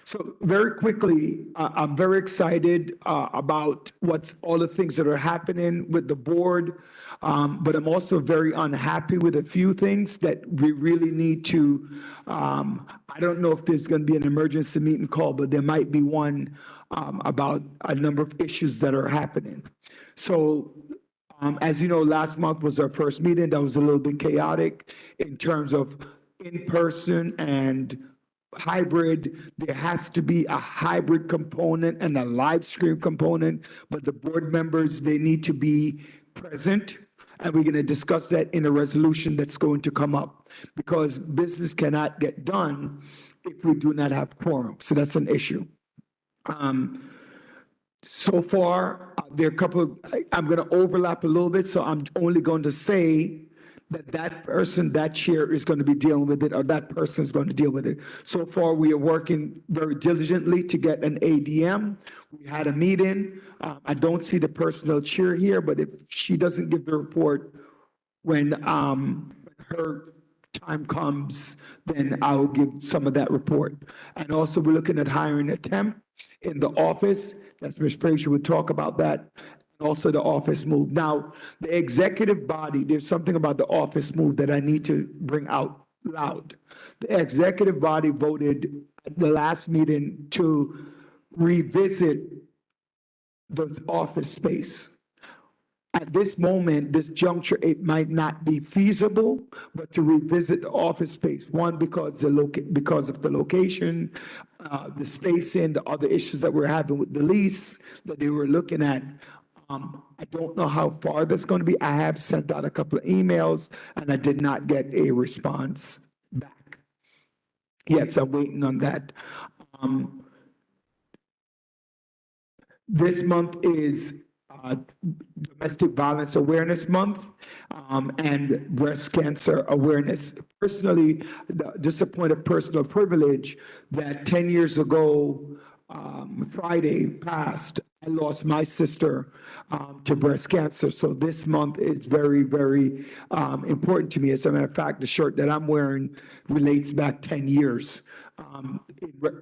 So very quickly, I'm very excited about what's all the things that are happening with the board. But I'm also very unhappy with a few things that we really need to, I don't know if there's going to be an emergency meeting call, but there might be one about a number of issues that are happening. So as you know, last month was our first meeting. That was a little bit chaotic in terms of in-person and hybrid. There has to be a hybrid component and a live stream component, but the board members, they need to be present. And we're going to discuss that in a resolution that's going to come up, because business cannot get done if we do not have quorum. So that's an issue. So far, there are a couple, I'm going to overlap a little bit, so I'm only going to say that that person, that chair is going to be dealing with it, or that person is going to deal with it. So far, we are working very diligently to get an ADM. We had a meeting. I don't see the personnel chair here, but if she doesn't give the report when her time comes, then I'll give some of that report. And also, we're looking at hiring a temp in the office. That's Ms. Frazier would talk about that. Also the office move. Now, the executive body, there's something about the office move that I need to bring out loud. The executive body voted at the last meeting to revisit the office space. At this moment, this juncture, it might not be feasible, but to revisit the office space. One, because of the location, the spacing, the other issues that we're having with the lease that they were looking at. I don't know how far that's going to be. I have sent out a couple of emails and I did not get a response back. Yes, I'm waiting on that. This month is Domestic Violence Awareness Month and Breast Cancer Awareness. Personally, just a point of personal privilege, that 10 years ago, Friday passed, I lost my sister to breast cancer. So this month is very, very important to me. As a matter of fact, the shirt that I'm wearing relates back 10 years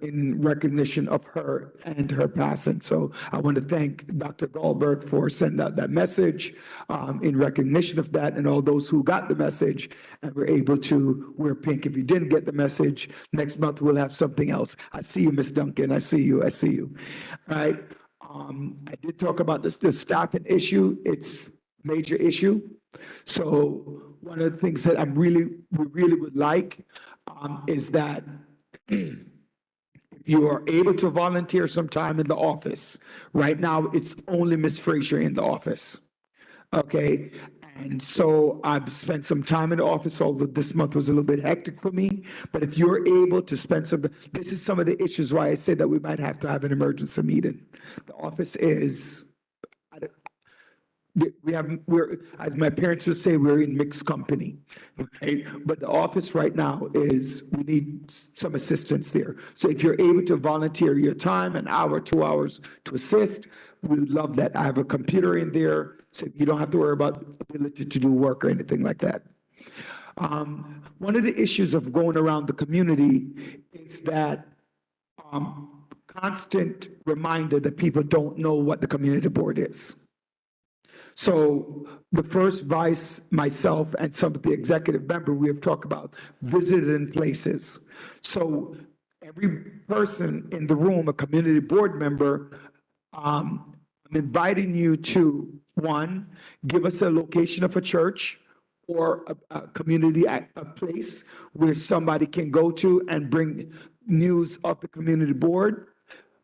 in recognition of her and her passing. So I want to thank Dr. Goldberg for sending out that message in recognition of that, and all those who got the message and were able to wear pink. If you didn't get the message, next month we'll have something else. I see you, Ms. Duncan. I see you. I see you. All right. I did talk about the staffing issue. It's a major issue. So one of the things that we really would like is that if you are able to volunteer some time in the office. Right now, it's only Ms. Frazier in the office. Okay. And so I've spent some time in the office, although this month was a little bit hectic for me. But if you're able to spend this is some of the issues why I say that we might have to have an emergency meeting. The office is, we're, as my parents would say, we're in mixed company, okay? But the office right now is, we need some assistance there. So if you're able to volunteer your time, an hour, 2 hours to assist, we would love that. I have a computer in there, so you don't have to worry about ability to do work or anything like that. One of the issues of going around the community is that constant reminder that people don't know what the community board is. So the first vice, myself, and some of the executive member, we have talked about visiting places. So every person in the room, a community board member, I'm inviting you to, one, give us a location of a church or a community, a place where somebody can go to and bring news of the community board.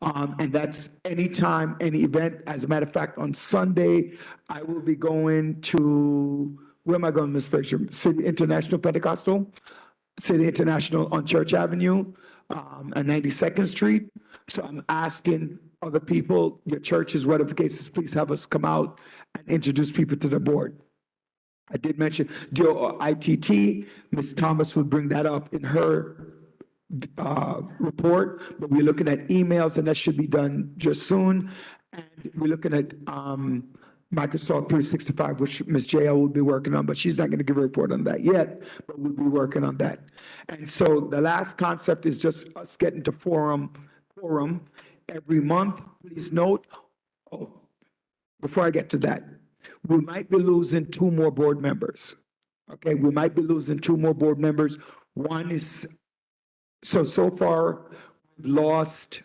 And that's anytime, any event. As a matter of fact, on Sunday, I will be going to, where am I going, Ms. Frazier? City International Pentecostal, City International on Church Avenue, and 92nd Street. So I'm asking other people, your churches, whatever the case is, please have us come out and introduce people to the board. I did mention ITT. Ms. Thomas would bring that up in her report, but we're looking at emails, and that should be done just soon. And we're looking at Microsoft 365, which Ms. JL will be working on, but she's not going to give a report on that yet, but we'll be working on that. And so the last concept is just us getting to forum quorum every month. Please note, oh, before I get to that, we might be losing 2 more board members. Okay, we might be losing 2 more board members. One is, so far, we've lost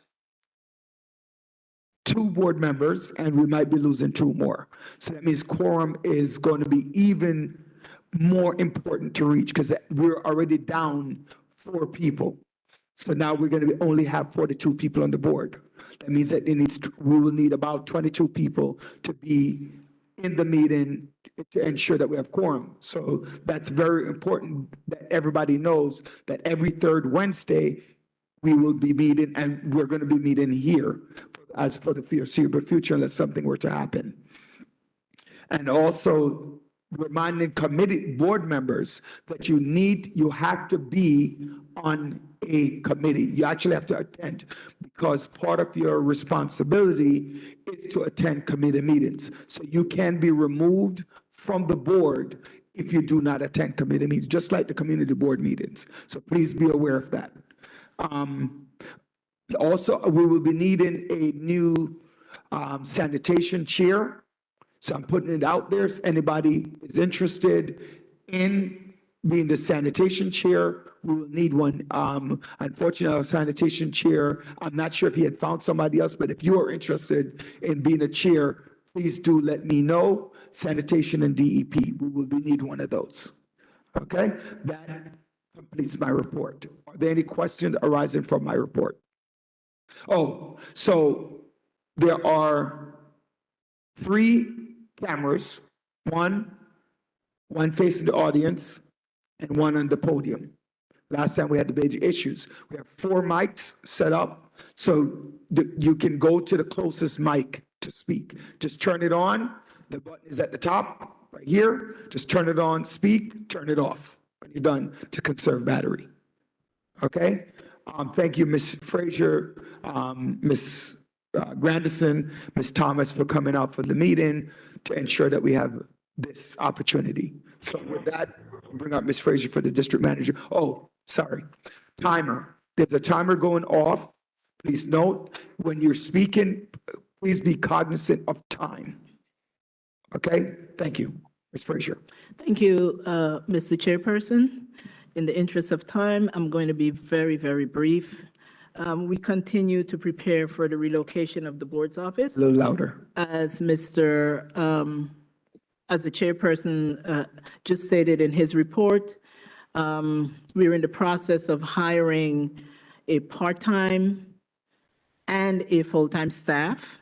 2 board members, and we might be losing 2 more. So that means quorum is going to be even more important to reach, because we're already down 4 people. So now we're going to only have 42 people on the board. That means that we will need about 22 people to be in the meeting to ensure that we have quorum. So that's very important that everybody knows that every 3rd Wednesday, we will be meeting, and we're going to be meeting here as for the foreseeable future unless something were to happen. And also reminding committee board members that you have to be on a committee. You actually have to attend, because part of your responsibility is to attend committee meetings. So you can be removed from the board if you do not attend committee meetings, just like the community board meetings. So please be aware of that. Also, we will be needing a new sanitation chair. So I'm putting it out there. If anybody is interested in being the sanitation chair, we will need one. Unfortunately, our sanitation chair, I'm not sure if he had found somebody else, but if you are interested in being a chair, please do let me know. Sanitation and DEP, we will need one of those. Okay, that completes my report. Are there any questions arising from my report? Oh, so there are 3 cameras, one facing the audience and one on the podium. Last time we had the major issues. We have 4 mics set up, so you can go to the closest mic to speak. Just turn it on. The button is at the top right here. Just turn it on, speak, turn it off when you're done to conserve battery. Okay? Thank you, Ms. Frazier, Ms. Grandison, Ms. Thomas, for coming out for the meeting to ensure that we have this opportunity. So with that, bring up Ms. Frazier for the district manager. Oh, sorry. Timer. There's a timer going off. Please note, when you're speaking, please be cognizant of time. Okay? Thank you. Ms. Frazier. Thank you, Mr. Chairperson. In the interest of time, I'm going to be very, very brief. We continue to prepare for the relocation of the board's office. A little louder. As the chairperson just stated in his report, we're in the process of hiring a part-time and a full-time staff.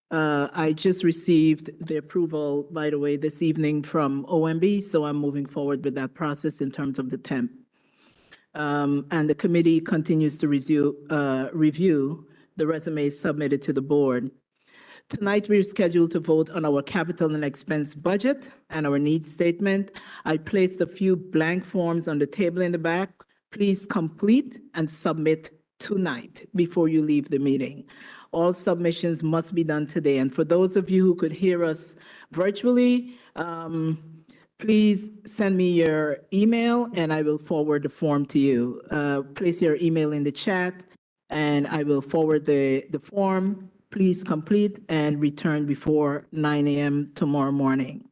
I just received the approval, by the way, this evening from OMB, so I'm moving forward with that process in terms of the temp. And the committee continues to review the resumes submitted to the board. Tonight, we're scheduled to vote on our capital and expense budget and our needs statement. I placed a few blank forms on the table in the back. Please complete and submit tonight before you leave the meeting. All submissions must be done today. And for those of you who could hear us virtually, please send me your email and I will forward the form to you. Place your email in the chat and I will forward the form. Please complete and return before 9 a.m. tomorrow morning.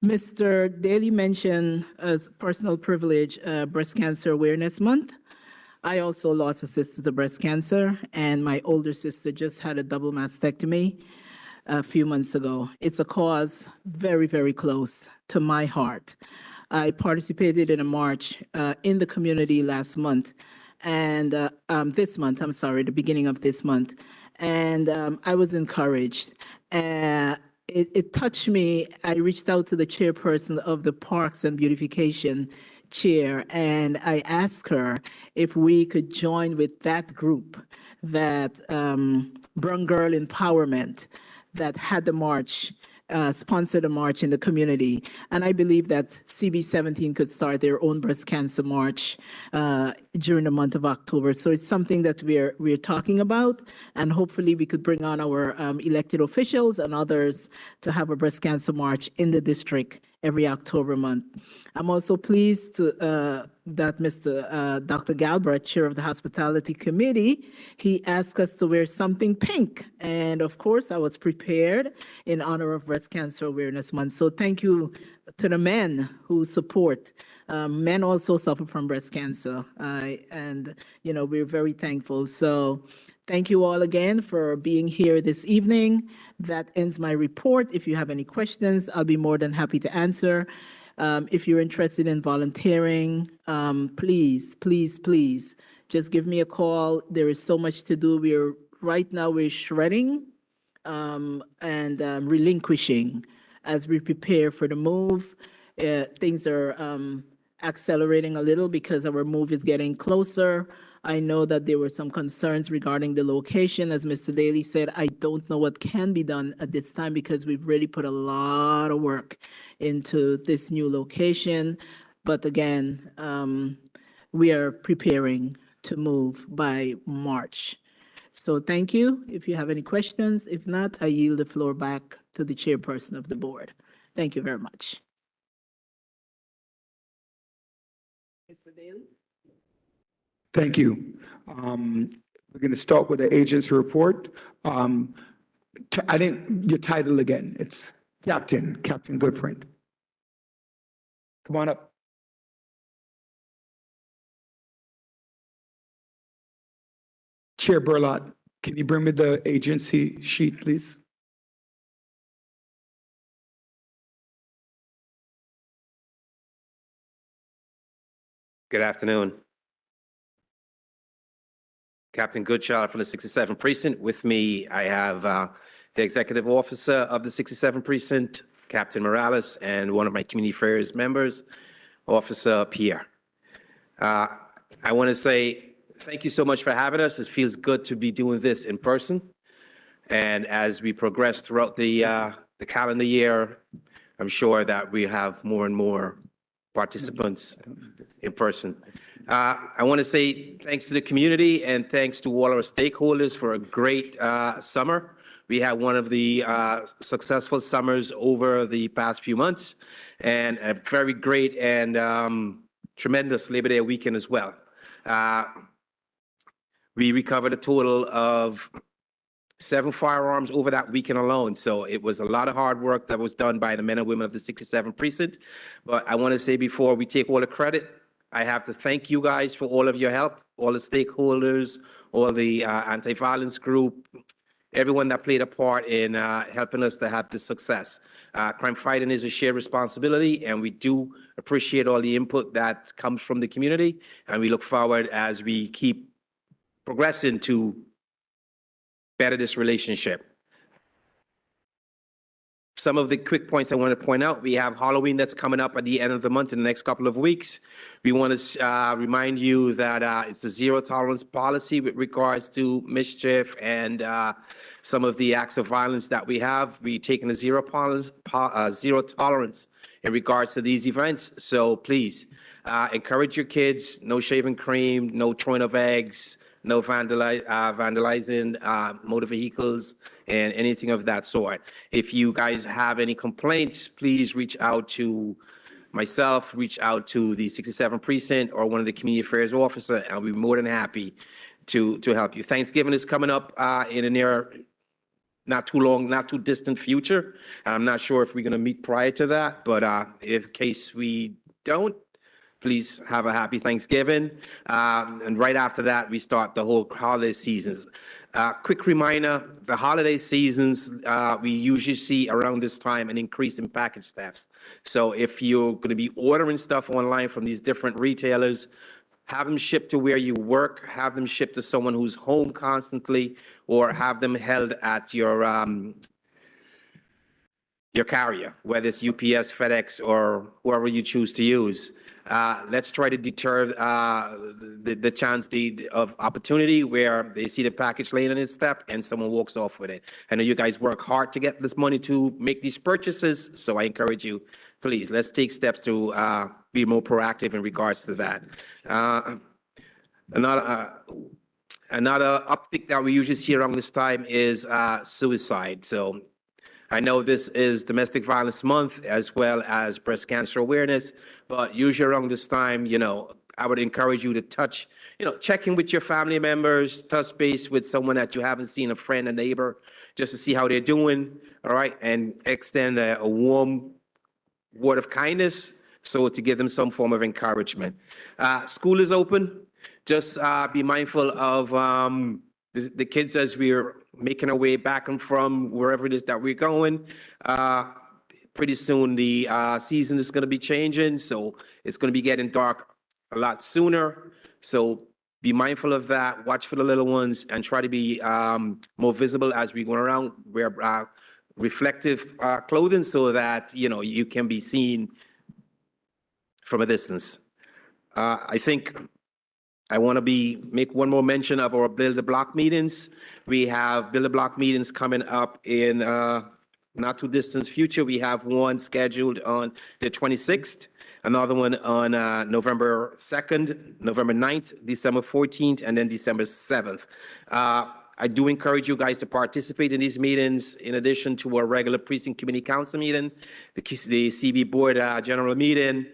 Mr. Daly mentioned as personal privilege Breast Cancer Awareness Month. I also lost a sister to breast cancer, and my older sister just had a double mastectomy a few months ago. It's a cause very, very close to my heart. I participated in a march in the community last month, and the beginning of this month, and I was encouraged. It touched me. I reached out to the chairperson of the Parks and Beautification chair, and I asked her if we could join with that group, that Brown Girl Empowerment, that had the march, sponsored a march in the community. And I believe that CB17 could start their own breast cancer march during the month of October. So it's something that we're talking about, and hopefully we could bring on our elected officials and others to have a breast cancer march in the district every October month. I'm also pleased that Dr. Galbraith, Chair of the Hospitality Committee, he asked us to wear something pink. And of course, I was prepared in honor of Breast Cancer Awareness Month. So thank you to the men who support. Men also suffer from breast cancer, and we're very thankful. So thank you all again for being here this evening. That ends my report. If you have any questions, I'll be more than happy to answer. If you're interested in volunteering, please, please, please, just give me a call. There is so much to do. Right now we're shredding and relinquishing as we prepare for the move. Things are accelerating a little because our move is getting closer. I know that there were some concerns regarding the location. As Mr. Daly said, I don't know what can be done at this time because we've really put a lot of work into this new location. But again, we are preparing to move by March. So thank you. If you have any questions, if not, I yield the floor back to the chairperson of the board. Thank you very much. Mr. Daly? Thank you. We're going to start with the agent's report. I didn't, your title again, it's Captain Goodfriend. Come on up. Chair Berlot, can you bring me the agency sheet, please? Good afternoon. Captain Goodchild from the 67th Precinct. With me, I have the Executive Officer of the 67th Precinct, Captain Morales, and one of my Community Affairs members, Officer Pierre. I want to say thank you so much for having us. It feels good to be doing this in person. And as we progress throughout the calendar year, I'm sure that we have more and more participants in person. I want to say thanks to the community and thanks to all our stakeholders for a great summer. We had one of the successful summers over the past few months and a very great and tremendous Labor Day weekend as well. We recovered a total of 7 firearms over that weekend alone. So it was a lot of hard work that was done by the men and women of the 67th Precinct. But I want to say before we take all the credit, I have to thank you guys for all of your help, all the stakeholders, all the anti-violence group, everyone that played a part in helping us to have this success. Crime fighting is a shared responsibility, and we do appreciate all the input that comes from the community. And we look forward as we keep progressing to better this relationship. Some of the quick points I want to point out, we have Halloween that's coming up at the end of the month in the next couple of weeks. We want to remind you that it's a zero tolerance policy with regards to mischief and some of the acts of violence that we have. We're taking a zero tolerance in regards to these events. So please encourage your kids, no shaving cream, no throwing of eggs, no vandalizing motor vehicles and anything of that sort. If you guys have any complaints, please reach out to myself, reach out to the 67th Precinct or one of the Community Affairs officers, and I'll be more than happy to help you. Thanksgiving is coming up in a near, not too long, not too distant future. I'm not sure if we're going to meet prior to that, but in case we don't, please have a happy Thanksgiving. And right after that, we start the whole holiday seasons. Quick reminder, the holiday seasons, we usually see around this time an increase in package thefts. So if you're going to be ordering stuff online from these different retailers, have them shipped to where you work, have them shipped to someone who's home constantly, or have them held at your carrier, whether it's UPS, FedEx, or whoever you choose to use. Let's try to deter the chance of opportunity where they see the package laying in its step and someone walks off with it. I know you guys work hard to get this money to make these purchases, so I encourage you, please, let's take steps to be more proactive in regards to that. Another uptick that we usually see around this time is suicide. So I know this is Domestic Violence Month as well as Breast Cancer Awareness, but usually around this time, I would encourage you to check in with your family members, touch base with someone that you haven't seen, a friend, a neighbor, just to see how they're doing, all right? And extend a warm word of kindness, so to give them some form of encouragement. School is open. Just be mindful of the kids as we're making our way back and from wherever it is that we're going. Pretty soon the season is going to be changing, so it's going to be getting dark a lot sooner. So be mindful of that. Watch for the little ones and try to be more visible as we go around. Wear reflective clothing so that you can be seen from a distance. I think I want to make one more mention of our Build the Block meetings. We have Build the Block meetings coming up in not too distant future. We have one scheduled on the 26th, another one on November 2nd, November 9th, December 14th, and then December 7th. I do encourage you guys to participate in these meetings in addition to our regular precinct community council meeting, the CB board general meeting,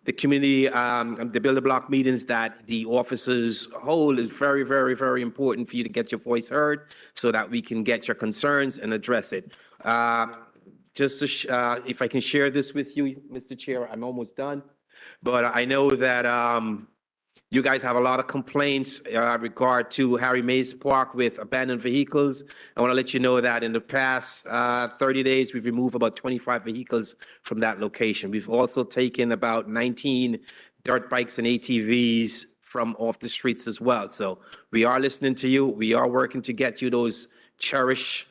the community, the Build a Block meetings that the officers hold is very, very, very important for you to get your voice heard so that we can get your concerns and address it. Just to if I can share this with you, Mr. Chair, I'm almost done. But I know that you guys have a lot of complaints regard to Harry Mays Park with abandoned vehicles. I want to let you know that in the past 30 days, we've removed about 25 vehicles from that location. We've also taken about 19 dirt bikes and ATVs from off the streets as well. So we are listening to you. We are working to get you those cherished,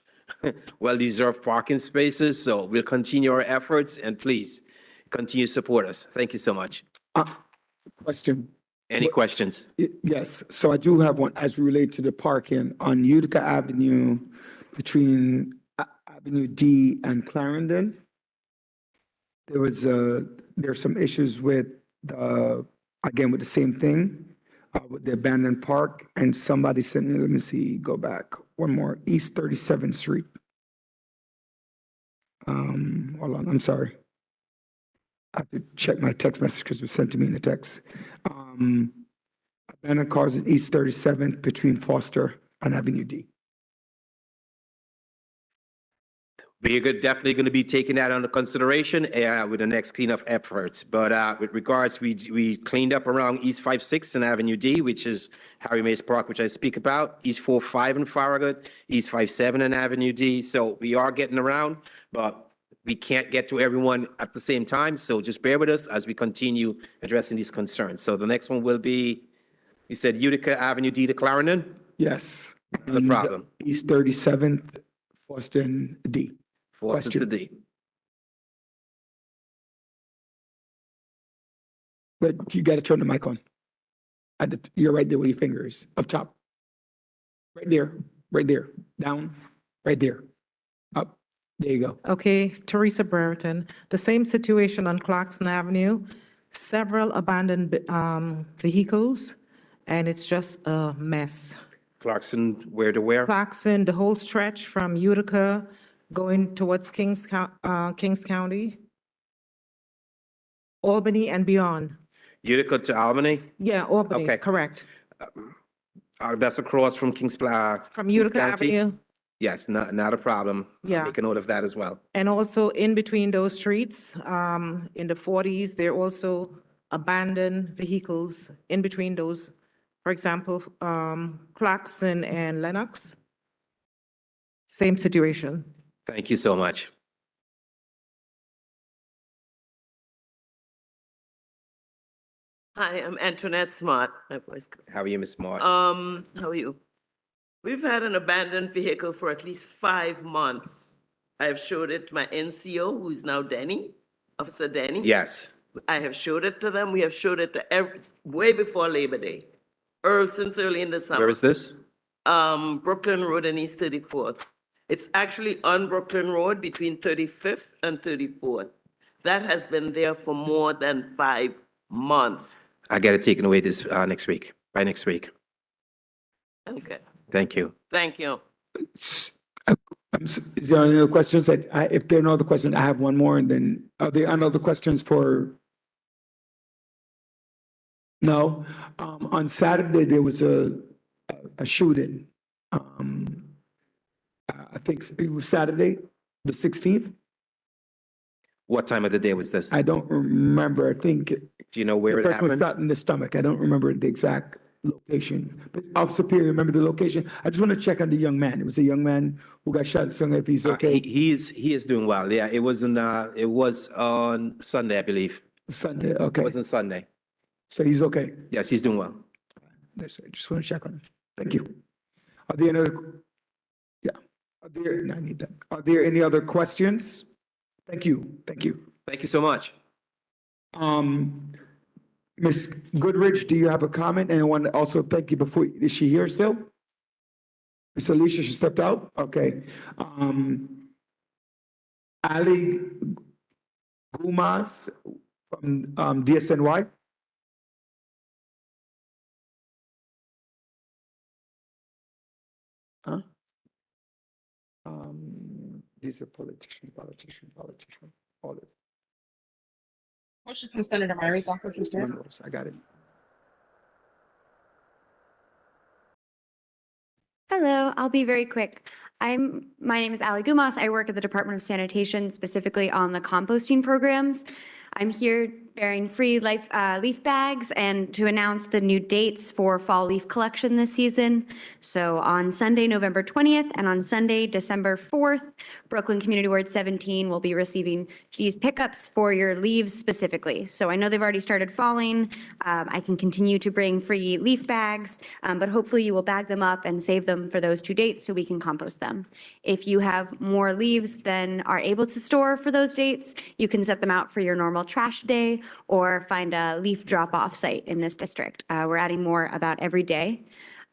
well-deserved parking spaces. So we'll continue our efforts, and please continue to support us. Thank you so much. Question. Any questions? Yes, so I do have one as related to the parking on Utica Avenue between Avenue D and Clarendon. There's some issues with again, with the same thing, with the abandoned park, and somebody sent me, let me see, go back, one more, East 37th Street. Hold on, I'm sorry. I have to check my text message because it was sent to me in the text. Abandoned cars at East 37th between Foster and Avenue D. We're definitely going to be taking that under consideration with the next cleanup efforts. But with regards, we cleaned up around East 56 and Avenue D, which is Harry Mays Park, which I speak about, East 45 in Farragut, East 57 and Avenue D. So we are getting around, but we can't get to everyone at the same time. So just bear with us as we continue addressing these concerns. So the next one will be, you said Utica Avenue D to Clarendon? Yes. No problem. East 37th, Foster and D. Foster to D. But you got to turn the mic on. You're right there with your fingers, up top. Right there, down, right there, up. There you go. Okay, Teresa Brereton. The same situation on Clarkson Avenue, several abandoned vehicles, and it's just a mess. Clarkson, where to where? Clarkson, the whole stretch from Utica going towards Kings County, Albany and beyond. Utica to Albany? Yeah, Albany, Okay. correct. That's across from Kings From Utica County? Avenue, Yes, not a problem. Yeah. Make a note of that as well. and also in between those streets, in the 40s, there are also abandoned vehicles in between those. For example, Clarkson and Lennox, same situation. Thank you so much. Hi, I'm Antoinette Smart. My voice. How are you, Ms. Smart? How are you? We've had an abandoned vehicle for at least 5 months. I have showed it to my NCO, who is now Denny, Officer Denny. Yes. I have showed it to them. We have showed it to way before Labor Day, since early in the summer. Where is this? Brooklyn Road and East 34th. It's actually on Brooklyn Road between 35th and 34th. That has been there for more than 5 months. I get it taken away this next week, by next week. Okay, Thank you. thank you. Is there any other questions? If there are no other questions, I have one more, and then, are there any other questions for? No? On Saturday, there was a shooting. I think it was Saturday, the 16th. What time of the day was this? I don't remember. I think Do you know where the it person was happened? shot in the stomach. I don't remember the exact location. But Officer Perry, remember the location? I just want to check on the young man. It was a young man who got shot, so if he's okay. He is doing well. Yeah, it was on Sunday, I believe. Sunday, It okay. was on Sunday. So he's okay. Yes, he's doing well. That's it. Just want to check on him. Thank you. Are there any other? Yeah. No, I need that. Are there any other questions? Thank you. Thank you. Thank you so much. Ms. Goodrich, do you have a comment? And I want to also thank you before, is she here still? Ms. Alicia, she stepped out? Okay. Ali Gumas from DSNY? Huh? These are politician. All of Question from Senator Myrick's office, Just Mr. one of those. I got it. Hello, I'll be very quick. My name is Ali Gumas. I work at the Department of Sanitation, specifically on the composting programs. I'm here bearing free leaf bags and to announce the new dates for fall leaf collection this season. So on Sunday, November 20th, and on Sunday, December 4th, Brooklyn Community Ward 17 will be receiving these pickups for your leaves specifically. So I know they've already started falling. I can continue to bring free leaf bags, but hopefully you will bag them up and save them for those 2 dates so we can compost them. If you have more leaves than are able to store for those dates, you can set them out for your normal trash day or find a leaf drop-off site in this district. We're adding more about every day.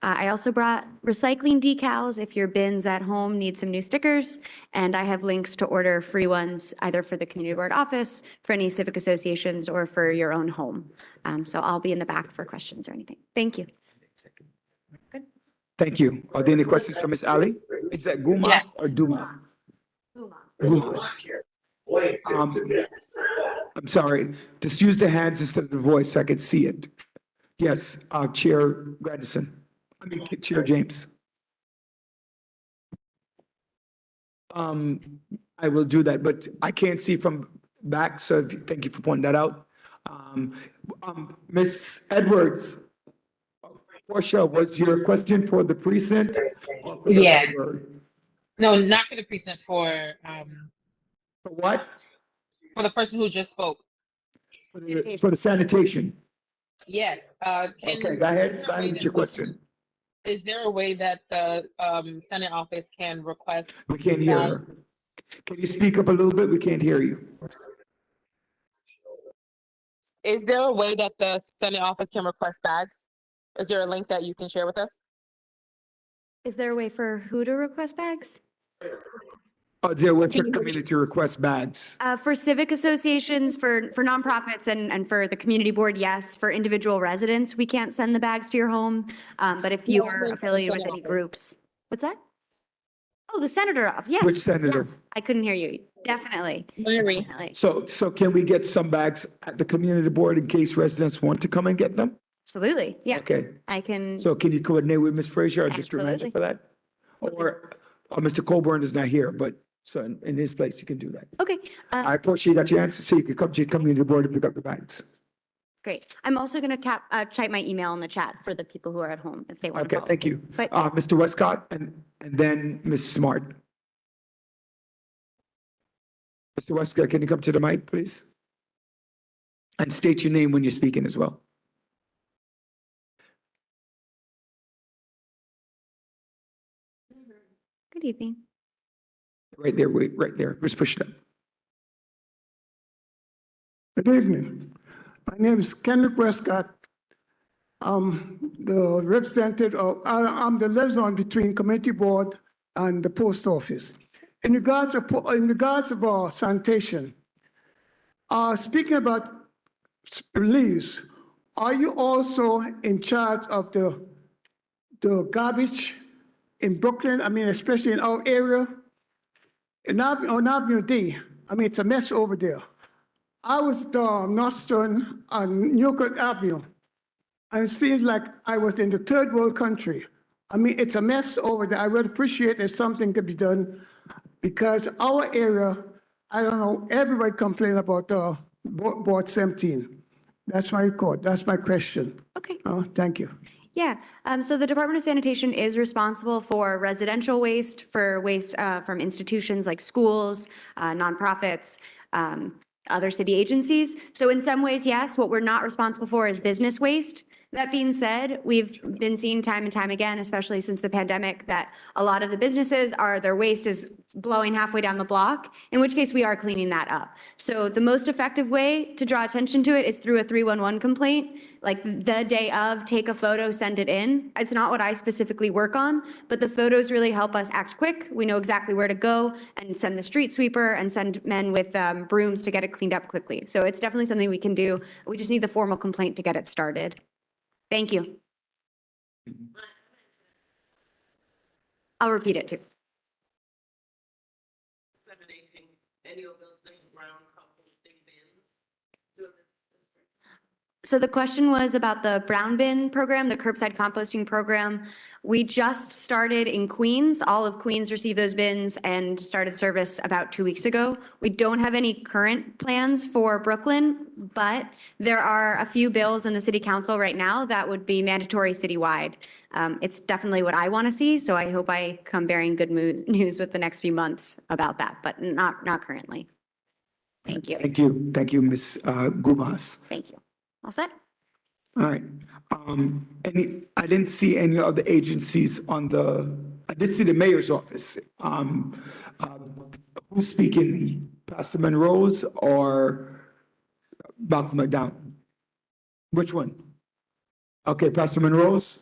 I also brought recycling decals if your bins at home need some new stickers, and I have links to order free ones either for the community board office, for any civic associations, or for your own home. So I'll be in the back for questions or anything. Thank you. Thank you. Are there any questions for Ms. Ali? Is that Gumas Yes. or Dumas? Gumas. I'm sorry, just use the hands instead of the voice so I can see it. Yes, Chair Grandison. Chair James. I will do that, but I can't see from back, so thank you for pointing that out. Ms. Edwards, Portia, was your question for the precinct? Or for the Yes. library? No, not for the precinct, For what? for the person who just spoke. For the sanitation? Yes, Okay, go ahead with your question. Is there a way that the, Senate office can request? We can't hear her. Can you speak up a little bit? We can't hear you. Is there a way that the Senate office can request bags? Is there a link that you can share with us? Is there a way for who to request bags? Is there a way for community to request bags? For civic associations, for nonprofits and for the community board, yes. For individual residents, we can't send the bags to your home. But if you No, are the affiliated with Senate any office. groups. What's that? Oh, the senator, yes. Which senator? yes. I couldn't hear you. Definitely. Larry, Definitely. So can we get some bags at the community board in case residents want to come and get them? Absolutely. Yeah, Okay, I can. so can you coordinate with Ms. Frazier, our district manager, for that? Or Mr. Colburn is not here, but so in his place, you can do that. Okay, I appreciate that you answered, so you can come to your community board and pick up the bags. great. I'm also going to type my email in the chat for the people who are at home if they want to Okay, follow. thank you. But- Mr. Westcott and then Ms. Smart. Mr. Westcott, can you come to the mic, please? And state your name when you're speaking as well. Good evening. Right there, wait, right there. Just push it up. Good evening. My name is Kendrick Westcott. I'm the representative of, I'm the liaison between community board and the post office. In regards of our sanitation, speaking about leaves, are you also in charge of the garbage in Brooklyn? I mean, especially in our area? on Avenue D, I mean, it's a mess over there. I was Northern on Newport Avenue, and it seems like I was in the third world country. I mean, it's a mess over there. I would appreciate if something could be done because our area, I don't know, everybody complain about Board 17. That's my report. That's my question. Okay. Thank you. Yeah, so the Department of Sanitation is responsible for residential waste, for waste from institutions like schools, nonprofits, other city agencies. So in some ways, yes, what we're not responsible for is business waste. That being said, we've been seeing time and time again, especially since the pandemic, that a lot of the businesses their waste is blowing halfway down the block, in which case we are cleaning that up. So the most effective way to draw attention to it is through a 311 complaint, like the day of, take a photo, send it in. It's not what I specifically work on, but the photos really help us act quick. We know exactly where to go and send the street sweeper and send men with brooms to get it cleaned up quickly. So it's definitely something we can do. We just need the formal complaint to get it started. Thank you. I'll repeat it too. Disseminating any of those brown composting bins to this district. So the question was about the brown bin program, the curbside composting program. We just started in Queens. All of Queens received those bins and started service about 2 weeks ago. We don't have any current plans for Brooklyn, but there are a few bills in the city council right now that would be mandatory citywide. It's definitely what I want to see, so I hope I come bearing good news with the next few months about that, but not currently. Thank you. Thank you. Thank you, Ms. Gumas. Thank you. All set? All right. I didn't see any other agencies I did see the mayor's office. Who's speaking? Pastor Monroe's or Malcolm McDowell? Which one? Okay, Pastor Monroe's.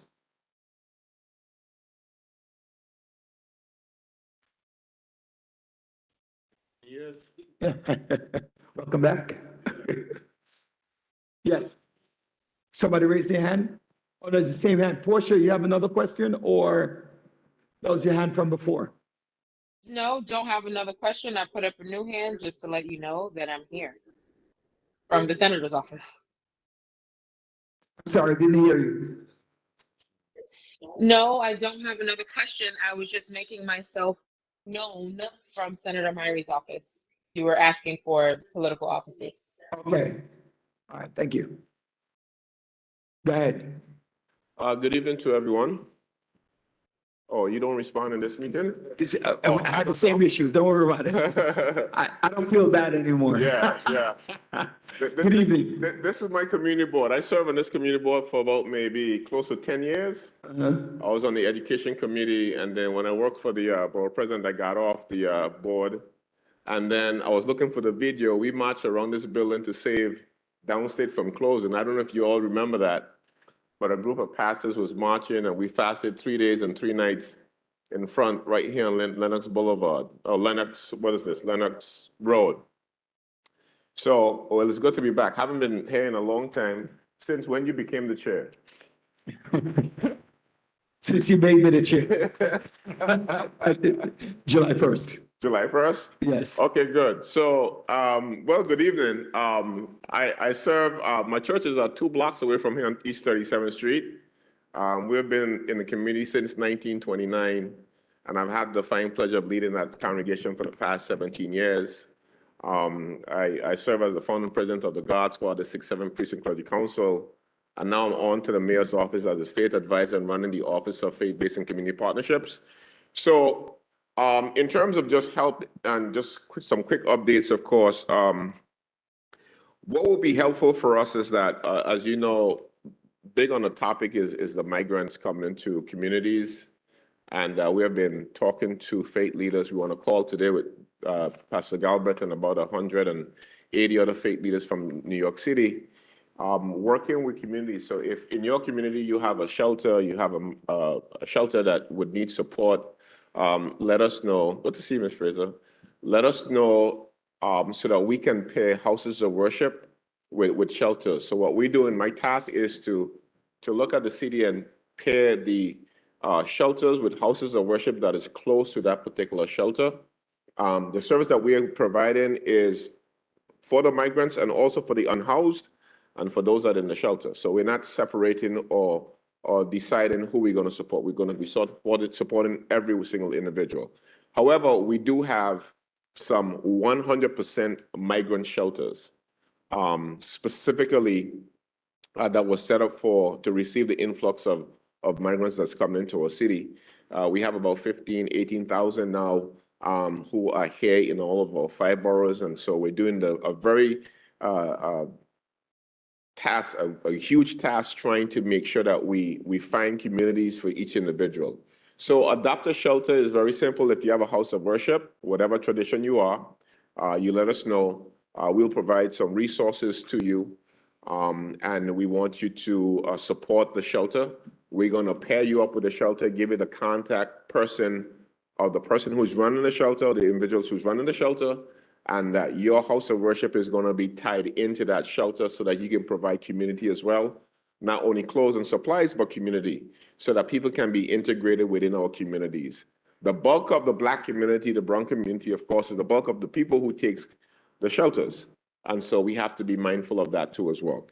Yes. Welcome back. Yes. Somebody raised their hand? Oh, there's the same hand. Portia, you have another question or that was your hand from before? No, don't have another question. I put up a new hand just to let you know that I'm here from the senator's office. Sorry, didn't hear you. No, I don't have another question. I was just making myself known from Senator Myri's office. You were asking for political offices. Okay. All right, thank you. Go ahead. Good evening to everyone. Oh, you don't respond in this meeting? I had the same issue. Don't worry about it. I don't feel bad anymore. Yeah. Good evening. This is my community board. I served on this community board for about maybe close to 10 years. I was on the education committee, and then when I worked for the board president, I got off the board. And then I was looking for the video. We marched around this building to save Downstate from closing. I don't know if you all remember that. But a group of pastors was marching, and we fasted 3 days and 3 nights in front right here on Lenox Boulevard, or Lenox Road. So, well, it's good to be back. Haven't been here in a long time. Since when you became the chair? Since you made me the chair. July 1st. July 1st? Yes. Okay, good. So, well, good evening. I serve, my church is 2 blocks away from here on East 37th Street. We've been in the community since 1929, and I've had the fine pleasure of leading that congregation for the past 17 years. I serve as the founding president of the God Squad, the 6th-7th Precinct Clergy Council, and now I'm on to the mayor's office as his faith advisor and running the Office of Faith-Based and Community Partnerships. So, in terms of just help and just some quick updates, of course, what will be helpful for us is that, as you know, big on the topic is the migrants coming into communities. And we have been talking to faith leaders. We want to call today with Pastor Galbraith and about 180 other faith leaders from New York City, working with communities. So if in your community you have a shelter, you have a shelter that would need support, let us know. Good to see you, Ms. Fraser. Let us know so that we can pair houses of worship with shelters. So what we do in my task is to look at the city and pair the shelters with houses of worship that is close to that particular shelter. The service that we are providing is for the migrants and also for the unhoused and for those that are in the shelter. So we're not separating or deciding who we're going to support. We're going to be supporting every single individual. However, we do have some 100% migrant shelters, specifically that was set up to receive the influx of migrants that's coming into our city. We have about 18,000 now who are here in all of our 5 boroughs. And so we're doing a very task, a huge task trying to make sure that we find communities for each individual. So adopt a shelter is very simple. If you have a house of worship, whatever tradition you are, you let us know. We'll provide some resources to you. And we want you to support the shelter. We're going to pair you up with the shelter, give you the contact person of the person who's running the shelter, the individuals who's running the shelter, and that your house of worship is going to be tied into that shelter so that you can provide community as well. Not only clothes and supplies, but community, so that people can be integrated within our communities. The bulk of the Black community, the brown community, of course, is the bulk of the people who takes the shelters. And so we have to be mindful of that too as well.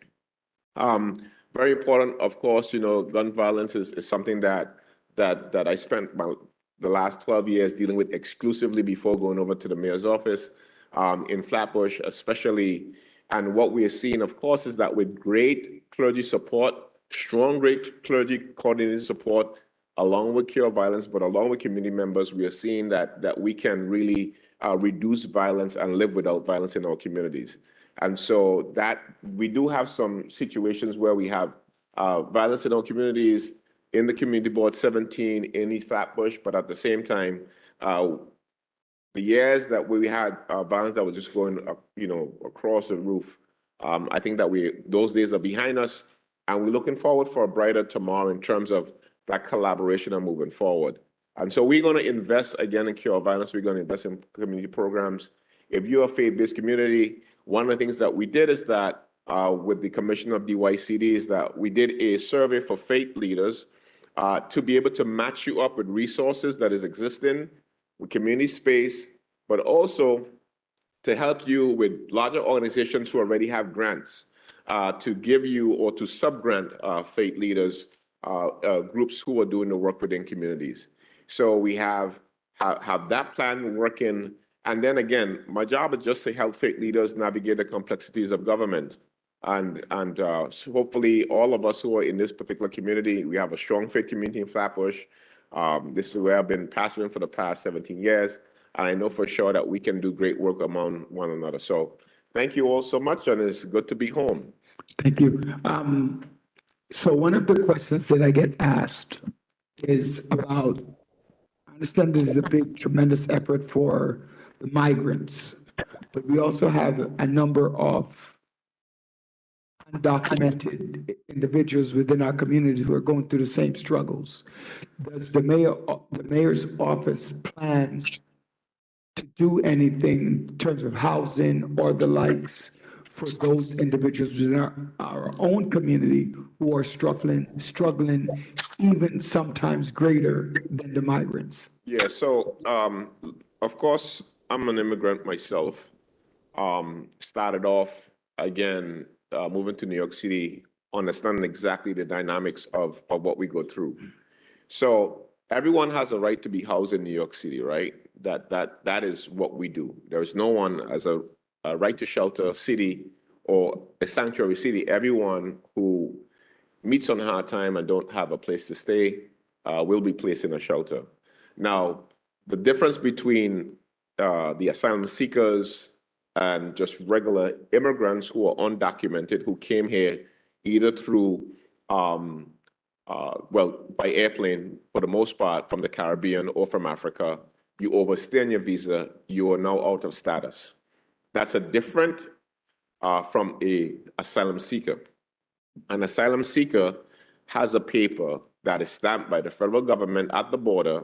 Very important, of course, gun violence is something that I spent the last 12 years dealing with exclusively before going over to the mayor's office in Flatbush, especially. And what we are seeing, of course, is that with great clergy support, great clergy coordinated support, along with Cure Violence, but along with community members, we are seeing that we can really reduce violence and live without violence in our communities. And so that we do have some situations where we have violence in our communities, in the Community Board 17 in East Flatbush, but at the same time, the years that we had violence that was just going up, across the roof, I think that those days are behind us, and we're looking forward for a brighter tomorrow in terms of that collaboration and moving forward. And so we're going to invest again in Cure Violence. We're going to invest in community programs. If you're a faith-based community, one of the things that we did is that with the Commission of DYCD is that we did a survey for faith leaders to be able to match you up with resources that is existing with community space, but also to help you with larger organizations who already have grants to give you or to sub-grant faith leaders, groups who are doing the work within communities. So we have that plan working. And then again, my job is just to help faith leaders navigate the complexities of government. And so hopefully all of us who are in this particular community, we have a strong faith community in Flatbush. This is where I've been pastoring for the past 17 years. And I know for sure that we can do great work among one another. So thank you all so much, and it's good to be home. Thank you. So one of the questions that I get asked is about, I understand this is a big, tremendous effort for the migrants, but we also have a number of undocumented individuals within our communities who are going through the same struggles. Does the mayor's office plan to do anything in terms of housing or the likes for those individuals within our own community who are struggling even sometimes greater than the migrants? Yeah, so of course, I'm an immigrant myself. Started off, again, moving to New York City, understanding exactly the dynamics of what we go through. So everyone has a right to be housed in New York City, right? That is what we do. There is no one as a right to shelter city or a sanctuary city. Everyone who meets on a hard time and don't have a place to stay will be placed in a shelter. Now, the difference between the asylum seekers and just regular immigrants who are undocumented, who came here either through, by airplane for the most part from the Caribbean or from Africa, you overstay on your visa, you are now out of status. That's a different from a asylum seeker. An asylum seeker has a paper that is stamped by the federal government at the border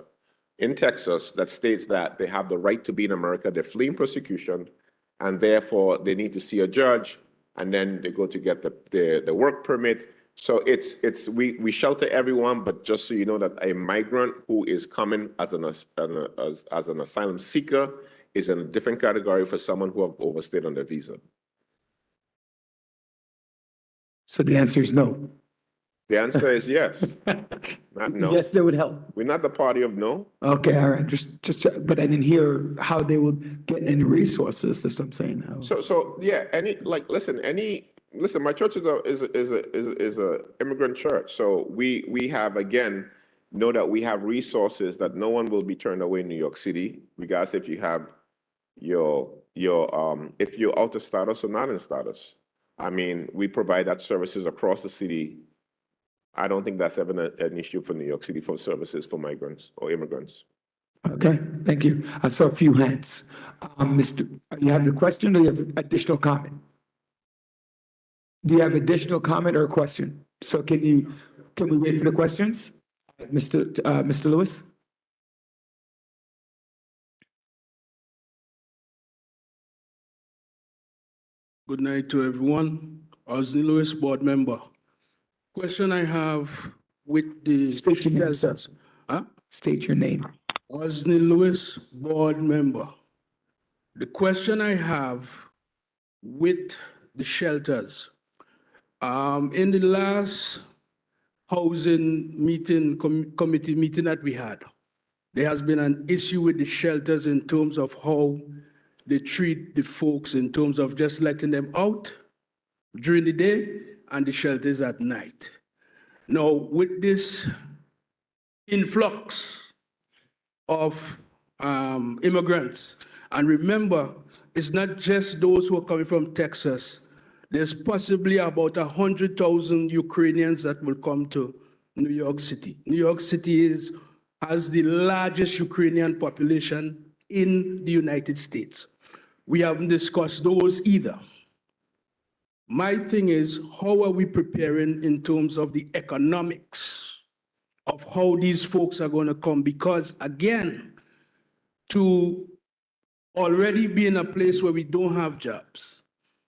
in Texas that states that they have the right to be in America, they're fleeing persecution, and therefore they need to see a judge, and then they go to get the work permit. So we shelter everyone, but just so you know that a migrant who is coming as an asylum seeker is in a different category for someone who have overstayed on their visa. So the answer is no. The answer is yes, not no. Yes, that would help. We're not the party of no. Okay, all right, but I didn't hear how they would get any resources, that's what I'm saying. How- So yeah, listen, my church is a immigrant church. So we have, again, know that we have resources that no one will be turned away in New York City, regardless if you have if you're out of status or not in status. I mean, we provide that services across the city. I don't think that's ever an issue for New York City for services for migrants or immigrants. Okay, thank you. I saw a few hands. You have a question or you have additional comment? Do you have additional comment or a question? So can we wait for the questions? Mr. Lewis? Good night to everyone. Osney Lewis, board member. Question I have with the State your name, sir. shelters. Huh? State your name. Osney Lewis, board member. The question I have with the shelters, in the last housing meeting, committee meeting that we had, there has been an issue with the shelters in terms of how they treat the folks in terms of just letting them out during the day and the shelters at night. Now, with this influx of immigrants, and remember, it's not just those who are coming from Texas. There's possibly about 100,000 Ukrainians that will come to New York City. New York City has the largest Ukrainian population in the United States. We haven't discussed those either. My thing is, how are we preparing in terms of the economics of how these folks are going to come? Because again, to already be in a place where we don't have jobs,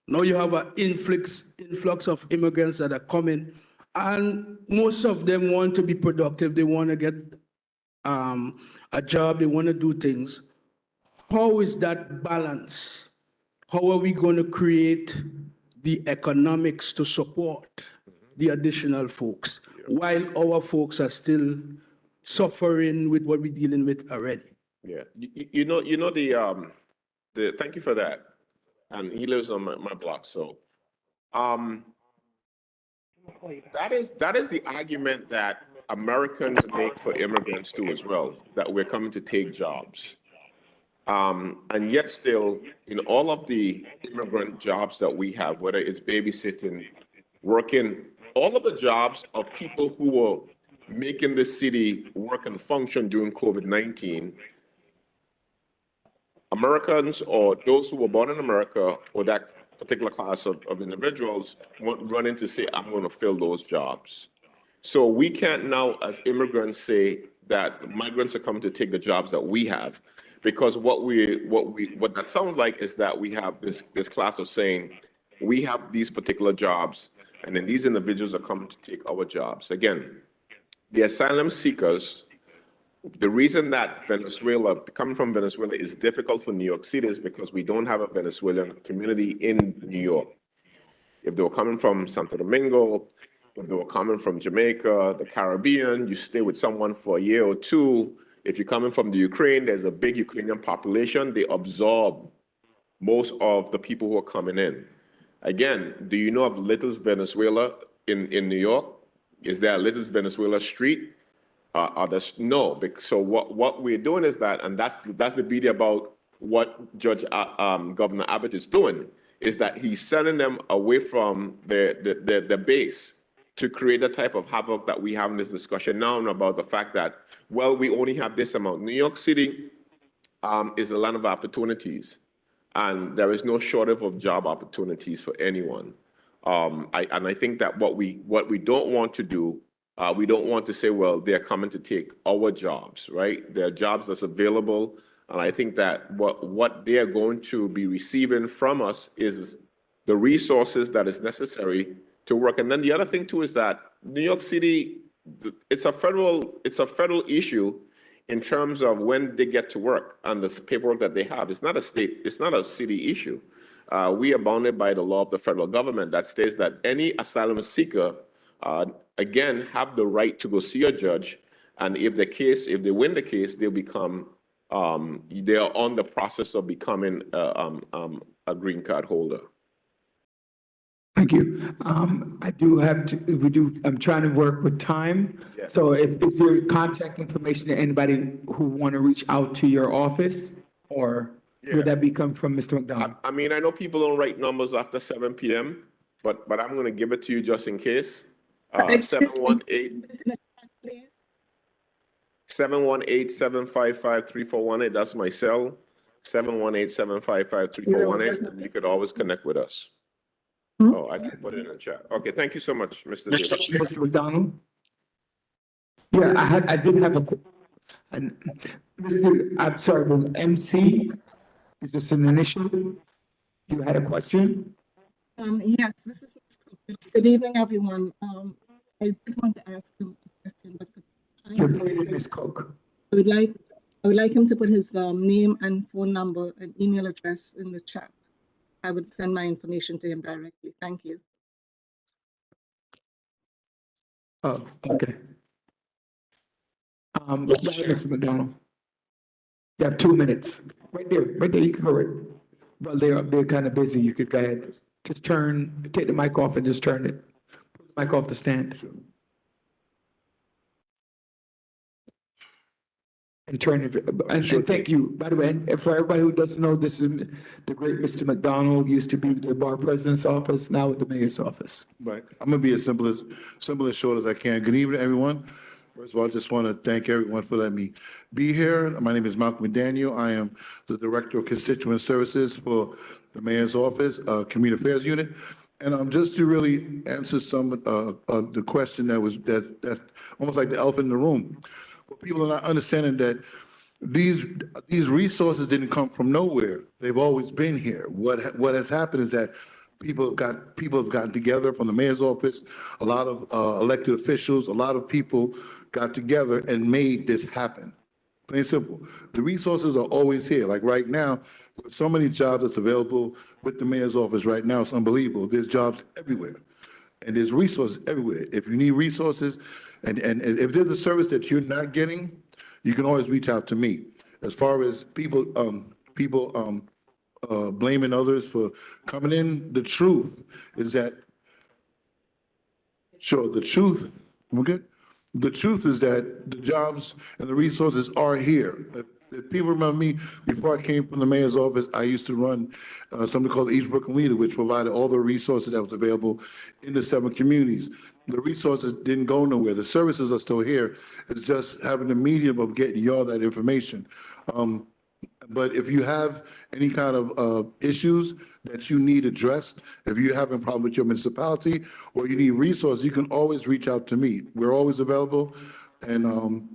now you have an influx of immigrants that are coming, and most of them want to be productive. They want to get a job. They want to do things. How is that balance? How are we going to create the economics to support the additional folks while our folks are still suffering with what we're dealing with already? Yeah, thank you for that. And he lives on my block, so that is the argument that Americans make for immigrants too as well, that we're coming to take jobs. And yet still, in all of the immigrant jobs that we have, whether it's babysitting, working, all of the jobs of people who were making the city work and function during COVID-19, Americans or those who were born in America or that particular class of individuals won't run in to say, I'm going to fill those jobs. So we can't now, as immigrants, say that migrants are coming to take the jobs that we have, because what that sounds like is that we have this class of saying we have these particular jobs, and then these individuals are coming to take our jobs. Again, the asylum seekers. The reason that coming from Venezuela is difficult for New York City is because we don't have a Venezuelan community in New York. If they were coming from Santo Domingo, if they were coming from Jamaica, the Caribbean, you stay with someone for a year or two. If you're coming from the Ukraine, there's a big Ukrainian population. They absorb most of the people who are coming in. Again, do you know of Little's Venezuela in New York? Is there a Little's Venezuela street? No. So what we're doing is that, and that's the beauty about what Governor Abbott is doing, is that he's sending them away from the base to create the type of havoc that we have in this discussion now about the fact that, well, we only have this amount. New York City is a land of opportunities, and there is no shortage of job opportunities for anyone. I think that what we don't want to do, we don't want to say, well, they're coming to take our jobs, right? There are jobs that's available. And I think that what they are going to be receiving from us is the resources that is necessary to work. And then the other thing too is that New York City, it's a federal issue in terms of when they get to work and the paperwork that they have, it's not a city issue. We are bounded by the law of the federal government that states that any asylum seeker, again, have the right to go see a judge. And if they win the case, they are on the process of becoming a green card holder. Thank you. I'm trying to work with time. Yeah. So is your contact information to anybody who want to reach out to your office? Or would that come from Mr. McDonald? I mean, I know people don't write numbers after 7 p.m., but I'm going to give it to you just in case. 718-755-3418. That's my cell. 718-755-3418. And you could always connect with us. Oh, I can put it in the chat. Okay, thank you so much, Mr. Davis. Mr. McDonald? Yeah, I did have I'm sorry, the MC, is this an initial? You had a question? Yes, this is, good evening, everyone. I did want to ask him a question, but You're muted, Ms. Cook. I would like him to put his name and phone number and email address in the chat. I would send my information to him directly. Thank you. Oh, okay. Mr. McDonald. You have 2 minutes. Right there, you can go right. Well, they're kind of busy. You could go ahead. Just take the mic off and just turn it. Put the mic off the stand. And turn it, and thank you. By the way, and for everybody who doesn't know, this is the great Mr. McDonald, used to be the bar president's office, now with the mayor's office. Right. I'm gonna be as simple and short as I can. Good evening, everyone. First of all, I just want to thank everyone for letting me be here. My name is Malcolm McDaniel. I am the Director of Constituent Services for the Mayor's Office, Community Affairs Unit. And just to really answer some of the question that's almost like the elephant in the room. But people are not understanding that these resources didn't come from nowhere. They've always been here. What has happened is that people have gotten together from the mayor's office. A lot of elected officials, a lot of people got together and made this happen. Plain and simple. The resources are always here. Like right now, there's so many jobs that's available with the mayor's office right now. It's unbelievable. There's jobs everywhere. And there's resources everywhere. If you need resources, and if there's a service that you're not getting, you can always reach out to me. As far as people blaming others for coming in, the truth is that, the truth is that the jobs and the resources are here. If people remember me, before I came from the mayor's office, I used to run something called East Brooklyn Leader, which provided all the resources that was available in the 7 communities. The resources didn't go nowhere. The services are still here. It's just having the medium of getting y'all that information. But if you have any kind of issues that you need addressed, if you have a problem with your municipality or you need resources, you can always reach out to me. We're always available. And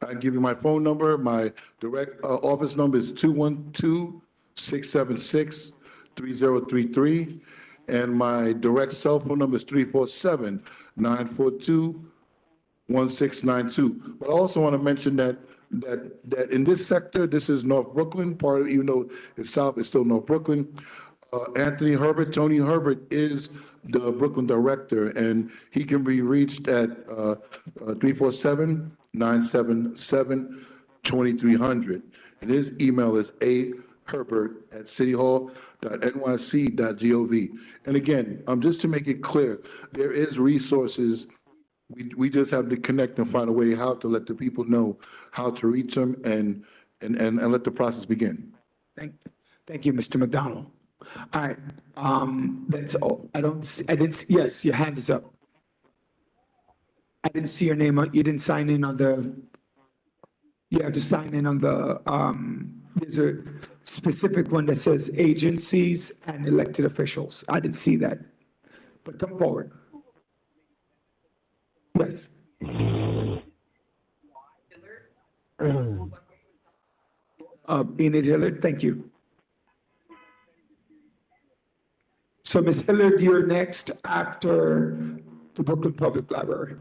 I give you my phone number. My direct office number is 212-676-3033. And my direct cell phone number is 347-942-1692. But I also want to mention that in this sector, this is North Brooklyn, part of, even though it's south, it's still North Brooklyn. Tony Herbert is the Brooklyn director, and he can be reached at 347-977-2300. And his email is aherbert@cityhall.nyc.gov. And again, just to make it clear, there is resources. We just have to connect and find a way how to let the people know how to reach them and let the process begin. Thank you, Mr. McDonald. All right, that's all. Yes, your hand is up. I didn't see your name. You didn't sign in on you have to sign in on there's a specific one that says agencies and elected officials. I didn't see that, but come forward. Yes. Enid Hillard, thank you. So Ms. Hillard, you're next after the Brooklyn Public Library.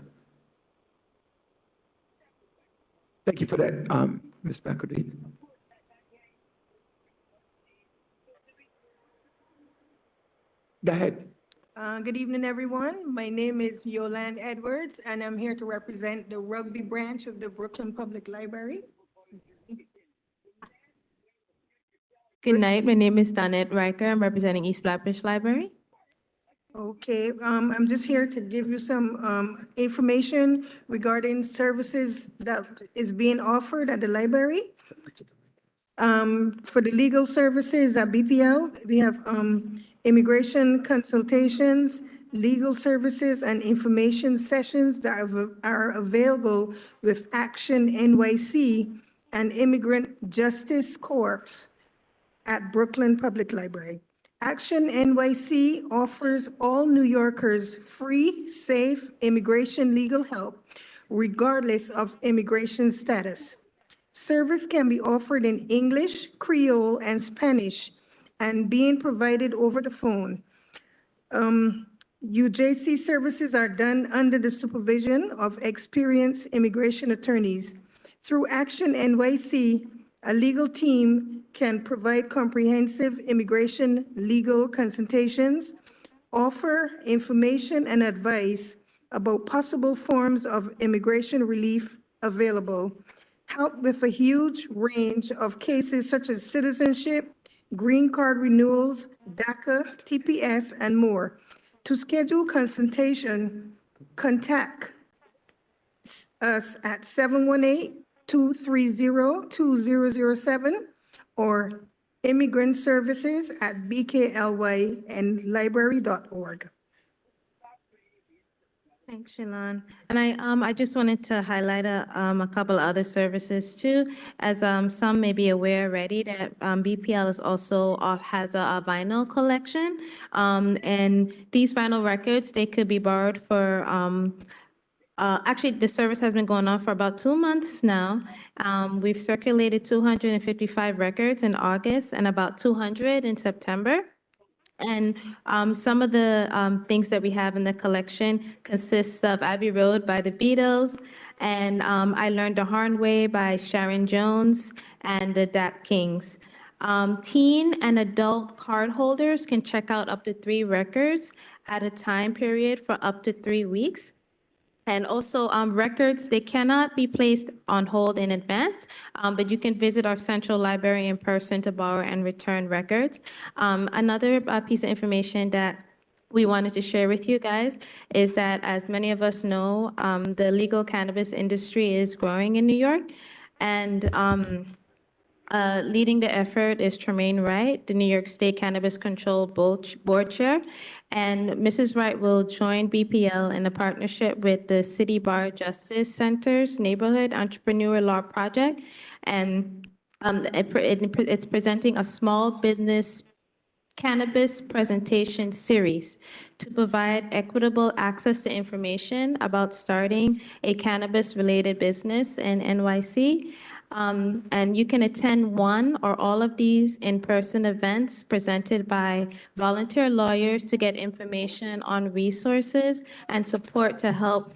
Thank you for that. Ms. McElveen. Go ahead. Good evening, everyone. My name is Yolande Edwards, and I'm here to represent the rugby branch of the Brooklyn Public Library. Good night. My name is Donette Riker. I'm representing East Flatbush Library. Okay, I'm just here to give you some information regarding services that is being offered at the library. For the legal services at BPL, we have immigration consultations, legal services, and information sessions that are available with Action NYC and Immigrant Justice Corps at Brooklyn Public Library. Action NYC offers all New Yorkers free, safe immigration legal help, regardless of immigration status. Service can be offered in English, Creole, and Spanish, and being provided over the phone. UJC services are done under the supervision of experienced immigration attorneys. Through Action NYC, a legal team can provide comprehensive immigration legal consultations, offer information and advice about possible forms of immigration relief available, help with a huge range of cases such as citizenship, green card renewals, DACA, TPS, and more. To schedule consultation, contact us at 718-230-2007 or Immigrant Services at bklynlibrary.org. Thanks, Shalon. And I just wanted to highlight a couple of other services too. As some may be aware already that BPL is also has a vinyl collection. And these vinyl records, they could be borrowed for actually, the service has been going on for about 2 months now. We've circulated 255 records in August and about 200 in September. And some of the things that we have in the collection consists of Abbey Road by the Beatles, and I Learned the Hard Way by Sharon Jones and the Dap Kings. Teen and adult card holders can check out up to 3 records at a time period for up to 3 weeks. And also records, they cannot be placed on hold in advance, but you can visit our central library in person to borrow and return records. Another piece of information that we wanted to share with you guys is that, as many of us know, the legal cannabis industry is growing in New York. And leading the effort is Tremaine Wright, the New York State Cannabis Control Board Chair. And Mrs. Wright will join BPL in a partnership with the City Bar Justice Center's Neighborhood Entrepreneur Law Project. And it's presenting a small business cannabis presentation series to provide equitable access to information about starting a cannabis-related business in NYC. And you can attend one or all of these in-person events presented by volunteer lawyers to get information on resources and support to help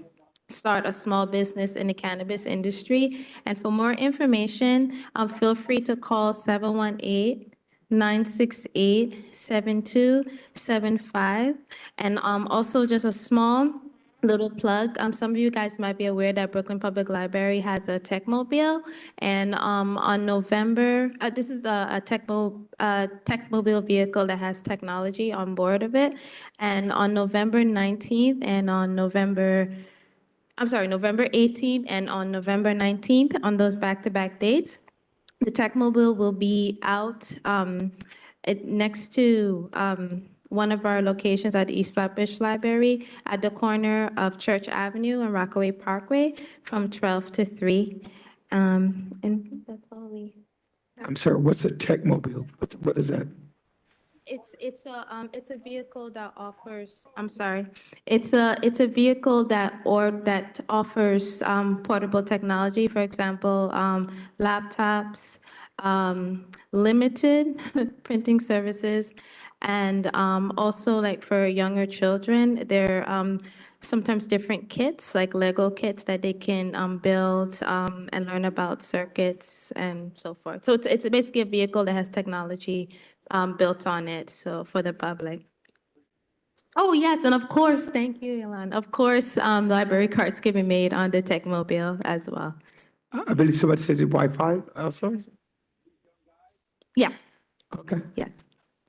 start a small business in the cannabis industry. And for more information, feel free to call 718-968-7275. And also just a small little plug. Some of you guys might be aware that Brooklyn Public Library has a Techmobile, and on November, this is a Techmobile vehicle that has technology on board of it, and on November 19th and on November 18th and on November 19th, on those back-to-back dates, the Techmobile will be out next to one of our locations at the East Flatbush Library at the corner of Church Avenue and Rockaway Parkway from 12 to 3. And that's all we. I'm sorry, what's a Techmobile? What is that? It's a vehicle that offers. I'm sorry. It's a vehicle that offers portable technology. For example, laptops, limited printing services. And also, like for younger children, sometimes different kits, like Lego kits that they can build and learn about circuits and so forth. So it's basically a vehicle that has technology built on it, so for the public. Oh, yes, and of course, thank you, Yolanda. Of course, library cards can be made on the Techmobile as well. I believe somebody said Wi-Fi also. Yes, Okay. yes.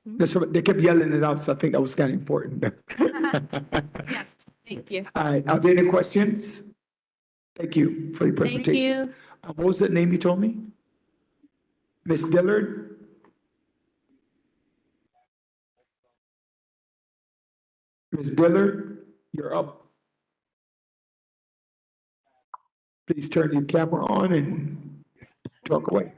They kept yelling it out, so I think that was kind of important. Yes, thank you. All right, are there any questions? Thank you for the Thank presentation. you. What was that name you told me? Ms. Dillard? Ms. Dillard, you're up. Please turn your camera on and talk away.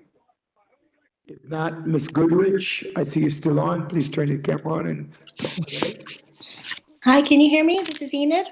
If not, Ms. Goodrich, I see you still on. Please turn your camera on and talk away. Hi, can you hear me? This is Enid.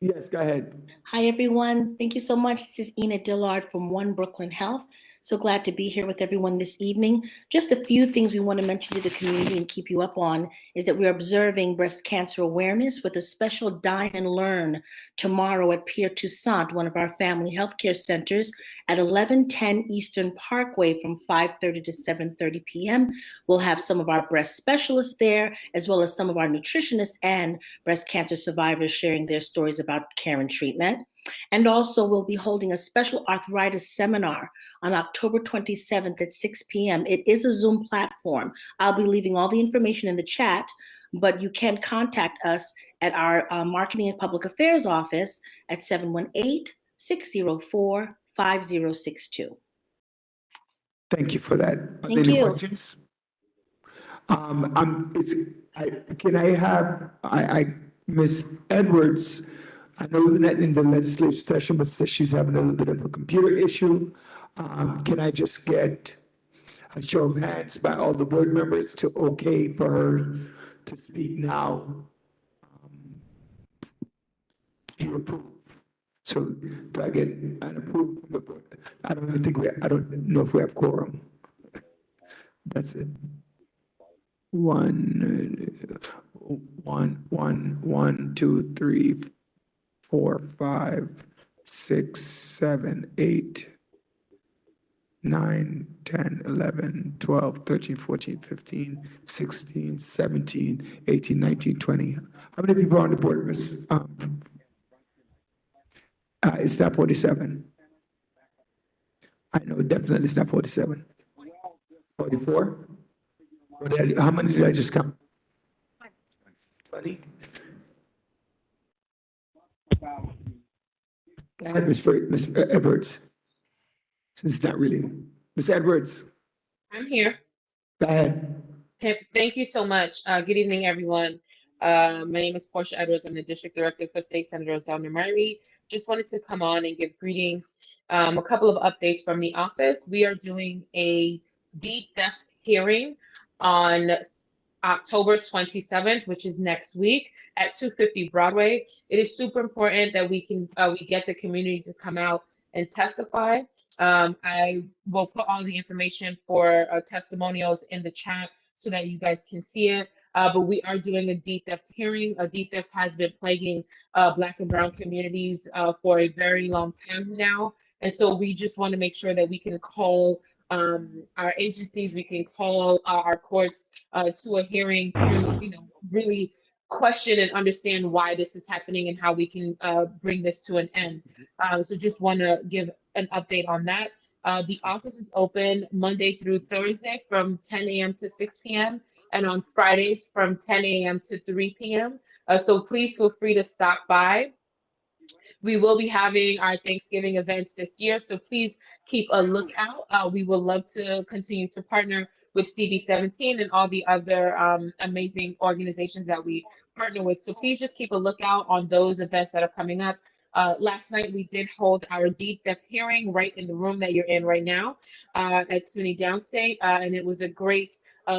Yes, go ahead. Hi, everyone. Thank you so much. This is Enid Dillard from One Brooklyn Health. So glad to be here with everyone this evening. Just a few things we want to mention to the community and keep you up on is that we're observing breast cancer awareness with a special Dine and Learn tomorrow at Pierre Toussaint, one of our family healthcare centers, at 1110 Eastern Parkway from 5:30 to 7:30 p.m. We'll have some of our breast specialists there, as well as some of our nutritionists and breast cancer survivors sharing their stories about care and treatment. And also, we'll be holding a special arthritis seminar on October 27th at 6 p.m. It is a Zoom platform. I'll be leaving all the information in the chat, but you can contact us at our Marketing and Public Affairs office at 718-604-5062. Thank you for that. Are there any questions? Can I have, Ms. Edwards, I know that in the legislative session, but says she's having a little bit of a computer issue. Can I just get a show of hands by all the board members to okay for her to speak now? You approve. So do I get an approval? I don't know if we have quorum. That's it. One, 2, 3, 4, 5, 6, 7, 8, 9, 10, 11, 12, 13, 14, 15, 16, 17, 18, 19, 20. How many people are on the board, Miss? It's not 47. I know, definitely it's not 47. 44? How many did I just count? 20? Go ahead, Ms. Edwards. Since it's not really, Ms. Edwards, I'm here. go ahead. Thank you so much. Good evening, everyone. My name is Portia Edwards. I'm the District Director for State Senator Zelda Murray. Just wanted to come on and give greetings. A couple of updates from the office. We are doing a deep depth hearing on October 27th, which is next week at 250 Broadway. It is super important that we get the community to come out and testify. I will put all the information for testimonials in the chat so that you guys can see it. But we are doing a deep depth hearing. A deep depth has been plaguing Black and Brown communities for a very long time now. And so we just want to make sure that we can call our agencies, we can call our courts to a hearing to, really question and understand why this is happening and how we can bring this to an end. So just want to give an update on that. The office is open Monday through Thursday from 10 a.m. to 6 p.m. and on Fridays from 10 a.m. to 3 p.m. So please feel free to stop by. We will be having our Thanksgiving events this year, so please keep a lookout. We would love to continue to partner with CB17 and all the other amazing organizations that we partner with. So please just keep a lookout on those events that are coming up. Last night, we did hold our deep depth hearing right in the room that you're in right now at SUNY Downstate, and it was a great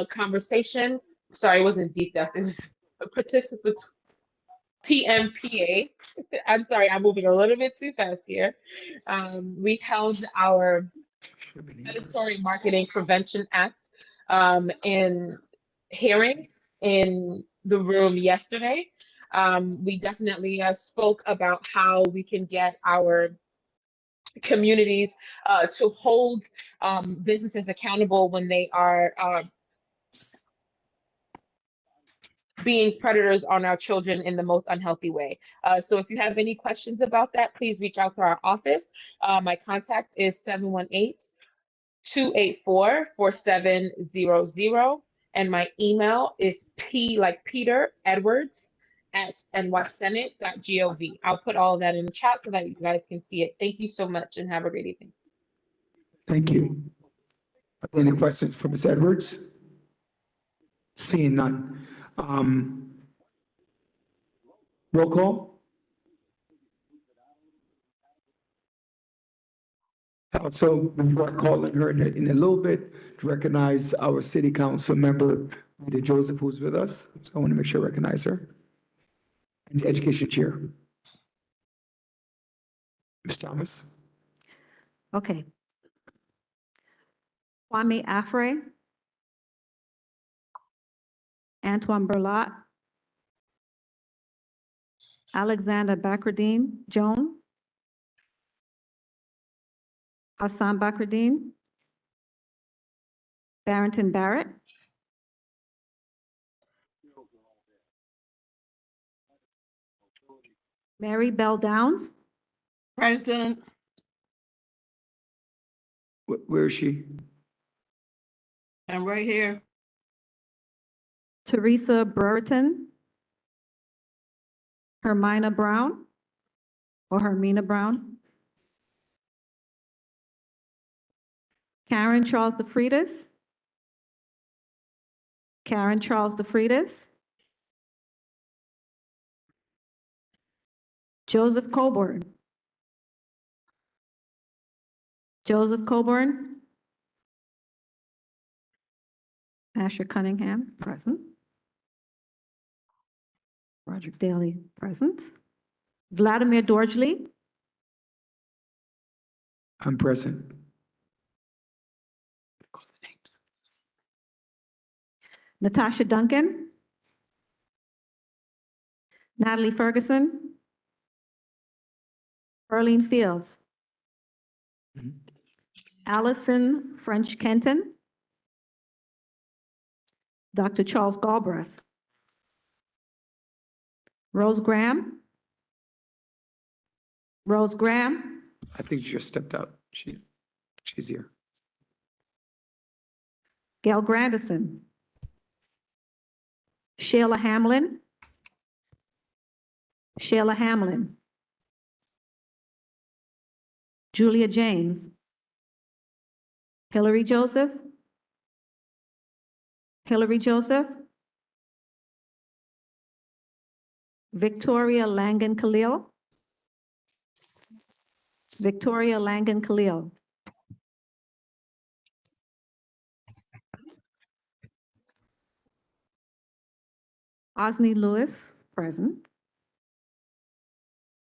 conversation. Sorry, it wasn't deep depth. It was a participant PMPA. I'm sorry, I'm moving a little bit too fast here. We held our Predatory Marketing Prevention Act in hearing in the room yesterday. We definitely spoke about how we can get our communities to hold businesses accountable when they are being predators on our children in the most unhealthy way. So if you have any questions about that, please reach out to our office. My contact is 718-284-4700. And my email is P like Peter Edwards @nysenate.gov. I'll put all of that in the chat so that you guys can see it. Thank you so much and have a great evening. Thank you. Are there any questions for Ms. Edwards? Seeing none. Roll call. So before calling her in a little bit to recognize our city council member, Rita Joseph, who's with us. So I want to make sure I recognize her. And the education chair. Ms. Thomas. Okay. Kwame Afre, Antoine Berlot, Alexander Bakrdine Joan, Hassan Bakrdine, Barrington Barrett, Mary Bell Downs, President. Where is she? I'm right here. Teresa Brereton, Hermina Brown, or Hermina Brown, Karen Charles DeFreitas, Karen Charles DeFreitas, Joseph Coburn, Joseph Coburn, Asher Cunningham, present. Roderick Daly, present. Vladimir Dorjli, I'm present. Natasha Duncan, Natalie Ferguson, Earlene Fields, Allison French Kenton, Dr. Charles Galbraith, Rose Graham, Rose Graham, I think she just stepped out. She's here. Gail Grandison, Sheila Hamlin, Sheila Hamlin, Julia James, Hillary Joseph, Hillary Joseph, Victoria Langan Khalil, Victoria Langan Khalil, Osney Lewis, present.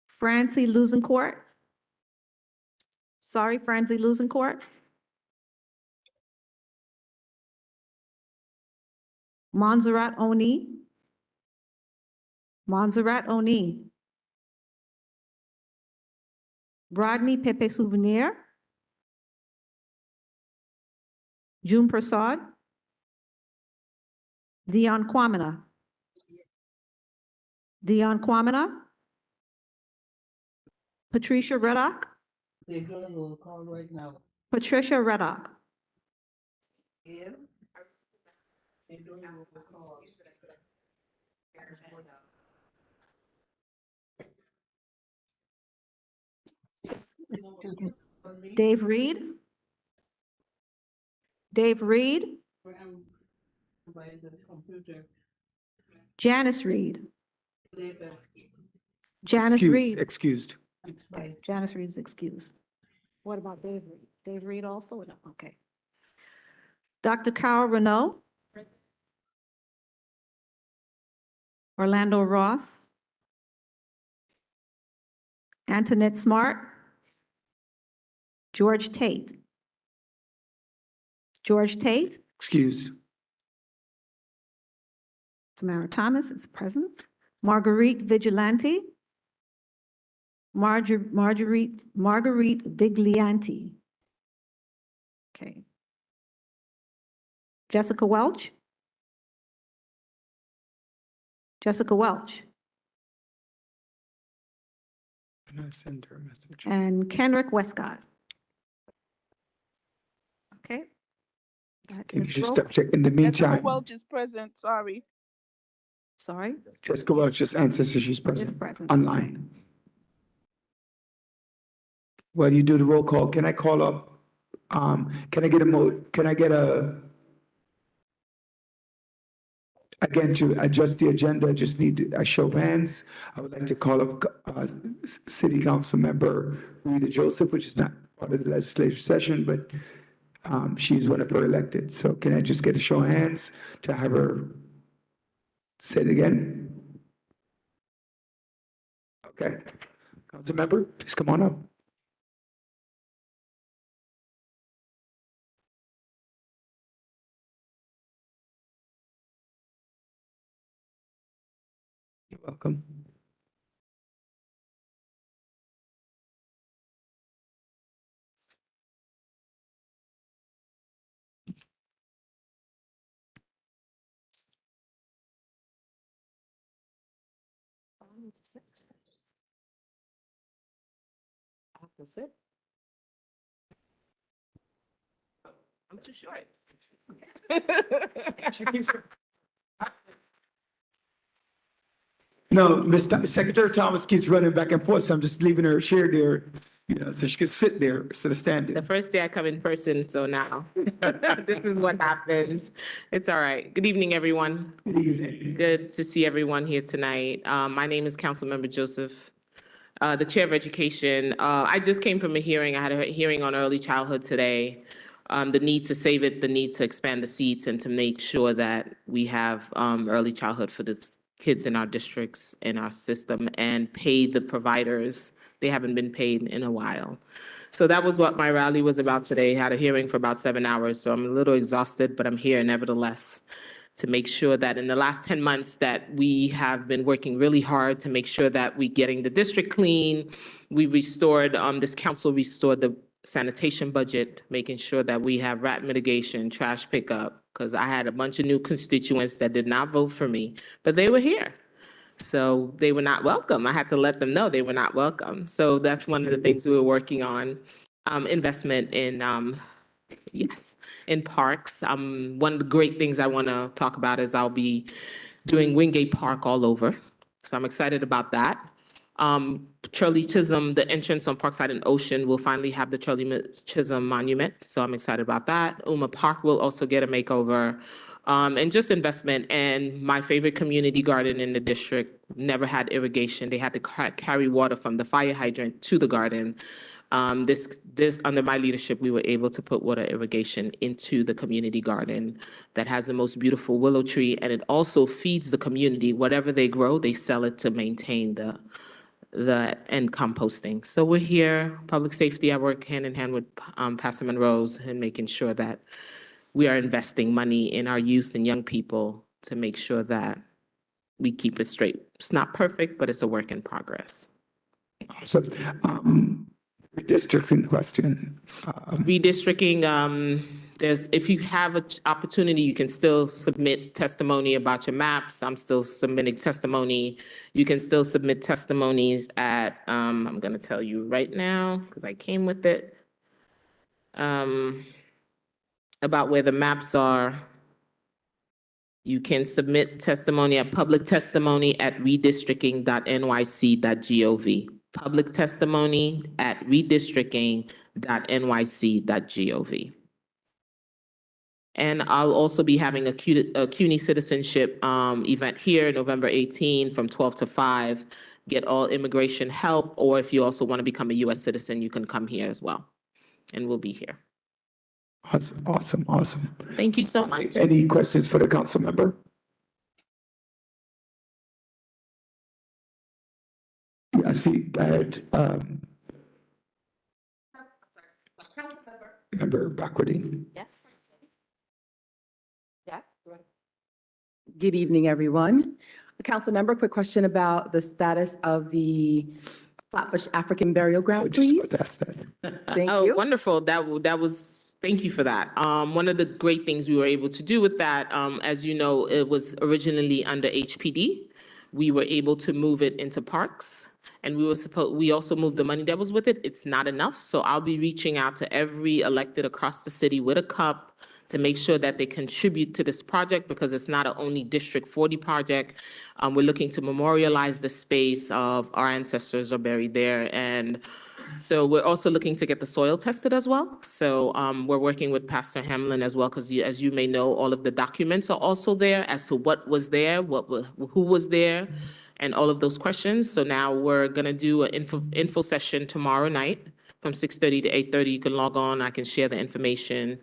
Francie Lusencourt. Sorry, Francie Lusencourt. Montserrat Oni. Montserrat Oni. Rodney Pepe Souvenir. June Prasad. Dion Kwamina. Dion Kwamina. Patricia Reddock. They're doing a roll call right now. Patricia Reddock. Yeah. They're doing a roll call. Dave Reed. Dave Reed. By the computer. Janice Reed. Janice Reed. Excused. Okay, Janice Reed is excused. What about Dave Reed? Dave Reed also? No, okay. Dr. Carl Renault. Orlando Ross. Antoinette Smart. George Tate. George Tate. Excused. Tamara Thomas is present. Marguerite Vigilante. Marguerite Viglianti. Okay. Jessica Welch. Jessica Welch. Can I send her a message? And Kenrick Westcott. Okay. That Can you is just roll. double check? In the meantime, Welch is present, sorry. Sorry, Jessica Welch just answers so she's is present present. online. While you do the roll call, can I call up, can I get again, to adjust the agenda, just need a show of hands. I would like to call up, City Council Member Rita Joseph, which is not part of the legislative session, but, she's one of her elected. So can I just get a show of hands to have her say it again? Okay. Council Member, please come on up. You're welcome. Opposite. I'm too short. No, Secretary Thomas keeps running back and forth, so I'm just leaving her chair there, so she can sit there instead of standing. The first day I come in person, so now this is what happens. It's all right. Good evening, everyone. Good evening. Good to see everyone here tonight. My name is Councilmember Joseph, the Chair of Education. I just came from a hearing. I had a hearing on early childhood today. The need to save it, the need to expand the seats, and to make sure that we have early childhood for the kids in our districts, in our system, and pay the providers. They haven't been paid in a while. So that was what my rally was about today. Had a hearing for about 7 hours, so I'm a little exhausted, but I'm here nevertheless to make sure that in the last 10 months that we have been working really hard to make sure that we're getting the district clean. We restored, this council restored the sanitation budget, making sure that we have rat mitigation, trash pickup, because I had a bunch of new constituents that did not vote for me, but they were here. So they were not welcome. I had to let them know they were not welcome. So that's one of the things we were working on. Investment in, yes, in parks. One of the great things I want to talk about is I'll be doing Wingate Park all over. So I'm excited about that. Shirley Chisholm, the entrance on Parkside and Ocean will finally have the Shirley Chisholm Monument. So I'm excited about that. Uma Park will also get a makeover. And just investment. And my favorite community garden in the district never had irrigation. They had to carry water from the fire hydrant to the garden. This under my leadership, we were able to put water irrigation into the community garden that has the most beautiful willow tree, and it also feeds the community. Whatever they grow, they sell it to maintain the and composting. So we're here, public safety. I work hand in hand with Pastor Monroe's and making sure that we are investing money in our youth and young people to make sure that we keep it straight. It's not perfect, but it's a work in progress. So, redistricting question. Redistricting, if you have an opportunity, you can still submit testimony about your maps. I'm still submitting testimony. You can still submit testimonies at, I'm gonna tell you right now, because I came with it. About where the maps are. You can submit testimony at public testimony at redistricting.nyc.gov. Public testimony at redistricting.nyc.gov. And I'll also be having a CUNY citizenship event here, November 18 from 12 to 5. Get all immigration help, or if you also want to become a US citizen, you can come here as well. And we'll be here. Awesome. Thank you so much. Any questions for the council member? Yeah, I see, go ahead. Member Backwardine. Yes. Good evening, everyone. Council member, quick question about the status of the Flatbush African Burial Ground, please. Thank Oh, you. wonderful. That was, thank you for that. One of the great things we were able to do with that, as you know, it was originally under HPD. We were able to move it into parks, and we also moved the money that was with it. It's not enough, so I'll be reaching out to every elected across the city with a cup to make sure that they contribute to this project, because it's not a only District 40 project. We're looking to memorialize the space of our ancestors are buried there. And so we're also looking to get the soil tested as well. So we're working with Pastor Hamlin as well, because as you may know, all of the documents are also there as to what was there, who was there, and all of those questions. So now we're gonna do an info session tomorrow night from 6:30 to 8:30. You can log on, I can share the information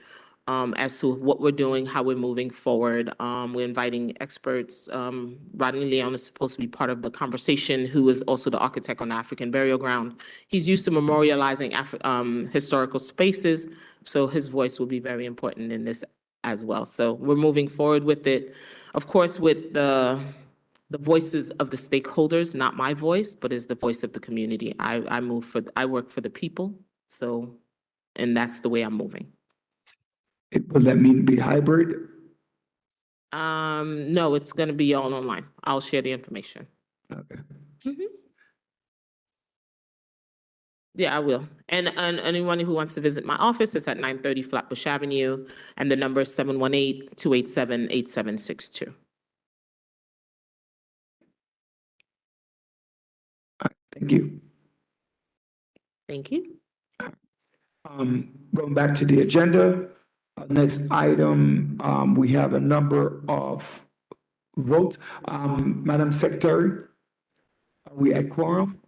as to what we're doing, how we're moving forward. We're inviting experts. Rodney Leon is supposed to be part of the conversation, who is also the architect on the African Burial Ground. He's used to memorializing historical spaces, so his voice will be very important in this as well. So we're moving forward with it. Of course, with the voices of the stakeholders, not my voice, but is the voice of the community. I work for the people, so, and that's the way I'm moving. Will that mean be hybrid? No, it's gonna be all online. I'll share the information. Okay. Yeah, I will. And anyone who wants to visit my office is at 930 Flatbush Avenue, and the number is 718-287-8762. Thank you. Thank you. Going back to the agenda, next item, we have a number of votes. Madam Secretary, are we at quorum?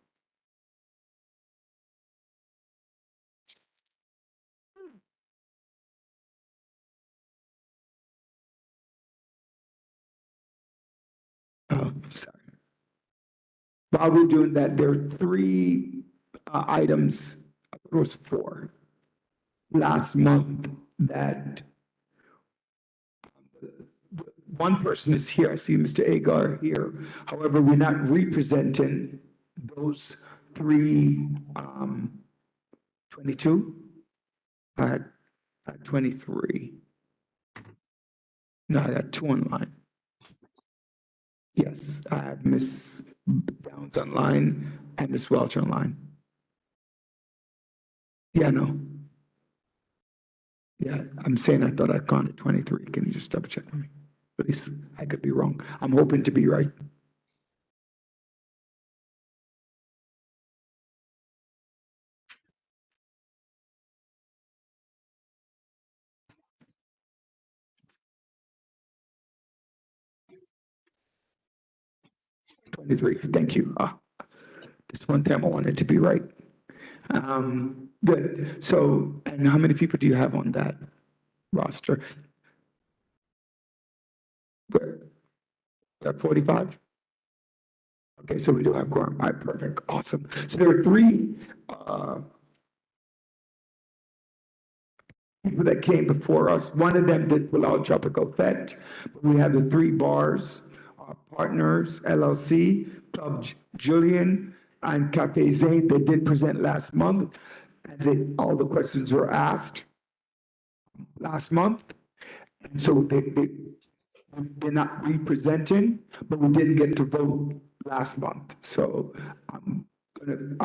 Oh, sorry. While we're doing that, there are three items, it was four, last month that one person is here. I see Mr. Agar here. However, we're not representing those three, 22? I had 23. No, I got two online. Yes, I have Ms. Downs online and Ms. Welch online. Yeah, no. Yeah, I'm saying I thought I counted 23. Can you just double check for me? Please, I could be wrong. I'm hoping to be right. Twenty-three. Thank you. This one time I wanted to be right. Good. So, and how many people do you have on that roster? We're at 45? Okay, so we do have quorum. All right, perfect. Awesome. So there are three people that came before us. One of them did pull out Tropical Fete, but we have the three bars, Partners LLC, Club Julian, and Cafe Zane. They did present last month, and all the questions were asked last month. And so they're not representing, but we didn't get to vote last month. So I'm gonna,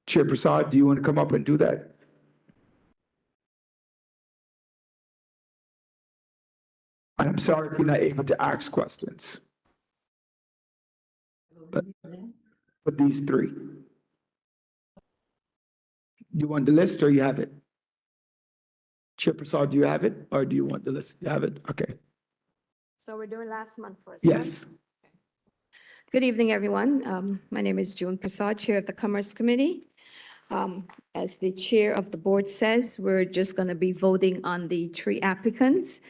Chair Prasad, do you want to come up and do that? I'm sorry if you're not able to ask questions. But these three. You want the list or you have it? Chair Prasad, do you have it or do you want the list? You have it? Okay. So we're doing last month first. Yes. Good evening, everyone. My name is June Prasad, Chair of the Commerce Committee. As the Chair of the Board says, we're just going to be voting on the three applicants.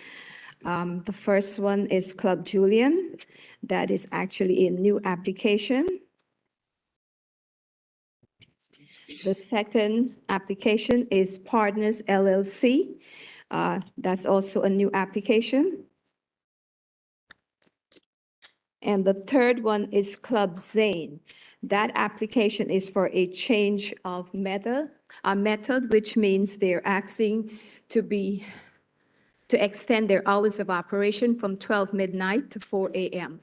The first one is Club Julian. That is actually a new application. The second application is Partners LLC. That's also a new application. And the third one is Club Zane. That application is for a change of method, which means they're asking to extend their hours of operation from 12 midnight to 4 a.m.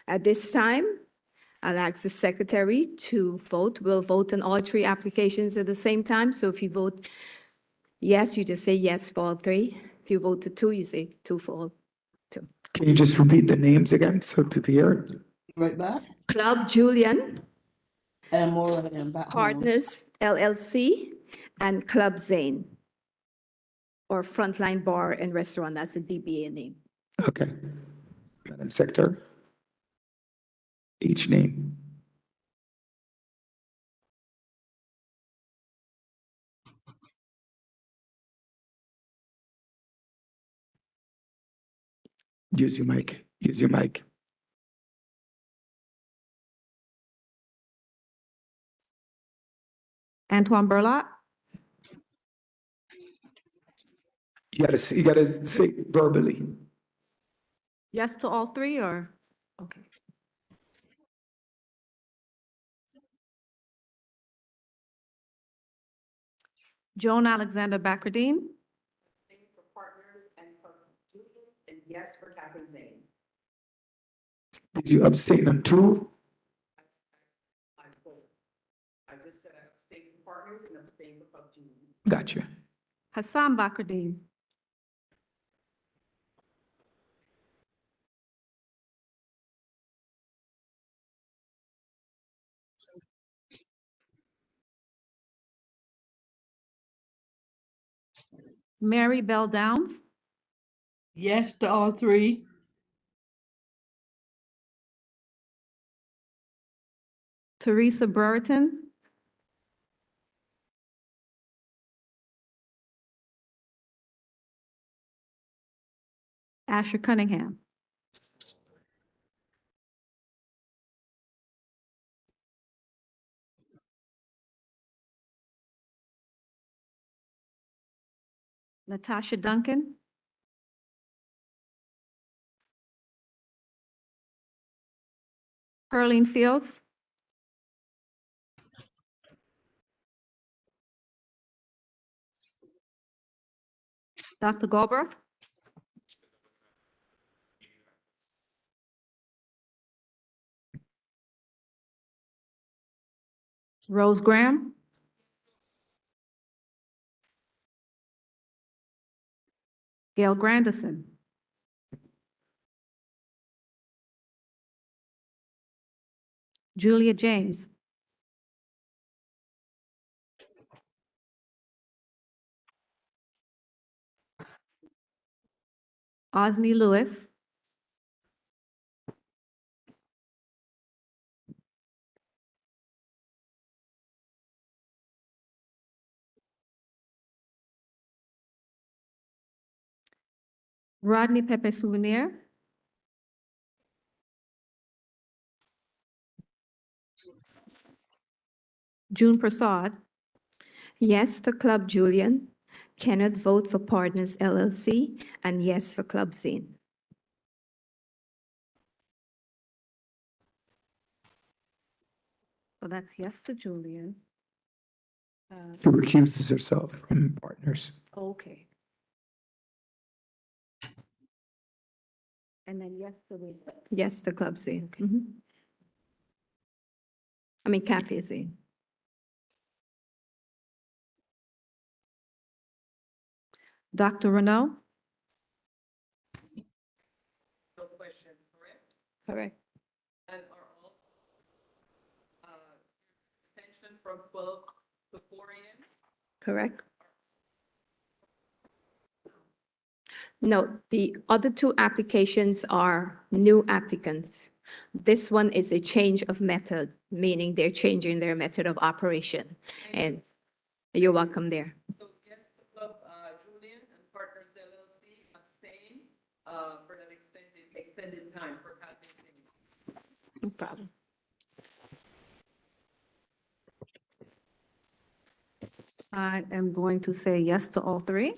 At this time, I'll ask the secretary to vote. We'll vote on all three applications at the same time. So if you vote yes, you just say yes for all three. If you vote to two, you say two for all two. Can you just repeat the names again so people hear it? Right back. Club Julian, And more than back. Partners LLC, and Club Zane, or Frontline Bar and Restaurant. That's the DBA name. Okay. Madam Secretary? Each name. Use your mic. Use your mic. Antoine Burlap, You gotta say verbally. yes to all three, or? Okay. Joan Alexander Backerdine, And yes for Catherine Zane. Did you abstain on two? I just said abstain for partners and abstain for Club Julian. Gotcha. Hassan Backerdine, Mary Bell Downs, Yes to all three. Teresa Brereton, Asher Cunningham. Natasha Duncan, Pearline Fields, Dr. Galbraith, Rose Graham, Gail Grandison, Julia James, Osney Lewis, Rodney Pepe Souvenir, June Prasad, Yes to Club Julian, cannot vote for Partners LLC, and yes for Club Zane. so that's yes to Julian. She recuses herself from partners. Okay. And then yes to the. Yes to Club Zane. Mhm. I mean, Cafe Zane. Dr. Renaud, No questions, correct? Correct. And are all extension from 12 to 4 a.m.? Correct. No, the other two applications are new applicants. This one is a change of method, meaning they're changing their method of operation. And you're welcome there. So yes to Club Julian and Partners LLC abstain for that extended time for Catherine Zane. No problem. I am going to say yes to all three.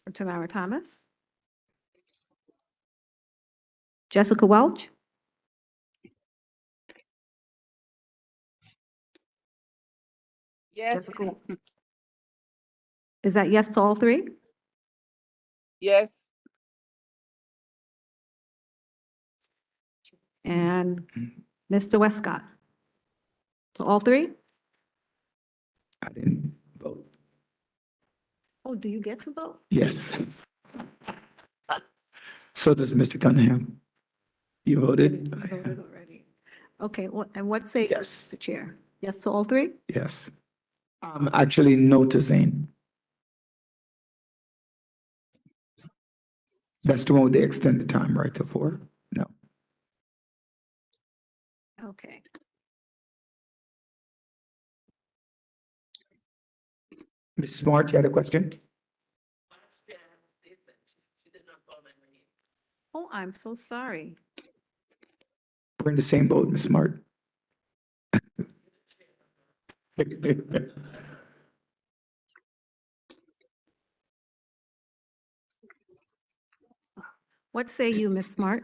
For Tamara Thomas, Jessica Welch? Yes. Jessica. Is that yes to all three? Yes. And Mr. Westcott? To all three? I didn't vote. Oh, do you get to vote? Yes. So does Mr. Cunningham. You voted? You voted already. Okay, and what say? Yes. The chair? Yes to all three? Yes. Actually, no to Zane. That's the one with the extended time, right, to 4? No. Okay. Ms. Smart, you had a question? Oh, I'm so sorry. We're in the same boat, Ms. Smart. What say you, Ms. Smart?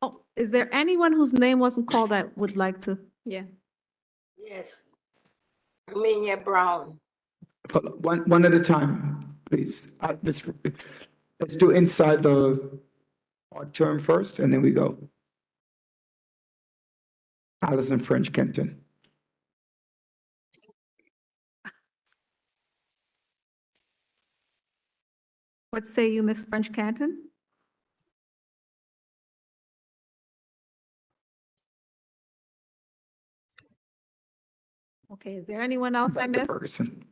Oh, is there anyone whose name wasn't called that would like to? Yeah. Yes. Armenia Brown. Hold on, one at a time, please. Let's do inside the odd term first, and then we go. Allison French Kenton. What say you, Ms. French Canton? Okay, is there anyone else I missed? Ferguson.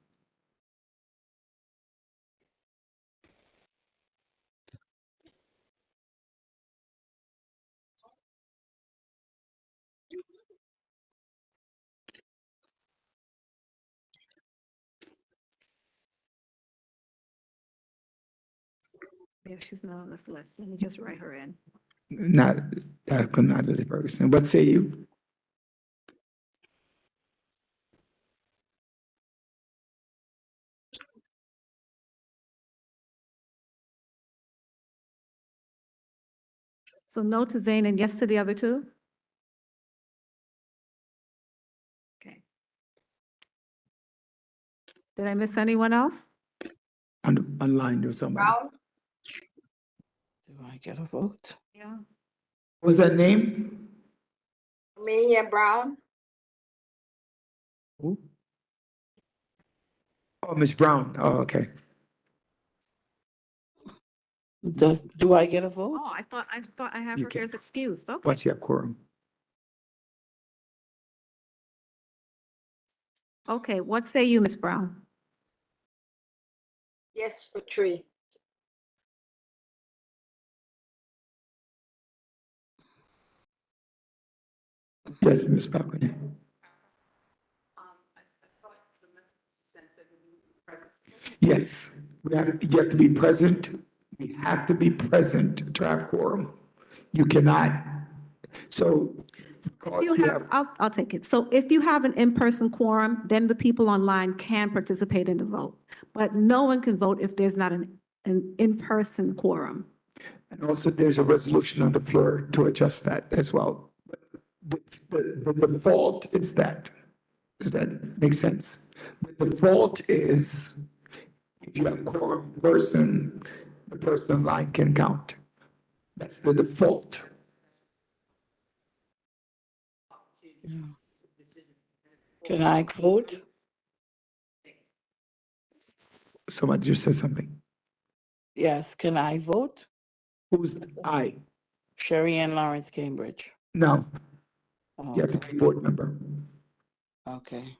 Yeah, she's not on this list. Let me just write her in. Not, not Lily Ferguson. What say you? So no to Zane and yes to the other two? Okay. Did I miss anyone else? Online or somebody. Brown. Do I get a vote? Yeah. What was that name? Armenia Brown. Who? Oh, Ms. Brown. Oh, okay. Do I get a vote? Oh, I thought I have You her can. here as excused. Okay. What's your quorum? Okay, what say you, Ms. Brown? Yes for Tree. Yes, Ms. Falconer. Yes, you have to be present. We have to be present to have quorum. You cannot, so. because You we have, I'll take it. So if you have an in-person quorum, then the people online can participate in the vote. But no one can vote if there's not an in-person quorum. And also, there's a resolution on the floor to adjust that as well. The default is that. Does that make sense? The default is if you have quorum person, the person online can count. That's the default. Can I vote? Somebody just said something. Yes, can I vote? Who's I? Sherry Ann Lawrence, Cambridge. No, Oh, you have to be a board member. okay.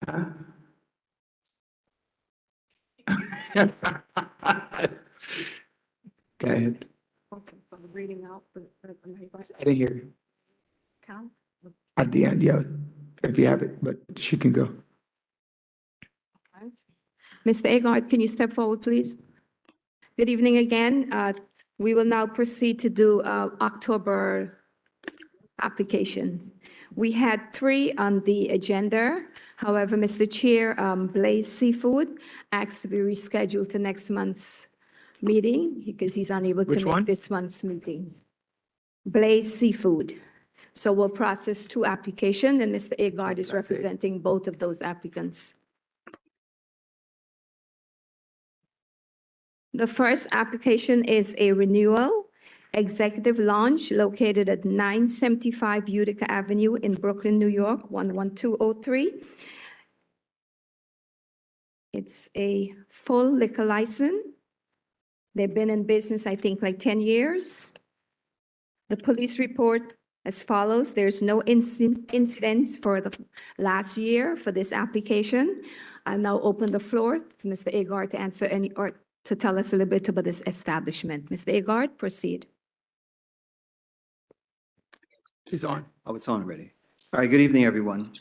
Huh? Go ahead. Okay, so I'm reading out I didn't hear you. count. At the end, yeah, if you have it, but she can go. Mr. Agard, can you step forward, please? Good evening again. We will now proceed to do October applications. We had 3 on the agenda. However, Mr. Chair, Blaze Seafood asked to be rescheduled to next month's meeting because he's unable Which to make one? this month's meeting. Blaze Seafood. So we'll process 2 applications, and Mr. Agard is representing both of those applicants. The first application is a renewal, Executive Lounge located at 975 Utica Avenue in Brooklyn, New York, 11203. It's a full liquor license. They've been in business, I think, like 10 years. The police report as follows. There's no incidents for the last year for this application. I'll now open the floor to Mr. Agard to answer any, or to tell us a little bit about this establishment. Mr. Agard, proceed. She's on. Oh, it's on already. All right, good evening, everyone.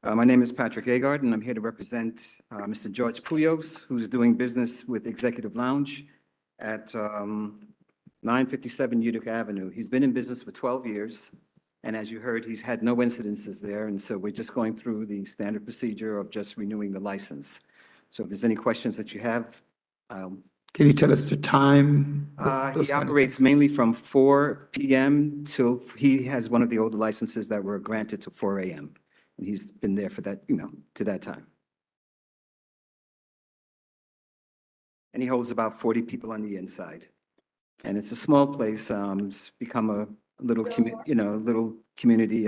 My name is Patrick Agard, and I'm here to represent Mr. George Puyos, who's doing business with Executive Lounge at 957 Utica Avenue. He's been in business for 12 years, and as you heard, he's had no incidences there, and so we're just going through the standard procedure of just renewing the license. So if there's any questions that you have, Can you tell us the time? he operates mainly from 4 p.m. till, he has one of the older licenses that were granted to 4 a.m. And he's been there for that, to that time. And he holds about 40 people on the inside. And it's a small place. It's become a little, little community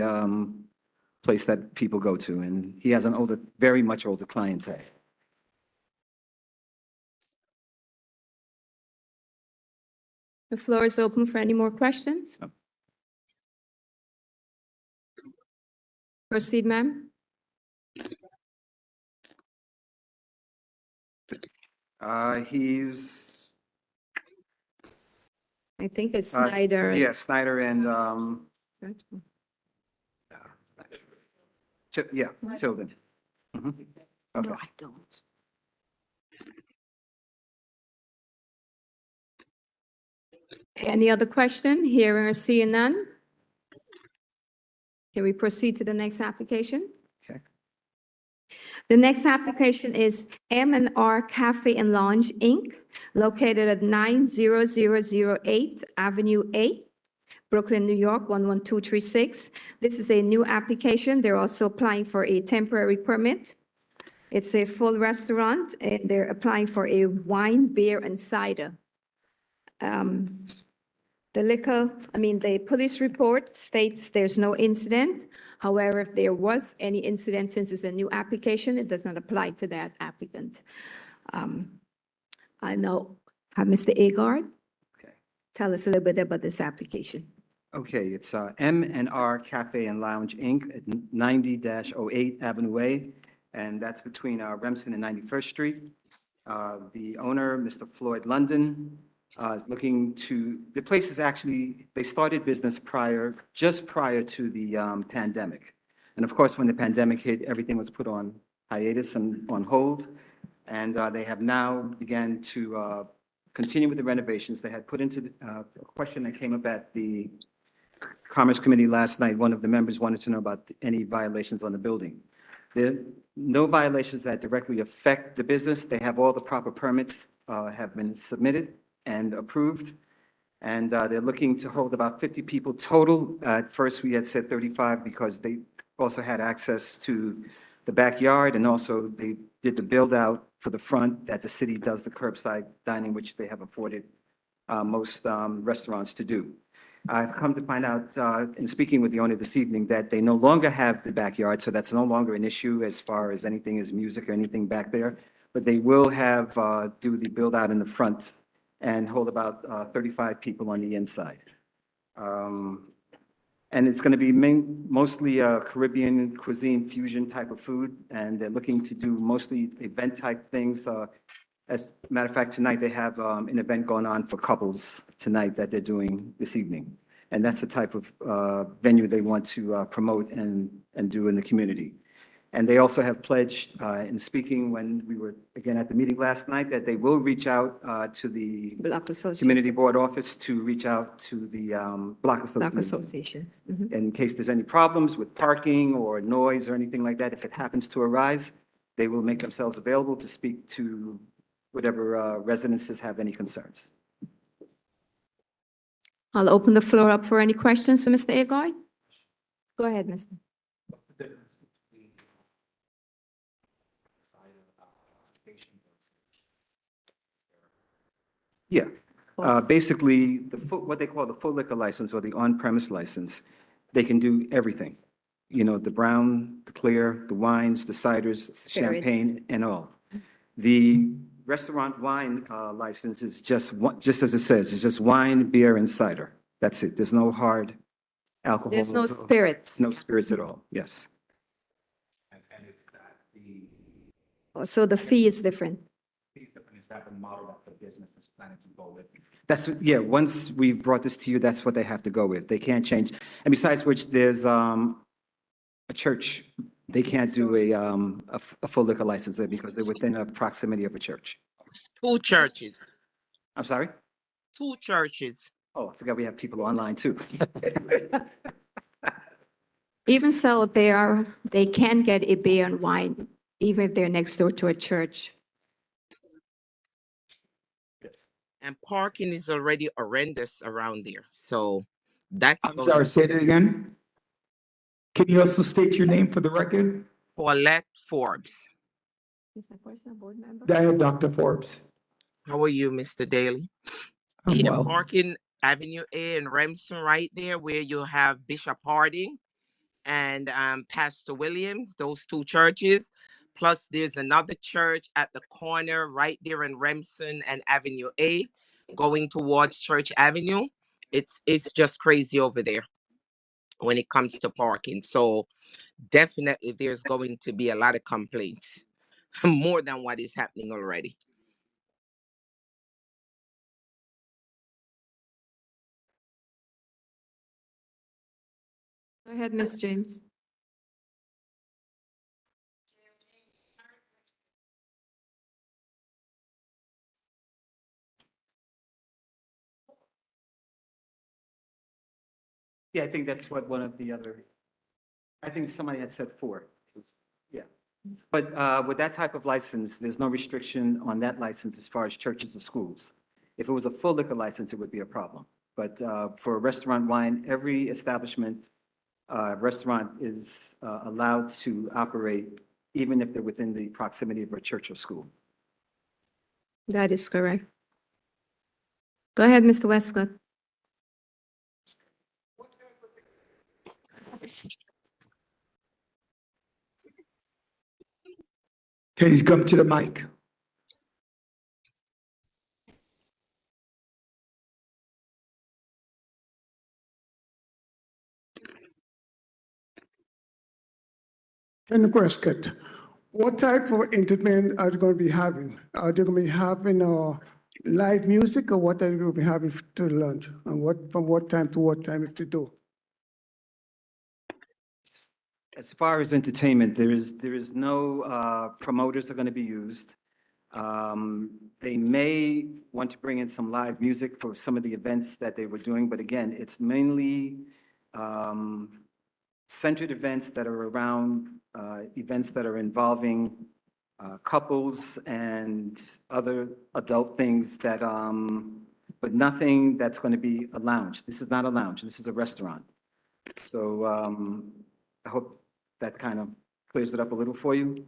place that people go to. And he has an older, very much older clientele. The floor is open for any more questions. Proceed, ma'am. He's, I think it's Snyder. yeah, Snyder and, Tilden. Mhm. Okay. No, I don't. Any other question? Hearing or seeing none? Can we proceed to the next application? Okay. The next application is M&R Cafe and Lounge, Inc., located at 90008 Avenue A, Brooklyn, New York, 11236. This is a new application. They're also applying for a temporary permit. It's a full restaurant, and they're applying for a wine, beer, and cider. The police report states there's no incident. However, if there was any incident, since it's a new application, it does not apply to that applicant. I now have Mr. Agard. Okay. Tell us a little bit about this application. Okay, it's M&R Cafe and Lounge, Inc., at 90-08 Avenue A, and that's between Remsen and 91st Street. The owner, Mr. Floyd London, is looking to, the place is actually, they started business just prior to the pandemic. And of course, when the pandemic hit, everything was put on hiatus and on hold. And they have now began to continue with the renovations. They had put into a question that came up at the Commerce Committee last night. One of the members wanted to know about any violations on the building. There are no violations that directly affect the business. They have all the proper permits have been submitted and approved. And they're looking to hold about 50 people total. At first, we had said 35 because they also had access to the backyard, and also they did the build out for the front that the city does the curbside dining, which they have afforded most restaurants to do. I've come to find out in speaking with the owner this evening that they no longer have the backyard, so that's no longer an issue as far as anything is music or anything back there. But they will have do the build out in the front and hold about 35 people on the inside. And it's going to be mostly Caribbean cuisine fusion type of food, and they're looking to do mostly event type things. As a matter of fact, tonight they have an event going on for couples tonight that they're doing this evening. And that's the type of venue they want to promote and do in the community. And they also have pledged, in speaking when we were, again, at the meeting last night, that they will reach out to the Block Association. Community Board Office to reach out to the Block Block Association. associations. Mhm. In case there's any problems with parking or noise or anything like that, if it happens to arise, they will make themselves available to speak to whatever residences have any concerns. I'll open the floor up for any questions for Mr. Agard. Go ahead, Mr. Yeah. Basically, what they call the full liquor license or the on-premise license, they can do everything. You know, the brown, the clear, the wines, the ciders, champagne, and all. The restaurant wine license is just just as it says, it's just wine, beer, and cider. That's it. There's no hard alcohol. There's no spirits. No spirits at all, yes. Oh, so the fee is different. That's, yeah, once we've brought this to you, that's what they have to go with. They can't change. And besides which, there's a church. They can't do a full liquor license there because they're within a proximity of a church. 2 churches. I'm sorry? 2 churches. Oh, I forgot we have people online too. Even so, they can get a beer and wine, even if they're next door to a church. And parking is already horrendous around there. So that's. I'm sorry, say that again. Can you also state your name for the record? Paulette Forbes. Is that person a board member? Diane, Dr. Forbes. How are you, Mr. Daly? I'm Yeah, well. parking Avenue A and Remsen right there where you have Bishop Harding and Pastor Williams, those 2 churches. Plus there's another church at the corner right there in Remsen and Avenue A going towards Church Avenue. It's just crazy over there when it comes to parking. So definitely there's going to be a lot of complaints, more than what is happening already. Go ahead, Ms. James. Yeah, I think that's what one of the other, I think somebody had said 4. Yeah. But with that type of license, there's no restriction on that license as far as churches or schools. If it was a full liquor license, it would be a problem. But for restaurant wine, every establishment, restaurant is allowed to operate even if they're within the proximity of a church or school. That is correct. Go ahead, Mr. Westcott. Please come to the mic. Ken Prescott, what type of entertainment are they going to be having? Are they going to be having live music, or what are they going to be having to lunch? And from what time to what time if they do? As far as entertainment, there is no promoters are going to be used. They may want to bring in some live music for some of the events that they were doing, but again, it's mainly centered events that are around events that are involving couples and other adult things that, but nothing that's going to be a lounge. This is not a lounge. This is a restaurant. So I hope that kind of clears it up a little for you.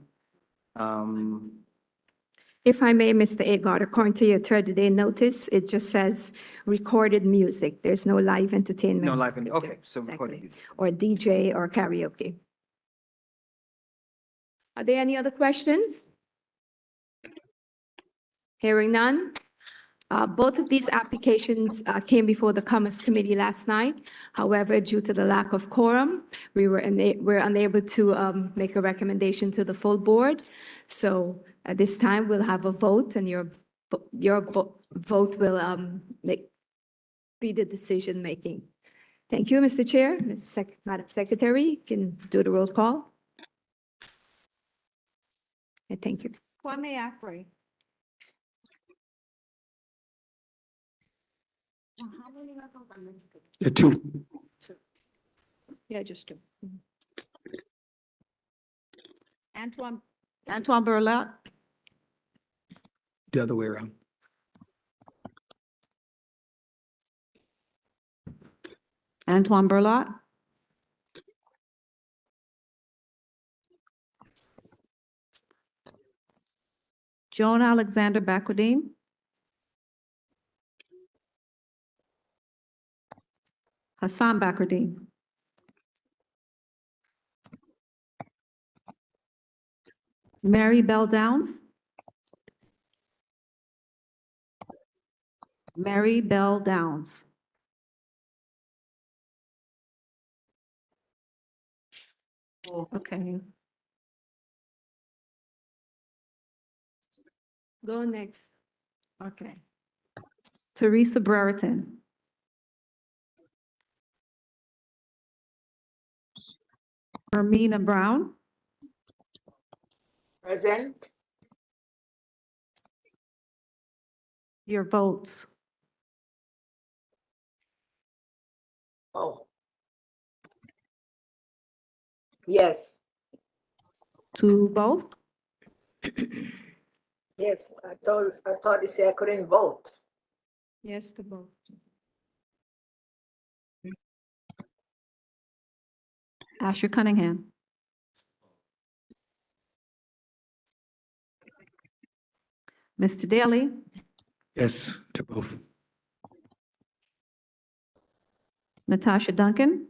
If I may, Mr. Agard, according to your 30-day notice, it just says recorded music. There's no live entertainment. No live, okay, so Exactly. recorded music. Or DJ or karaoke. Are there any other questions? Hearing none. Both of these applications came before the Commerce Committee last night. However, due to the lack of quorum, we're unable to make a recommendation to the full board. So at this time, we'll have a vote, and your vote will be the decision making. Thank you, Mr. Chair. Madam Secretary, you can do the roll call. Okay, thank you. Kwame Akre. How many referendums? Two. Yeah, just two. Antoine Burlap. The other way around. Antoine Burlap. Joan Alexander Bakradine. Hassan Bakradine. Mary Bell Downs. Mary Bell Downs. Okay. Go next. Okay. Teresa Brereton. Hermina Brown. Present. Your votes. Oh. Yes. To both. Yes, I thought they said I couldn't vote. Yes, to both. Asher Cunningham. Mr. Daly. Yes, to both. Natasha Duncan.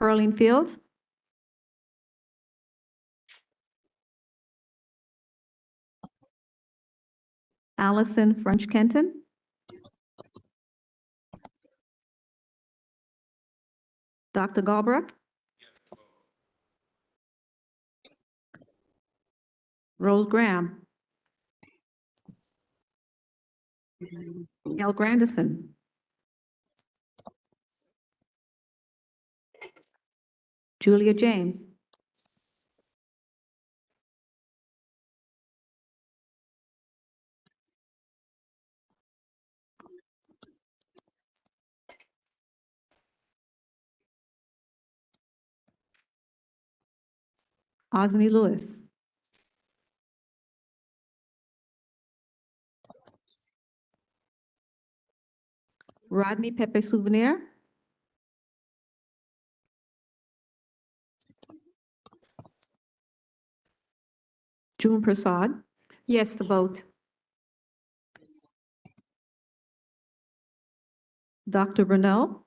Pearline Fields. Allison French Kenton. Dr. Galbraith. Rose Graham. Gail Grandison. Julia James. Osney Lewis. Rodney Pepe Souvenir. June Prasad. Yes, to vote. Dr. Renault.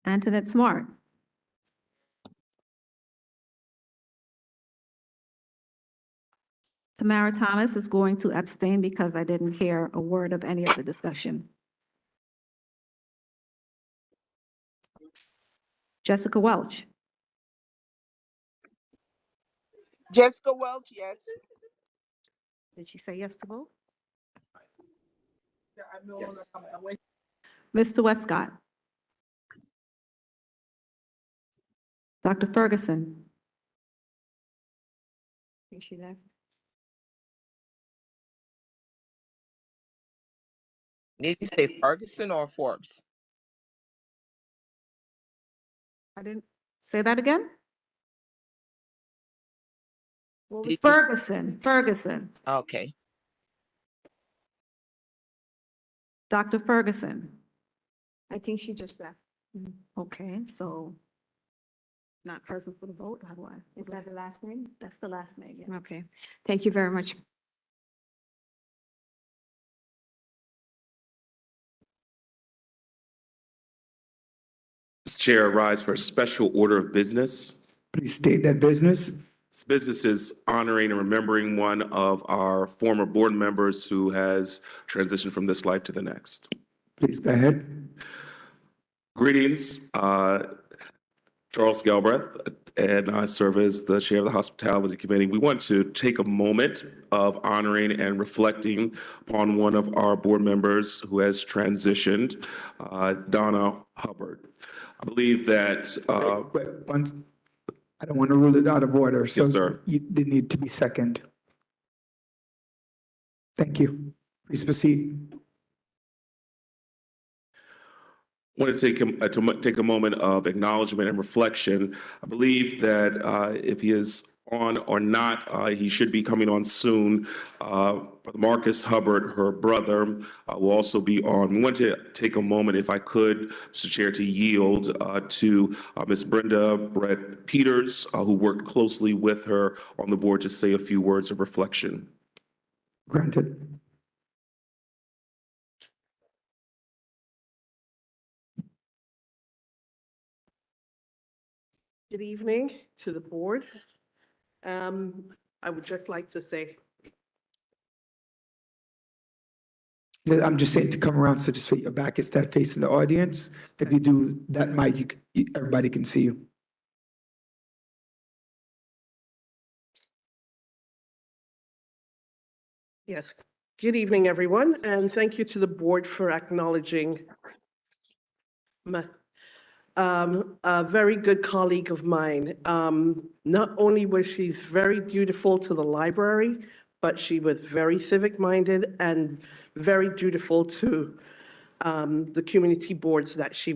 Antoinette Smart. Tamara Thomas is going to abstain because I didn't hear a word of any of the discussion. Jessica Welch. Jessica Welch, yes. Did she say yes to vote? Yes. Mr. Westcott. Dr. Ferguson. I think she left. Did you say Ferguson or Forbes? I didn't say that again? Did you- Ferguson. Ferguson. Okay. Dr. Ferguson. I think she just left. Okay, so not present for the vote. How do I? Is that the last name? That's the last name, yeah. Okay, thank you very much. Mr. Chair, I rise for a special order of business. Please state that business. This business is honoring and remembering one of our former board members who has transitioned from this life to the next. Please go ahead. Greetings. Charles Galbraith, and I serve as the chair of the Hospitality Committee. We want to take a moment of honoring and reflecting upon one of our board members who has transitioned, Donna Hubbard. I believe that. I don't want to rule it out of order, so Yes, sir. they need to be second. Thank you. Please proceed. I want to take a moment of acknowledgement and reflection. I believe that if he is on or not, he should be coming on soon. Marcus Hubbard, her brother, will also be on. We want to take a moment, if I could, Mr. Chair, to yield to Ms. Brenda Brett Peters, who worked closely with her on the board, to say a few words of reflection. Granted. Good evening to the board. I would just like to say, I'm just saying to come around, so just put your back is that facing the audience. If you do that, mic, everybody can see you. yes, good evening, everyone, and thank you to the board for acknowledging a very good colleague of mine. Not only was she very dutiful to the library, but she was very civic-minded and very dutiful to the community boards that she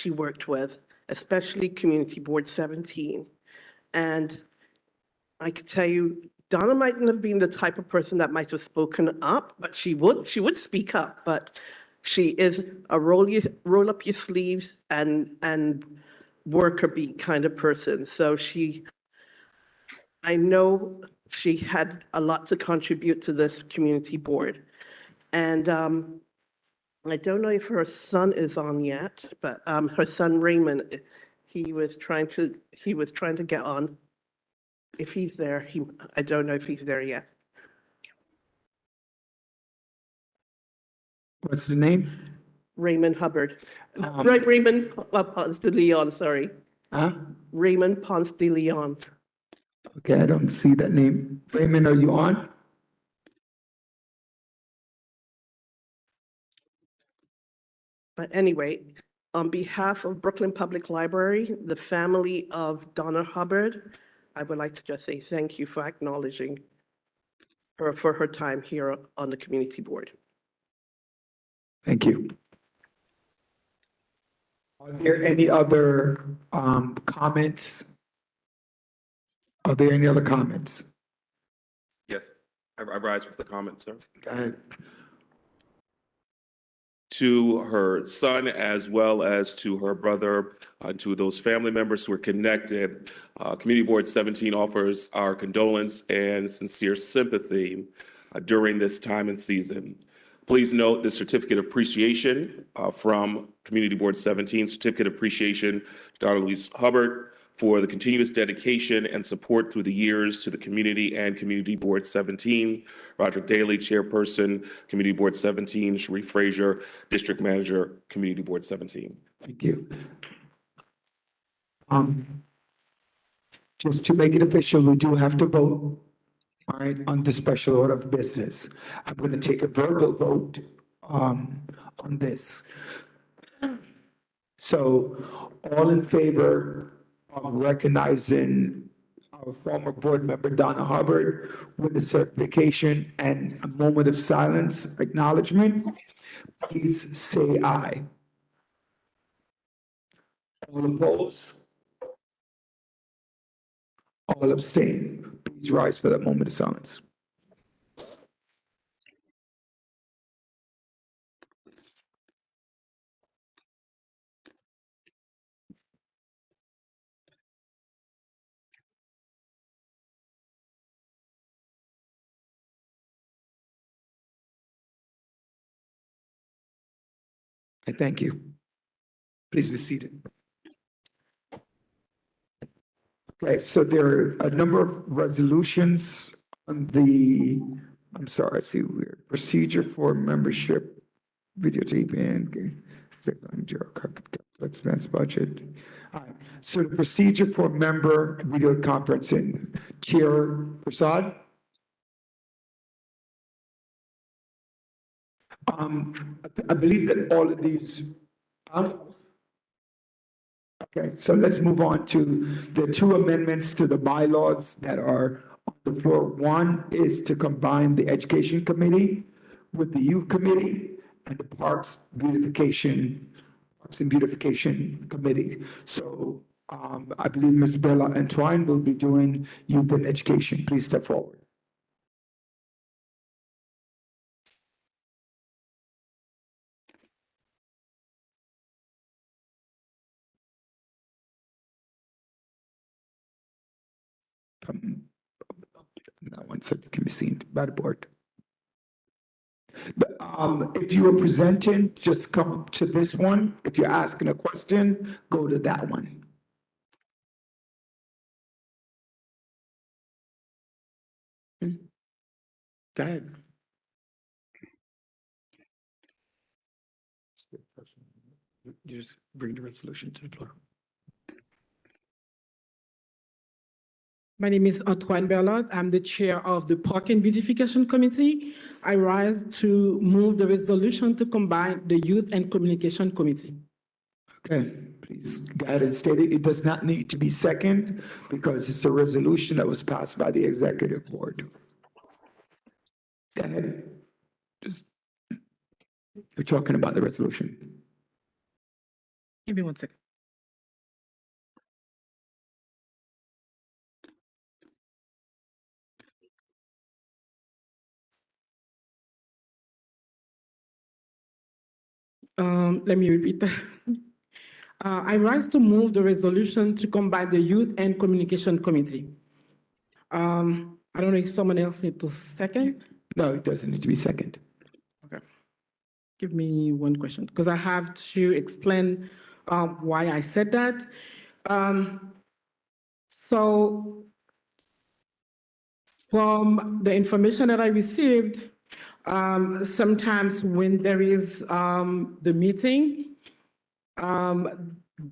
worked with, especially Community Board 17. And I could tell you, Donna mightn't have been the type of person that might have spoken up, but she would speak up. But she is a roll up your sleeves and worker bee kind of person. So I know she had a lot to contribute to this community board. And I don't know if her son is on yet, but her son Raymond, he was trying to get on. If he's there, I don't know if he's there yet. What's the name? Raymond Hubbard. Raymond Ponce de Leon, sorry. Huh? Raymond Ponce de Leon. Okay, I don't see that name. Raymond, are you on? But anyway, on behalf of Brooklyn Public Library, the family of Donna Hubbard, I would like to just say thank you for acknowledging her for her time here on the community board. Thank you. Are there any other comments? Are there any other comments? Yes, I rise with the comment, sir. Go ahead. To her son, as well as to her brother, to those family members who are connected, Community Board 17 offers our condolence and sincere sympathy during this time and season. Please note the certificate of appreciation from Community Board 17, certificate of appreciation to Donna Louise Hubbard for the continuous dedication and support through the years to the community and Community Board 17. Roderick Daly, Chairperson, Community Board 17, Sharif Frazier, District Manager, Community Board 17. Thank you. Just to make it official, we do have to vote, all right, on the special order of business. I'm going to take a verbal vote on this. So all in favor of recognizing our former board member Donna Hubbard with a certification and a moment of silence acknowledgement, please say aye. All opposed? All abstain. Please rise for that moment of silence. I thank you. Please be seated. Okay, so there are a number of resolutions on the, I'm sorry, I see weird procedure for membership, videotape and expense budget. Hi. So the procedure for member video conferencing, Chair Prasad? I believe that all of these, okay, so let's move on to the two amendments to the bylaws that are on the floor. One is to combine the Education Committee with the Youth Committee and the Parks and Beautification Committee. So I believe Ms. Bella Antoine will be doing Youth and Education. Please step forward. That one, so it can be seen by the board. If you are presenting, just come to this one. If you're asking a question, go to that one. Go ahead. You just bring the resolution to the floor. My name is Antoine Berlot. I'm the chair of the Park and Beautification Committee. I rise to move the resolution to combine the Youth and Communication Committee. Okay, please go ahead and state it. It does not need to be second because it's a resolution that was passed by the executive board. Go ahead. We're talking about the resolution. Give me 1 second. Let me repeat that. I rise to move the resolution to combine the Youth and Communication Committee. I don't know if someone else needs to second. No, it doesn't need to be second. Okay. Give me one question, because I have to explain why I said that. So from the information that I received, sometimes when there is the meeting,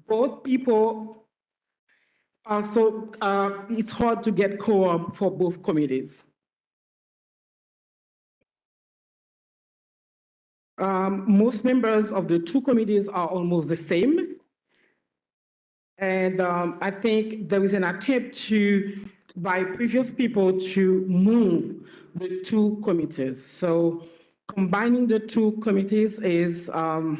both people also, it's hard to get quorum for both committees. Most members of the two committees are almost the same. And I think there is an attempt by previous people to move the two committees. So combining the two committees is the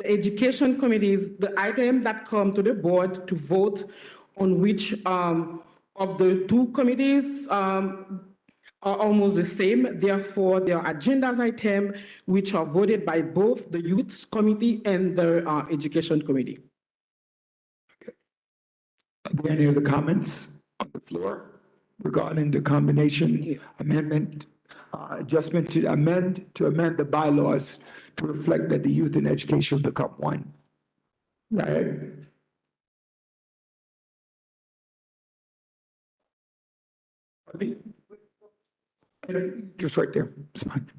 education committees, the items that come to the board to vote on which of the two committees are almost the same. Therefore, there are agendas items which are voted by both the youth committee and the education committee. Are there any other comments on the floor regarding the combination amendment, adjustment to amend the bylaws to reflect that the youth and education become one? Go ahead. Just right there. It's fine.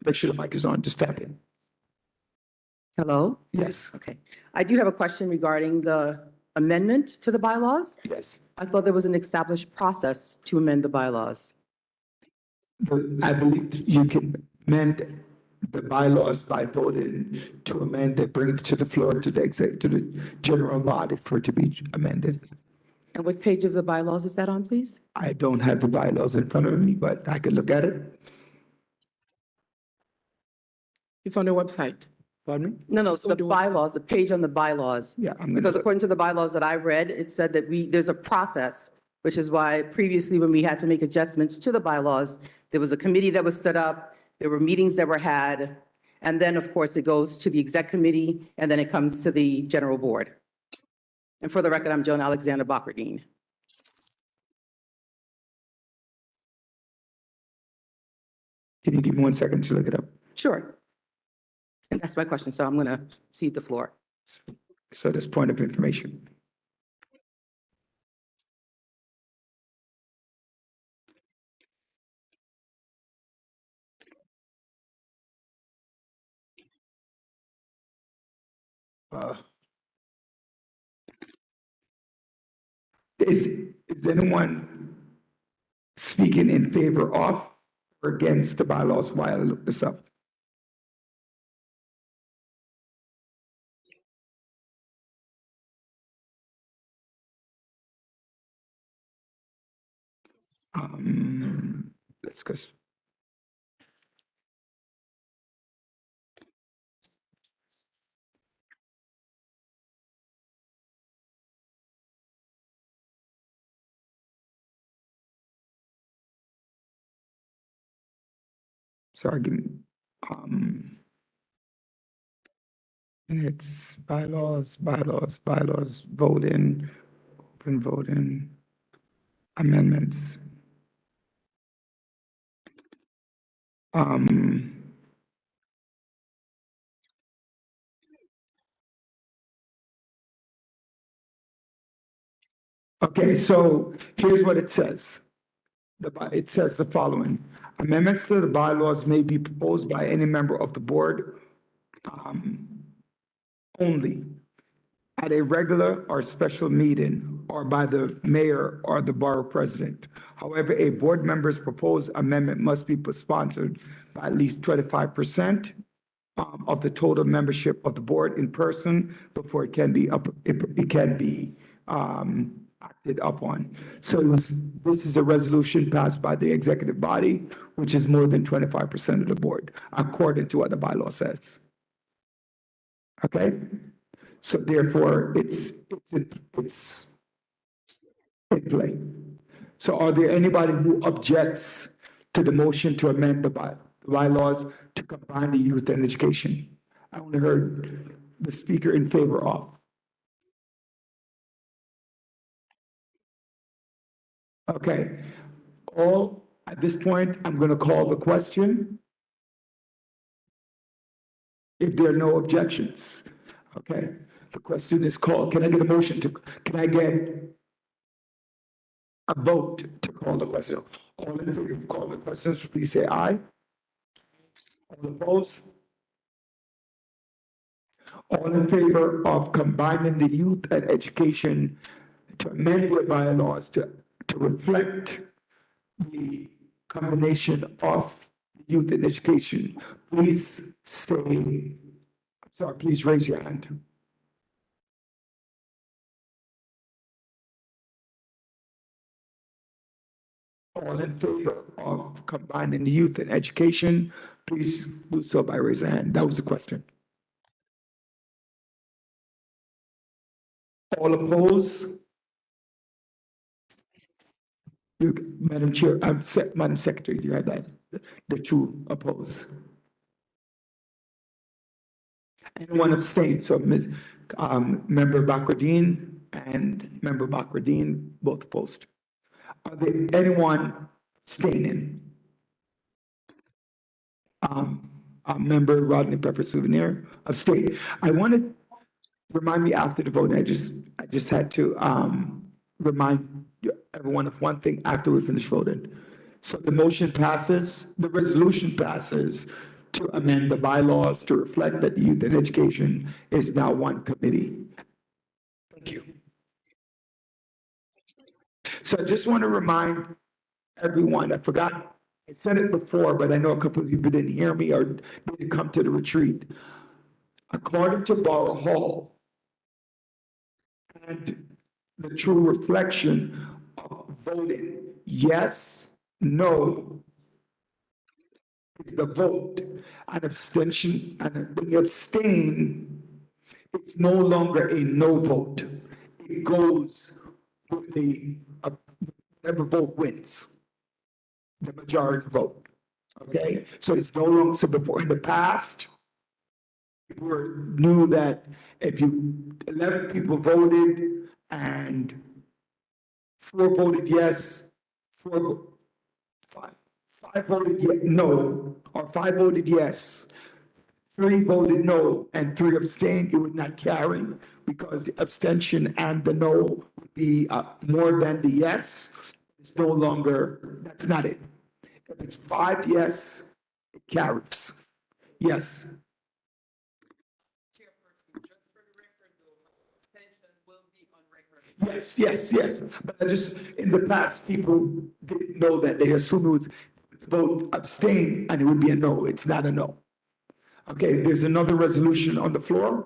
Make sure the mic is on. Just tap in. Hello? Yes. Okay. I do have a question regarding the amendment to the bylaws. Yes. I thought there was an established process to amend the bylaws. I believe you can amend the bylaws by voting to amend it, bring it to the floor to the general body for it to be amended. And what page of the bylaws is that on, please? I don't have the bylaws in front of me, but I could look at it. It's on the website. Pardon me? No, so the bylaws, the page on the bylaws. Yeah, Because according to the bylaws that I read, it said that there's a process, which is why previously when we had to make adjustments to the bylaws, there was a committee that was stood up, there were meetings that were had, and then, of course, it goes to the exec committee, and then it comes to the general board. And for the record, I'm Joan Alexander Bachardine. Can you give me 1 second to look it up? Sure. And that's my question, so I'm going to cede the floor. So this point of information. Is anyone speaking in favor of or against the bylaws while I look this up? Let's go. Sorry, give me, it's bylaws, voting, open voting, amendments. Okay, so here's what it says. It says the following: amendments to the bylaws may be proposed by any member of the board only at a regular or special meeting or by the mayor or the borough president. However, a board member's proposed amendment must be sponsored by at least 25% of the total membership of the board in person before it can be acted upon. So this is a resolution passed by the executive body, which is more than 25% of the board, according to what the bylaw says. Okay? So therefore, it's in play. So are there anybody who objects to the motion to amend the bylaws to combine the youth and education? I only heard the speaker in favor of. Okay. At this point, I'm going to call the question. If there are no objections. Okay. The question is called. Can I get a motion to, can I get a vote to call the question? All in favor of calling the questions, please say aye. All opposed? All in favor of combining the youth and education to amend the bylaws to reflect the combination of youth and education, please say, I'm sorry, please raise your hand. All in favor of combining youth and education, please do so by raising a hand. That was the question. All opposed? Madam Chair, Madam Secretary, you had that, the two opposed. And one abstained, so Member Bakrdine and Member Bakrdine both opposed. Are there anyone abstaining? Member Rodney Pepper Souvenir abstained. I wanted to remind me after the vote. I just had to remind everyone of one thing after we finish voting. So the motion passes, the resolution passes to amend the bylaws to reflect that youth and education is now one committee. Thank you. So I just want to remind everyone, I forgot, I said it before, but I know a couple of you didn't hear me or didn't come to the retreat. According to Borough Hall, and the true reflection of voting yes, no, is the vote. An abstention, and when you abstain, it's no longer a no vote. It goes with the whatever vote wins, the majority vote. Okay, so it's no longer, so before in the past, we knew that if 11 people voted and 4 voted yes, 5 voted no, or 5 voted yes, 3 voted no, and 3 abstained, it would not carry because the abstention and the no would be more than the yes. It's no longer, that's not it. If it's 5 yes, it carries. Yes. Yes. But I just, in the past, people didn't know that. They assumed it was vote abstain and it would be a no. It's not a no. Okay, there's another resolution on the floor.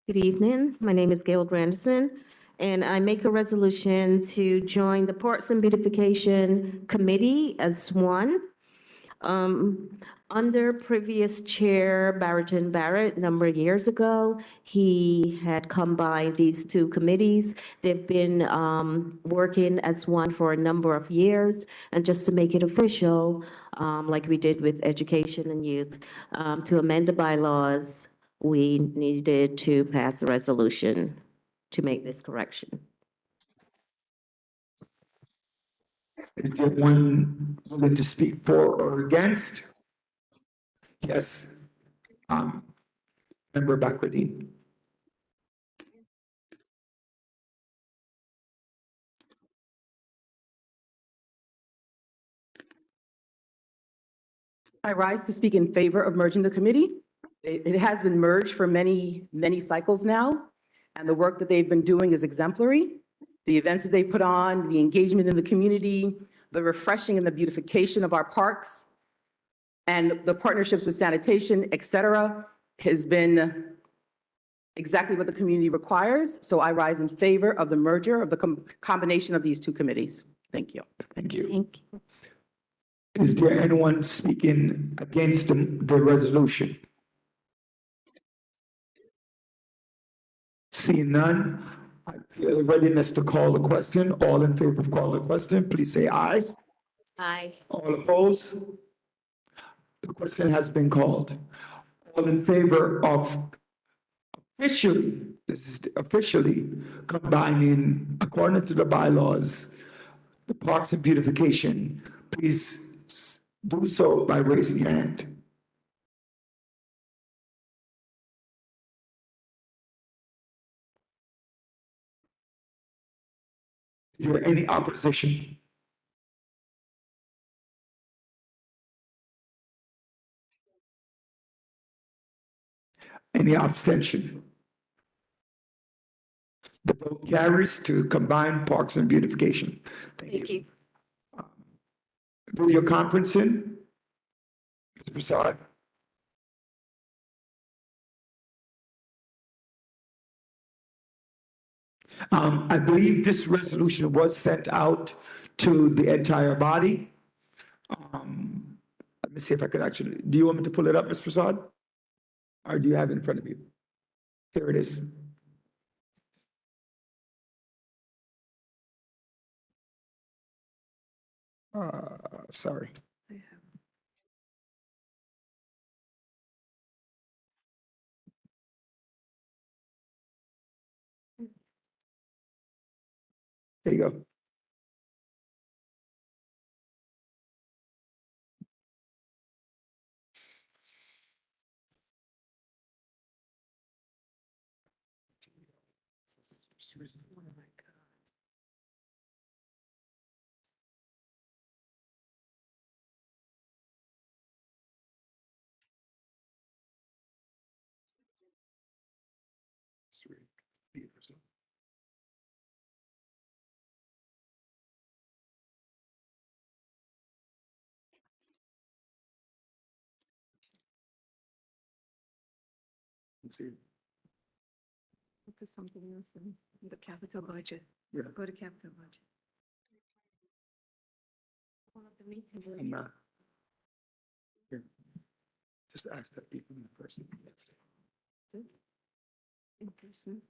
Good evening. My name is Gail Grandison, and I make a resolution to join the Parks and Beautification Committee as one. Under previous chair Barrington Barrett, a number of years ago, he had combined these two committees. They've been working as one for a number of years, and just to make it official, like we did with education and youth, to amend the bylaws, we needed to pass a resolution to make this correction. Is there one willing to speak for or against? Yes. Member Bakradine. I rise to speak in favor of merging the committee. It has been merged for many, many cycles now, and the work that they've been doing is exemplary. The events that they put on, the engagement in the community, the refreshing and the beautification of our parks, and the partnerships with sanitation, et cetera, has been exactly what the community requires. So I rise in favor of the merger of the combination of these two committees. Thank you. Thank you. Thank you. Is there anyone speaking against the resolution? Seeing none, I feel a readiness to call the question. All in favor of calling the question, please say aye. Aye. All opposed? The question has been called. All in favor of officially combining, according to the bylaws, the Parks and Beautification, please do so by raising your hand. Is there any opposition? Any abstention? The vote carries to combine Parks and Beautification. Thank you. Video conferencing, Mr. Prasad. I believe this resolution was sent out to the entire body. Let me see if I could actually, do you want me to pull it up, Mr. Prasad? Or do you have it in front of you? Here it is. Sorry. There you go. Let's see. Look at something else in the capital budget. Yeah. Go to capital budget. One of the meetings. I'm not. Here. Just ask that people in person. In person.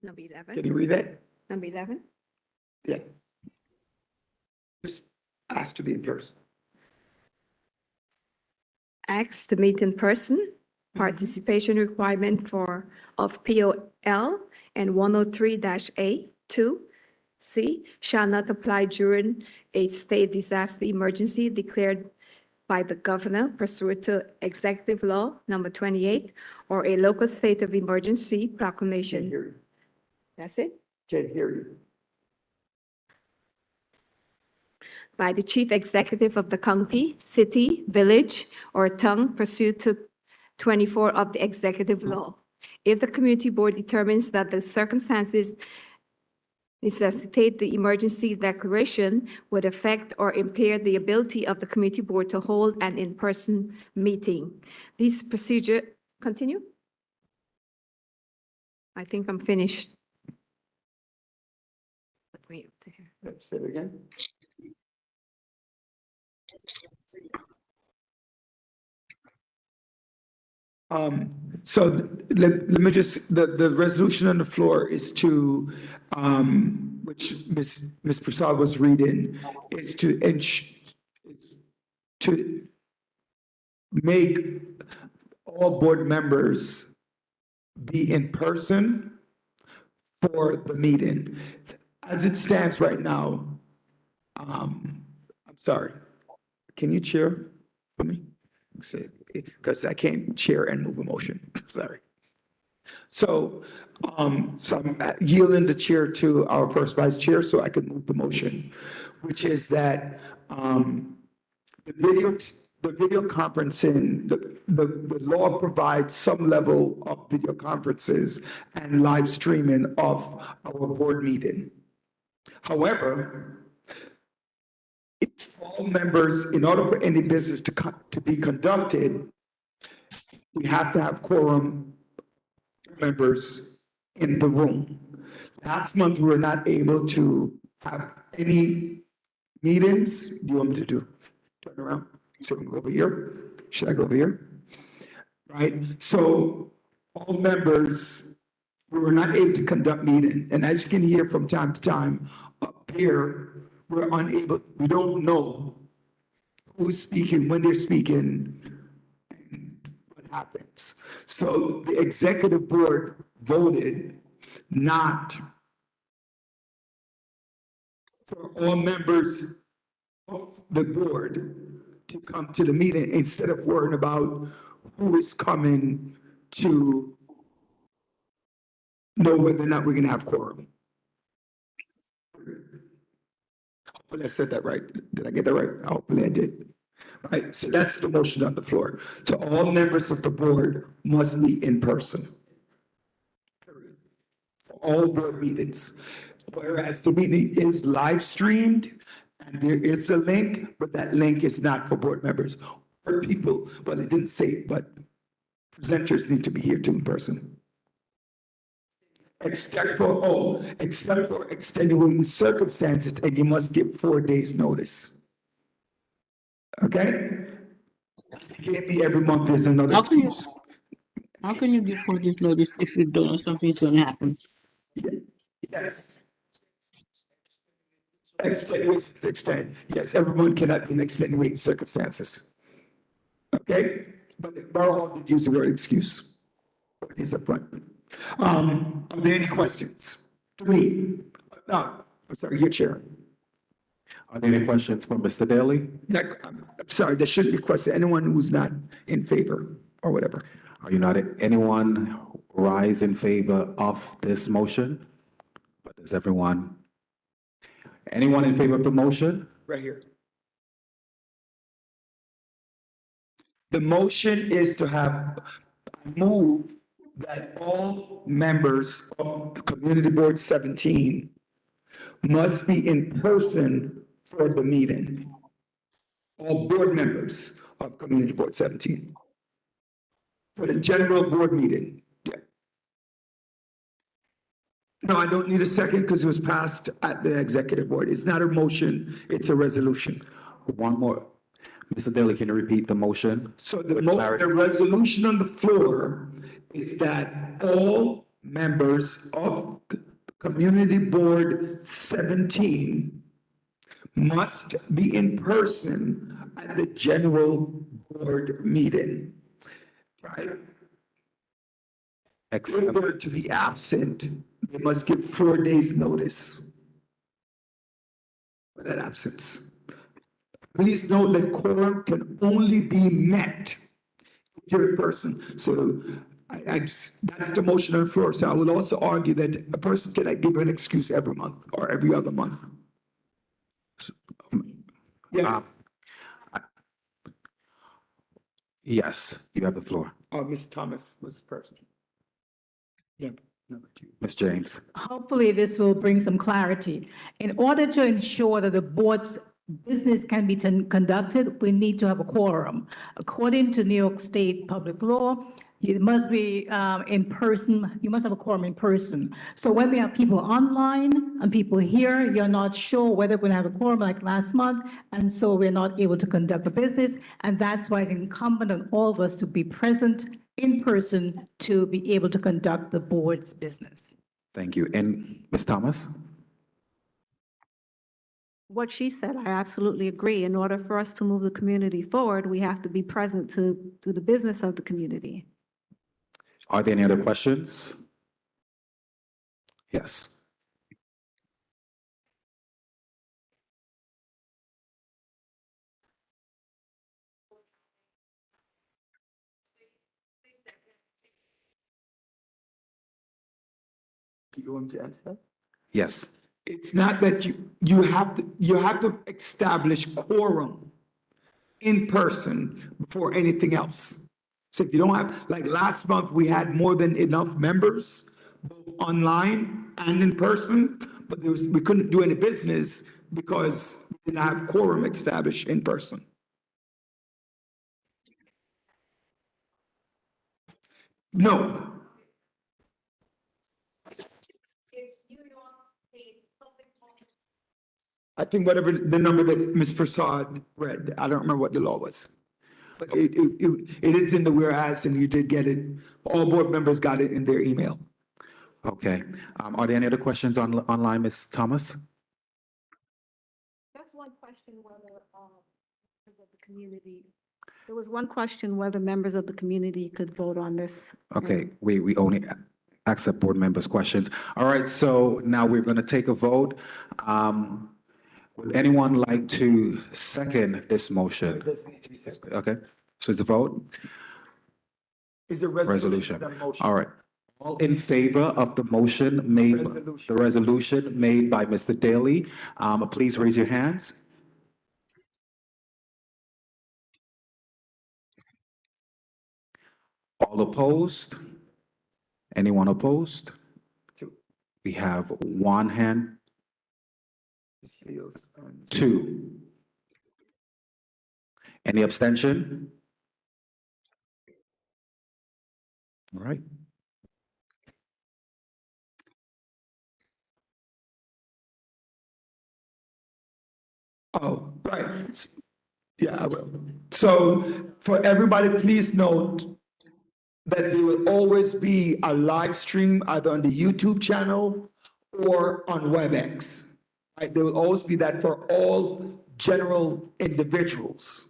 Number 11. Can you read that? Number 11. Yeah. Just ask to be in person. Acts to meet in person, participation requirement of POL and 103-A2, C, shall not apply during a state disaster emergency declared by the governor pursuant to Executive Law Number 28 or a local state of emergency proclamation. Can't hear you. That's it? Can't hear you. by the chief executive of the county, city, village, or town pursuant to 24 of the executive law. If the community board determines that the circumstances necessitate the emergency declaration would affect or impair the ability of the community board to hold an in-person meeting. This procedure, continue? I think I'm finished. Wait, Say it again. So let me just, the resolution on the floor is to, which Ms. Prasad was reading, is to make all board members be in person for the meeting. As it stands right now, I'm sorry, can you chair for me? Because I can't chair and move a motion, sorry. So I'm yielding the chair to our first vice chair so I can move the motion, which is that the video conferencing, the law provides some level of video conferences and live streaming of our board meeting. However, if all members, in order for any business to be conducted, we have to have quorum members in the room. Last month, we were not able to have any meetings. Do you want me to do? Turn around. So we can go over here. Should I go over here? Right. So all members, we were not able to conduct meeting. And as you can hear from time to time up here, we're unable, we don't know who's speaking, when they're speaking, and what happens. So the executive board voted not for all members of the board to come to the meeting instead of worrying about who is coming to know whether or not we're gonna have quorum. Hopefully I said that right. Did I get that right? Hopefully I did. Right, so that's the motion on the floor. So all members of the board must be in person. For all board meetings. Whereas the meeting is live streamed and there is a link, but that link is not for board members or people. Well, it didn't say, but presenters need to be here too in person. Except for extenuating circumstances, and you must give 4 days notice. Okay? It can't be every month there's another excuse. How can you give 4 days notice if you don't know something's gonna happen? Yes. Extend. Yes, everyone cannot be in extenuating circumstances. Okay? But Borough did use the word excuse. It is up front. Are there any questions? To me? No, I'm sorry, your chair. Are there any questions for Mr. Daly? I'm sorry, there shouldn't be questions. Anyone who's not in favor or whatever. Are you not, anyone rise in favor of this motion? But is anyone in favor of the motion? Right here. The motion is to have move that all members of the Community Board 17 must be in person for the meeting. All board members of Community Board 17. For the general board meeting. Yeah. No, I don't need a second because it was passed at the executive board. It's not a motion, it's a resolution. One more. Mr. Daly, can you repeat the motion? So the resolution on the floor is that all members of Community Board 17 must be in person at the general board meeting, right? If they were to be absent, they must give 4 days notice for that absence. Please note that quorum can only be met if you're in person. So that's the motion on the floor. So I will also argue that a person cannot give an excuse every month or every other month. Yes, Yes, you have the floor. Ms. Thomas was first. Yeah. Ms. James. Hopefully, this will bring some clarity. In order to ensure that the board's business can be conducted, we need to have a quorum. According to New York State public law, you must be in person, you must have a quorum in person. So when we have people online and people here, you're not sure whether we're going to have a quorum like last month, and so we're not able to conduct the business. And that's why it's incumbent on all of us to be present in person to be able to conduct the board's business. Thank you. And Ms. Thomas? What she said, I absolutely agree. In order for us to move the community forward, we have to be present to do the business of the community. Are there any other questions? Yes. Do you want to answer? Yes. It's not that you have to establish quorum in person before anything else. So if you don't have, like last month, we had more than enough members, both online and in person, but we couldn't do any business because we didn't have quorum established in person. No. I think whatever the number that Ms. Prasad read, I don't remember what the law was. But it is in the whereas, and you did get it. All board members got it in their email. Okay. Are there any other questions online, Ms. Thomas? That's one question whether members of the community, there was one question whether members of the community could vote on this. Okay, we only accept board members' questions. All right, so now we're going to take a vote. Would anyone like to second this motion? Okay, so it's a vote? Is a Resolution. motion. All right. All in favor of the motion made, the resolution made by Mr. Daly, please raise your hands. All opposed? Anyone opposed? We have one hand. Two. Any abstention? All right. Oh, right. Yeah, I will. So for everybody, please note that there will always be a live stream either on the YouTube channel or on WebEx. Right? There will always be that for all general individuals.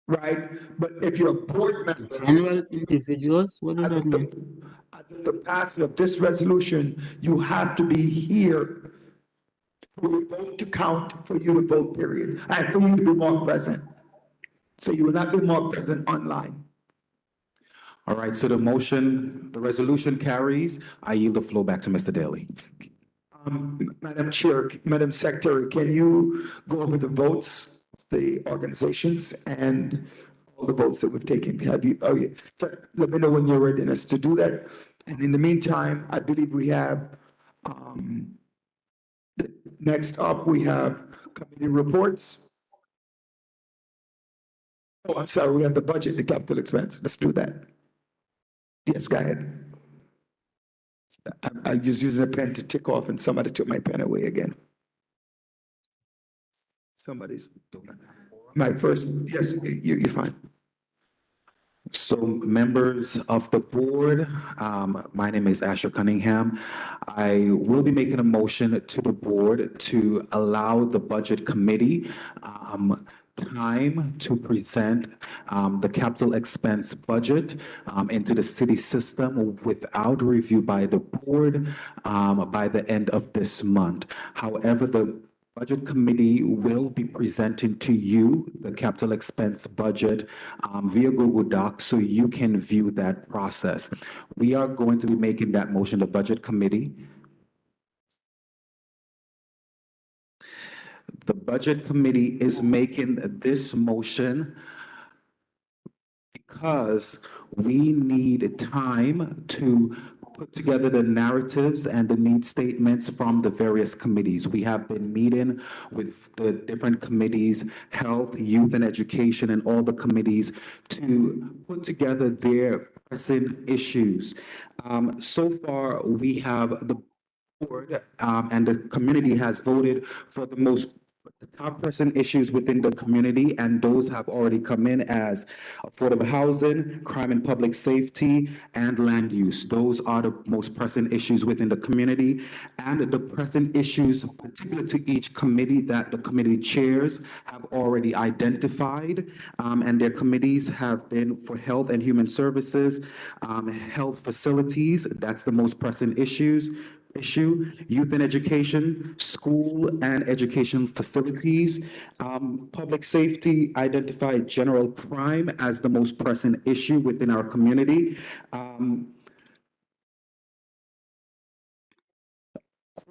Right? But if you're a board member. General individuals, what does that mean? At the passage of this resolution, you have to be here for your vote to count, for you to vote, period, and for you to be more present. So you will not be more present online. All right, so the motion, the resolution carries. I yield the floor back to Mr. Daly. Madam Chair, Madam Secretary, can you go over the votes, the organizations, and all the votes that we've taken? Have you, oh yeah, let me know when you're readiness to do that. And in the meantime, I believe we have, next up, we have committee reports. Oh, I'm sorry, we have the budget, the capital expense. Let's do that. Yes, go ahead. I just used a pen to tick off and somebody took my pen away again. Somebody's doing it. My first, yes, you're fine. So members of the board, my name is Asher Cunningham. I will be making a motion to the board to allow the budget committee time to present the capital expense budget into the city system without review by the board by the end of this month. However, the Budget Committee will be presenting to you the capital expense budget via Google Docs so you can view that process. We are going to be making that motion, the Budget Committee. The Budget Committee is making this motion because we need time to put together the narratives and the need statements from the various committees. We have been meeting with the different committees, health, youth and education, and all the committees to put together their pressing issues. So far, we have the board and the community has voted for the top pressing issues within the community, and those have already come in as affordable housing, crime and public safety, and land use. Those are the most pressing issues within the community, and the pressing issues particular to each committee that the committee chairs have already identified, and their committees have been for health and human services, health facilities, that's the most pressing issue, youth and education, school and education facilities. Public safety identified general crime as the most pressing issue within our community.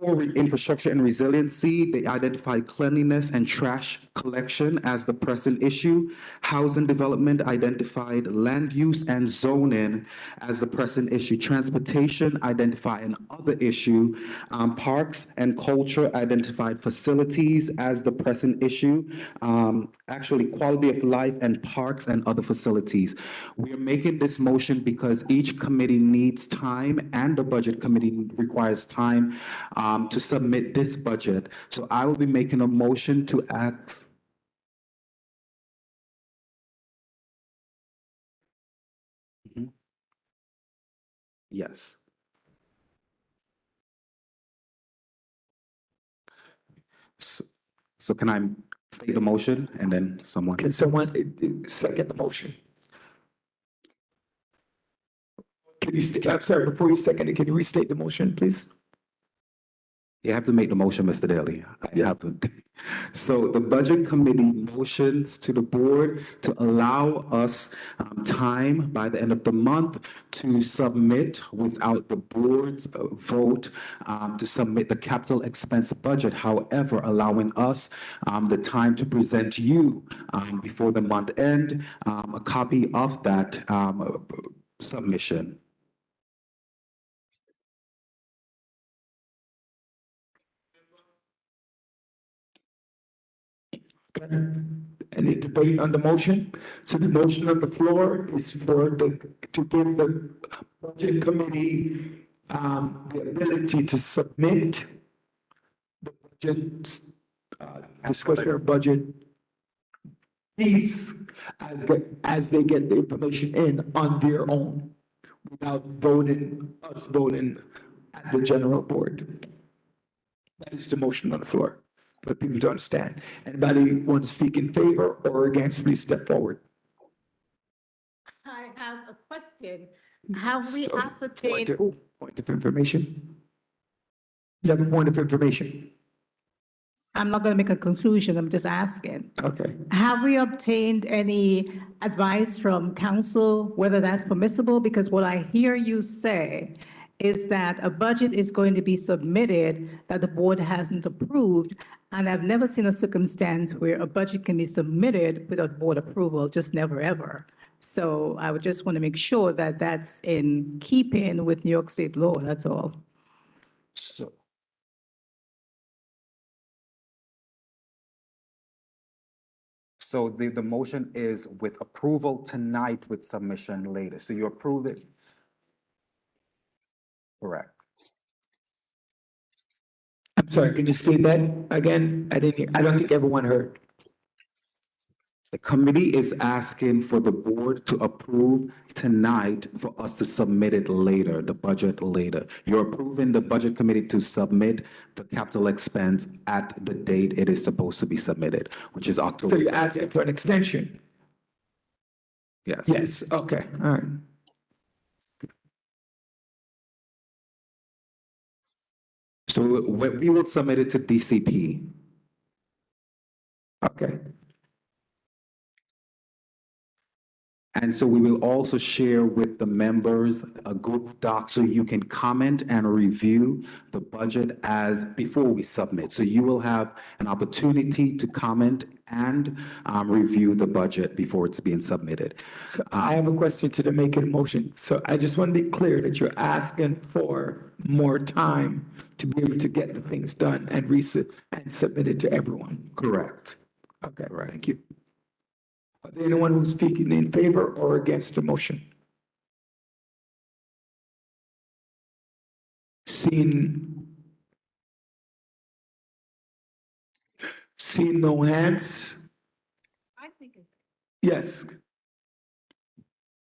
Core infrastructure and resiliency, they identified cleanliness and trash collection as the pressing issue. Housing development identified land use and zoning as the pressing issue. Transportation identified an other issue. Parks and culture identified facilities as the pressing issue. Actually, quality of life and parks and other facilities. We are making this motion because each committee needs time and the budget committee requires time to submit this budget. So I will be making a motion to act. Mhm. Yes. So can I state the motion and then someone? Can someone second the motion? Can you, I'm sorry, before you second it, can you restate the motion, please? You have to make the motion, Mr. Daly. You have to. So the Budget Committee motions to the board to allow us time by the end of the month to submit without the board's vote to submit the capital expense budget. However, allowing us the time to present you before the month end a copy of that submission. Any debate on the motion? So the motion on the floor is for to give the budget committee the ability to submit the budget, discretionary budget piece as they get the information in on their own without us voting at the general board. That is the motion on the floor. For people to understand. Anybody want to speak in favor or against, please step forward. I have a question. Have we So, ascertained? Point of information? You have a point of information? I'm not going to make a conclusion, I'm just asking. Okay. Have we obtained any advice from council, whether that's permissible? Because what I hear you say is that a budget is going to be submitted that the board hasn't approved. And I've never seen a circumstance where a budget can be submitted without board approval, just never, ever. So I would just want to make sure that that's in keeping with New York State law, that's all. So the motion is with approval tonight with submission later. So you approve it? Correct. I'm sorry, can you state that again? I don't think everyone heard. The committee is asking for the board to approve tonight for us to submit it later, the budget later. You're approving the budget committee to submit the capital expense at the date it is supposed to be submitted, which is October. So you're asking for an extension? Yes. Yes, okay, all right. So we will submit it to DCP. Okay. And so we will also share with the members a Google Doc so you can comment and review the budget as before we submit. So you will have an opportunity to comment and review the budget before it's being submitted. So I have a question to make it a motion. So I just want to be clear that you're asking for more time to be able to get the things done and submit it to everyone. Correct. Okay, right. Thank you. Are there anyone who's speaking in favor or against the motion? Seeing no hands? Yes.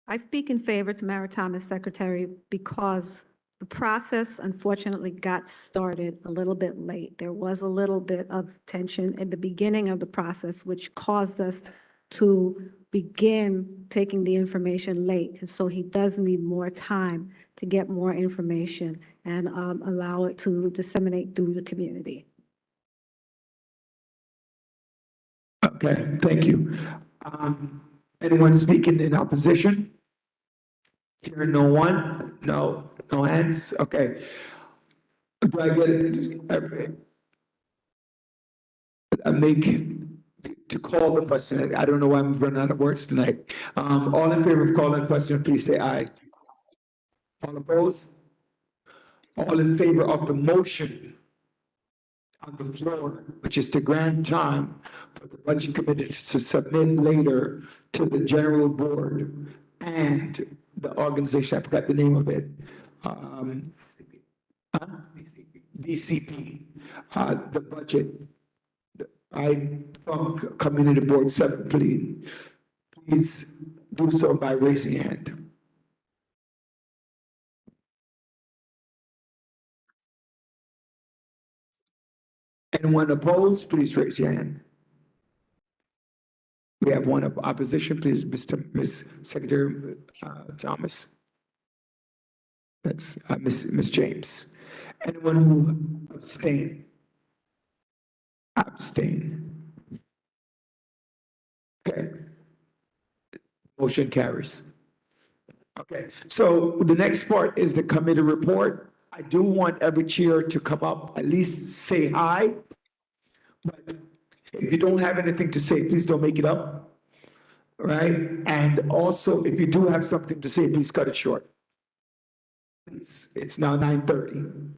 I speak in favor to Mara Thomas, Secretary, because the process unfortunately got started a little bit late. There was a little bit of tension in the beginning of the process, which caused us to begin taking the information late. And so he does need more time to get more information and allow it to disseminate through the community. Okay, thank you. Anyone speaking in opposition? Hearing no one? No hands? Okay. Do I get it? I make to call the question. I don't know why I'm running out of words tonight. All in favor of calling the question, please say aye. All opposed? All in favor of the motion on the floor, which is to grant time for the budget committee to submit later to the general board and the organization, I forgot the name of it. BCP, the budget. I, from Community Board 7, please do so by raising your hand. Anyone opposed, please raise your hand. We have one of opposition, please, Ms. Secretary Thomas. That's Ms. James. Anyone who abstain? Abstain. Okay. Motion carries. Okay, so the next part is the committee report. I do want every chair to come up, at least say hi. But if you don't have anything to say, please don't make it up. Right? And also, if you do have something to say, please cut it short. It's now 9:30.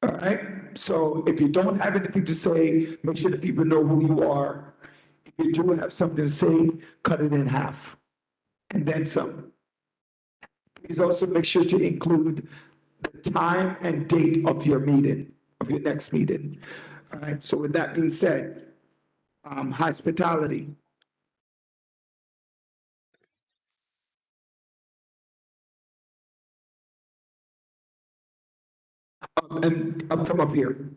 All right, so if you don't have anything to say, make sure that people know who you are. If you do have something to say, cut it in half and then some. Please also make sure to include the time and date of your meeting, of your next meeting. All right, so with that being said, hospitality. And I'll come up here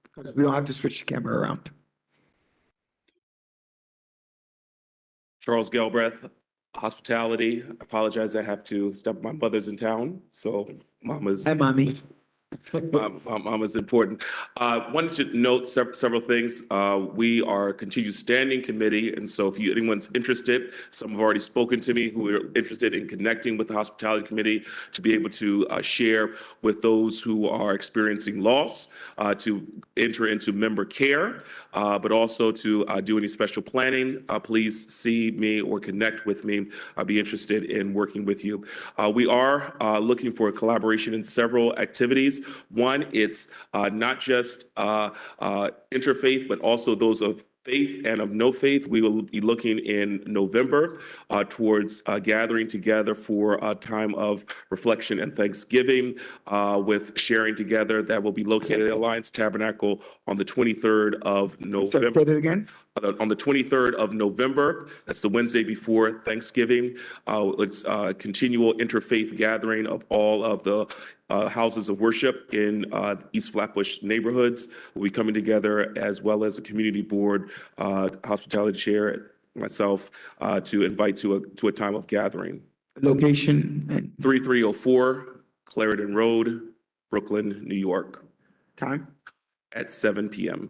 because we don't have to switch the camera around. Charles Galbraith, hospitality. I apologize, I have to step. My mother's in town, so mama's. Hi, mommy. Mama's important. Wanted to note several things. We are a continued standing committee, and so if anyone's interested, some have already spoken to me who are interested in connecting with the hospitality committee to be able to share with those who are experiencing loss, to enter into member care, but also to do any special planning. Please see me or connect with me. I'll be interested in working with you. We are looking for a collaboration in several activities. One, it's not just interfaith, but also those of faith and of no faith. We will be looking in November towards gathering together for a time of reflection and Thanksgiving with sharing together. That will be located at Alliance Tabernacle on the 23rd of November. Say that again. On the 23rd of November, that's the Wednesday before Thanksgiving. It's a continual interfaith gathering of all of the houses of worship in East Flatbush neighborhoods. We'll be coming together as well as a community board, hospitality chair, myself, to invite to a time of gathering. Location? 3304 Clarendon Road, Brooklyn, New York. Time? At 7 p.m.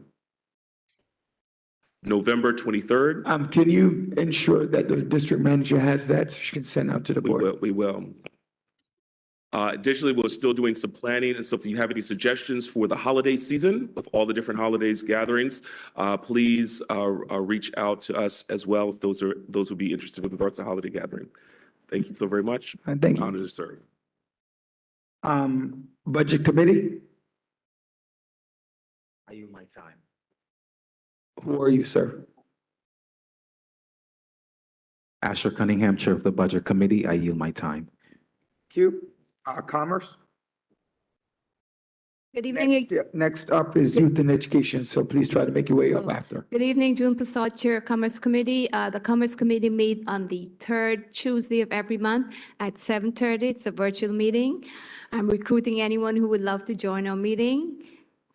November 23rd. Can you ensure that the district manager has that so she can send out to the board? We will. Additionally, we're still doing some planning, and so if you have any suggestions for the holiday season of all the different holidays gatherings, please reach out to us as well if those would be interested with regards to holiday gathering. Thank you so very much. Thank you. Honored to serve. Budget Committee, I yield my time. who are you, sir? Asher Cunningham, Chair of the Budget Committee. I yield my time. Thank you. Commerce? Good evening. Next up is Youth and Education, so please try to make your way up after. Good evening, June Prasad, Chair of Commerce Committee. The Commerce Committee meet on the third Tuesday of every month at 7:30. It's a virtual meeting. I'm recruiting anyone who would love to join our meeting.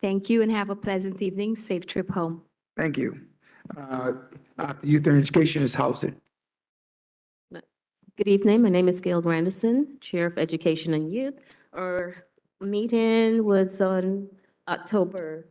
Thank you and have a pleasant evening. Safe trip home. Thank you. After Youth and Education is Housing. Good evening. My name is Gail Grandison, Chair of Education and Youth. Our meeting was on October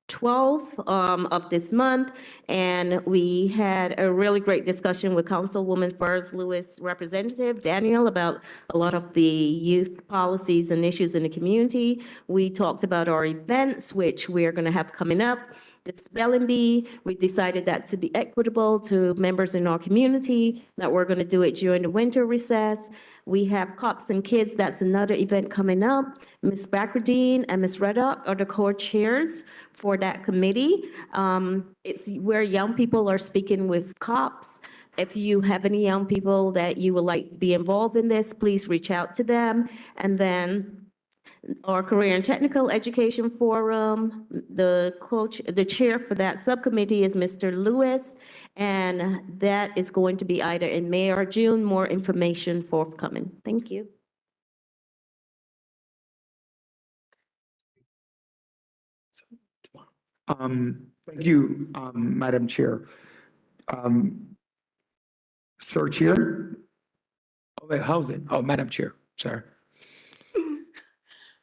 12th of this month, and we had a really great discussion with Councilwoman Furs Lewis Representative Daniel about a lot of the youth policies and issues in the community. We talked about our events, which we're going to have coming up. The spelling bee, we decided that to be equitable to members in our community, that we're going to do it during the winter recess. We have Cops and Kids, that's another event coming up. Ms. Backerdine and Ms. Reddock are the co-chairs for that committee. It's where young people are speaking with cops. If you have any young people that you would like to be involved in this, please reach out to them. And then our Career and Technical Education Forum, the chair for that subcommittee is Mr. Lewis, and that is going to be either in May or June. More information forthcoming. Thank you. Thank you, Madam Chair. Sir Chair? Oh, wait, Housing. Oh, Madam Chair, sorry.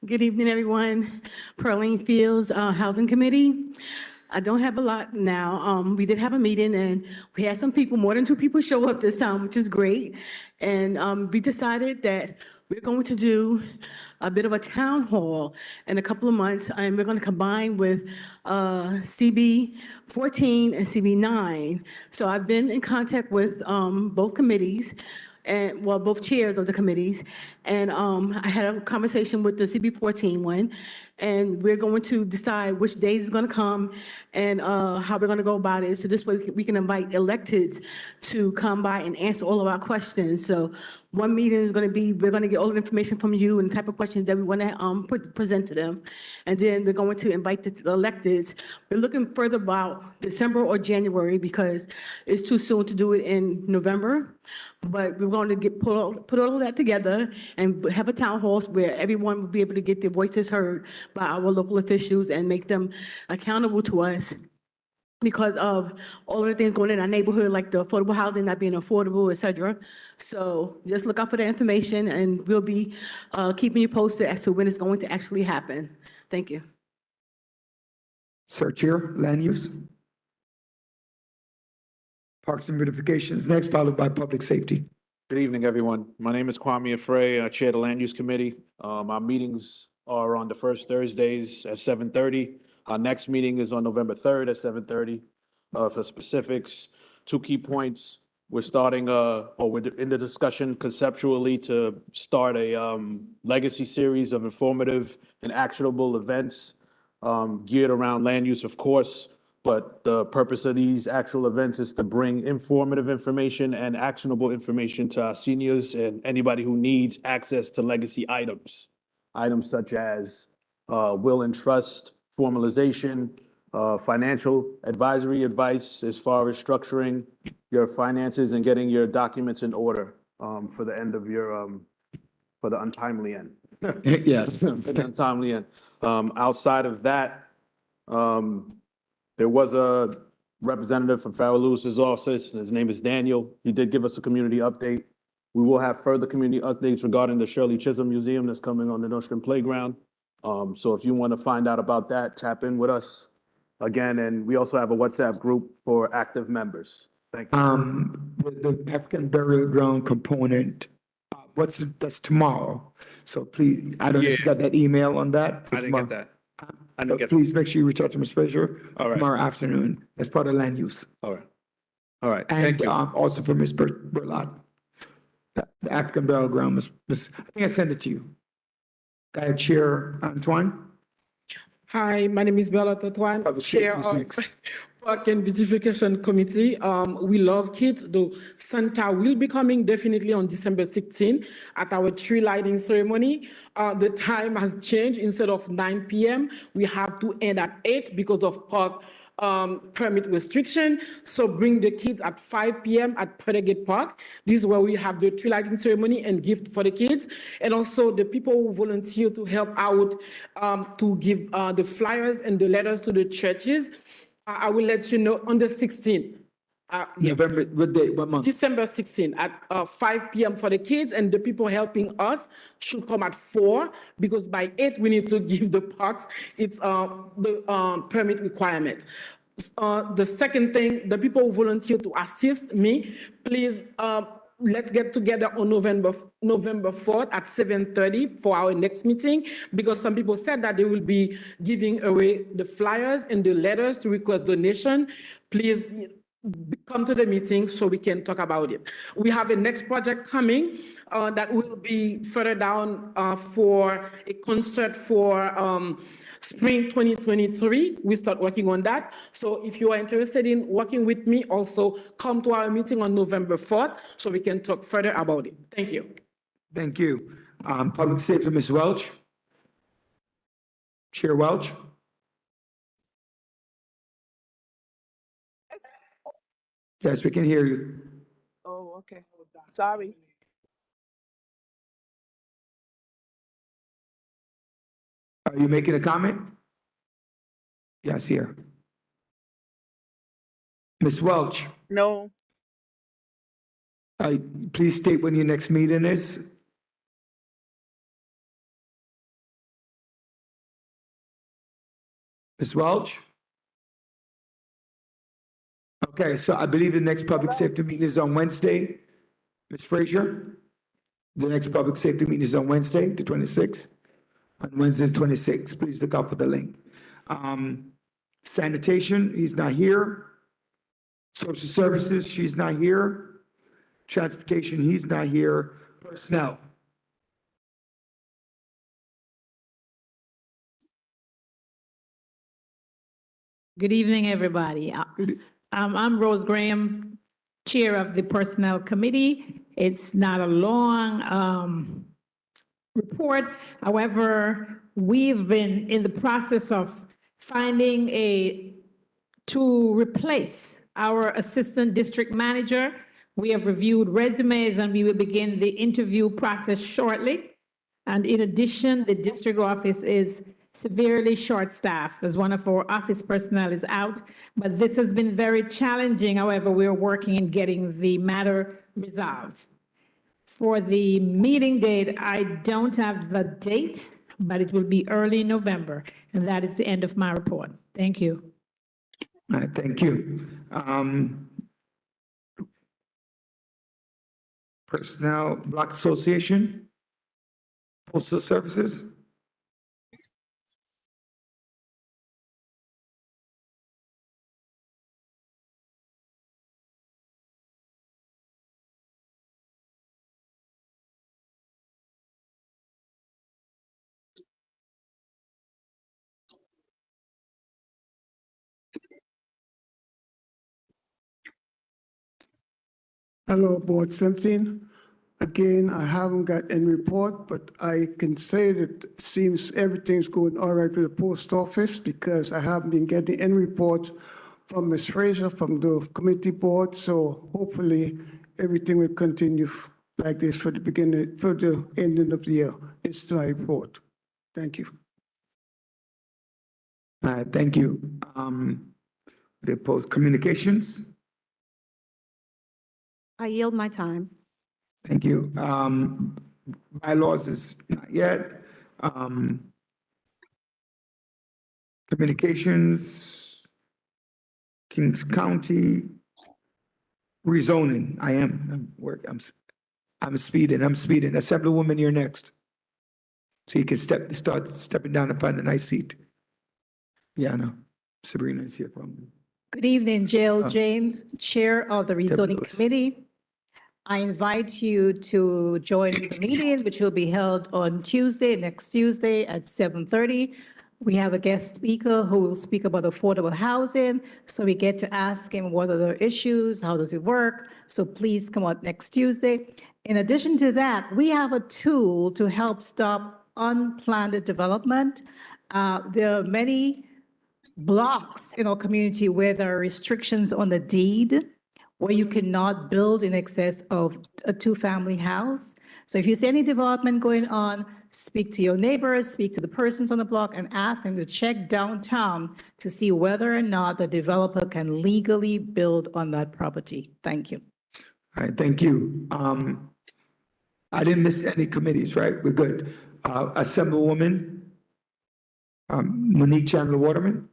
Good evening, everyone. Pearline Fields, Housing Committee. I don't have a lot now. We did have a meeting and we had some people, more than 2 people show up this time, which is great. And we decided that we're going to do a bit of a town hall in a couple of months, and we're going to combine with CB 14 and CB 9. So I've been in contact with both committees, and well, both chairs of the committees. And I had a conversation with the CB14 one, and we're going to decide which days is going to come and how we're going to go about it. So this way we can invite electeds to come by and answer all of our questions. So one meeting is going to be, we're going to get all the information from you and the type of questions that we want to present to them. And then we're going to invite the electeds. We're looking further about December or January because it's too soon to do it in November. But we're going to put all of that together and have a town hall where everyone will be able to get their voices heard by our local officials and make them accountable to us because of all of the things going in our neighborhood, like the affordable housing not being affordable, et cetera. So just look out for the information and we'll be keeping you posted as to when it's going to actually happen. Thank you. Sir Chair, Land Use. Parks and Beautifications next, followed by Public Safety. Good evening, everyone. My name is Kwame Afray. I chair the Land Use Committee. Our meetings are on the first Thursdays at 7:30. Our next meeting is on November 3rd at 7:30. For specifics, 2 key points. We're starting, or we're in the discussion conceptually to start a legacy series of informative and actionable events geared around land use, of course. But the purpose of these actual events is to bring informative information and actionable information to our seniors and anybody who needs access to legacy items. Items such as will and trust formalization, financial advisory advice as far as structuring your finances and getting your documents in order for the end of your, for the untimely end. Yes. For the untimely end. Outside of that, there was a representative from Farrell Lewis's office, and his name is Daniel. He did give us a community update. We will have further community updates regarding the Shirley Chisholm Museum that's coming on the Nostrand Playground. So if you want to find out about that, tap in with us. again, and we also have a WhatsApp group for active members. Thank you. The African burial ground component, that's tomorrow. So please, I don't know if you got that email on that. for I didn't get tomorrow. that. So please make sure you reach out to Ms. Frazier All right. tomorrow afternoon as part of land use. All right. All right, And thank you. also for Ms. Burlott. The African burial ground, Ms. I think I sent it to you. Go ahead, Chair Antoine. Hi, my name is Bella Tatwan, Chair who's of next? Park and Beautification Committee. We love kids, though Santa will be coming definitely on December 16 at our tree lighting ceremony. The time has changed. Instead of 9 p.m., we have to end at 8 because of park permit restriction. So bring the kids at 5 p.m. at Pedegate Park. This is where we have the tree lighting ceremony and gift for the kids. And also the people who volunteer to help out to give the flyers and the letters to the churches. I will let you know on the 16th. November, what day, what month? December 16 at 5 p.m. for the kids, and the people helping us should come at 4 because by 8 we need to give the parks its the permit requirement. The second thing, the people who volunteer to assist me, please let's get together on November 4th at 7:30 for our next meeting, because some people said that they will be giving away the flyers and the letters to request donation. Please come to the meeting so we can talk about it. We have a next project coming that will be further down for a concert for spring 2023. We start working on that. So if you are interested in working with me, also come to our meeting on November 4th so we can talk further about it. Thank you. Thank you. Public Safety, Ms. Welch. Chair Welch. Yes, we can hear you. Oh, okay. Sorry. Are you making a comment? Yes, here. Ms. Welch, No. please state when your next meeting is. Ms. Welch? Okay, so I believe the next public safety meeting is on Wednesday. Ms. Frazier? The next public safety meeting is on Wednesday, the 26th. On Wednesday, the 26th, please look out for the link. Sanitation, he's not here. Social services, she's not here. Transportation, he's not here. Personnel. Good evening, everybody. I'm Rose Graham, Chair of the Personnel Committee. It's not a long report. However, we've been in the process of finding to replace our Assistant District Manager. We have reviewed resumes and we will begin the interview process shortly. And in addition, the district office is severely short-staffed as one of our office personnel is out. But this has been very challenging. However, we're working in getting the matter resolved. For the meeting date, I don't have the date, but it will be early November. And that is the end of my report. Thank you. All right, thank you. Personnel Block Association, Postal Services. Hello, Board 17. Again, I haven't got any report, but I can say that it seems everything's going all right with the post office because I haven't been getting any report from Ms. Fraser from the committee board. So hopefully everything will continue like this for the ending of the year. It's my report. Thank you. All right, thank you. The post communications. I yield my time. Thank you. Bylaws is not yet. Communications. Kings County rezoning. I'm speeding. Assemblywoman, you're next. So you can start stepping down upon the nice seat. Yeah, I know. Sabrina is here from. Good evening, Jill James, Chair of the Rezoning Lewis. Committee. I invite you to join the meeting, which will be held on Tuesday, next Tuesday at 7:30. We have a guest speaker who will speak about affordable housing. So we get to ask him what are the issues, how does it work? So please come out next Tuesday. In addition to that, we have a tool to help stop unplanned development. There are many blocks in our community where there are restrictions on the deed, where you cannot build in excess of a two-family house. So if you see any development going on, speak to your neighbors, speak to the persons on the block, and ask them to check downtown to see whether or not the developer can legally build on that property. Thank you. All right, thank you. I didn't miss any committees, right? We're good. Assemblywoman, Monique Chandler Waterman.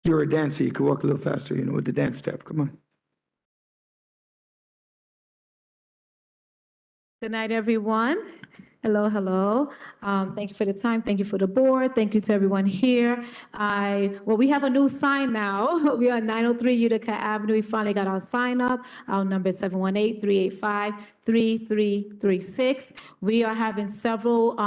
You're a dancer. You could walk a little faster, with the dance step. Come on. Good night, everyone. Hello, hello. Thank you for the time. Thank you for the board. Thank you to everyone here. We have a new sign now. We are at 903 Utica Avenue. We finally got our sign up. Our number is 718-385-3336. We are having several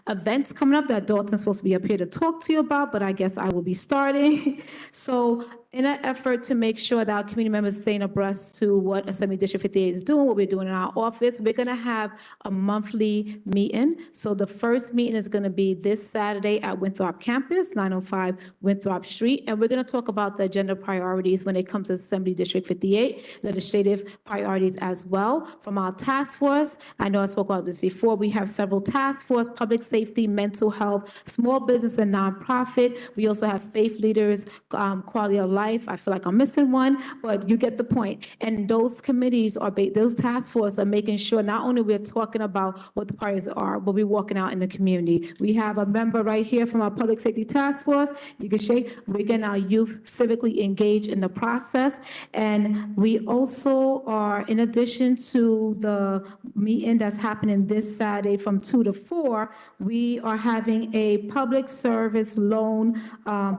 events coming up that Dalton's supposed to be up here to talk to you about, but I guess I will be starting. So in an effort to make sure that our community members stay abreast to what Assembly District 58 is doing, what we're doing in our office, we're going to have a monthly meeting. So the first meeting is going to be this Saturday at Winthrop Campus, 905 Winthrop Street. And we're going to talk about the agenda priorities when it comes to Assembly District 58, legislative priorities as well. From our task force, I know I spoke about this before, we have several task force, public safety, mental health, small business and nonprofit. We also have faith leaders, quality of life. I feel like I'm missing one, but you get the point. And those committees those task forces are making sure not only we're talking about what the priorities are, but we're walking out in the community. We have a member right here from our public safety task force. You can shake. We're getting our youth civically engaged in the process. And we also are, in addition to the meeting that's happening this Saturday from 2 to 4, we are having a public service loan.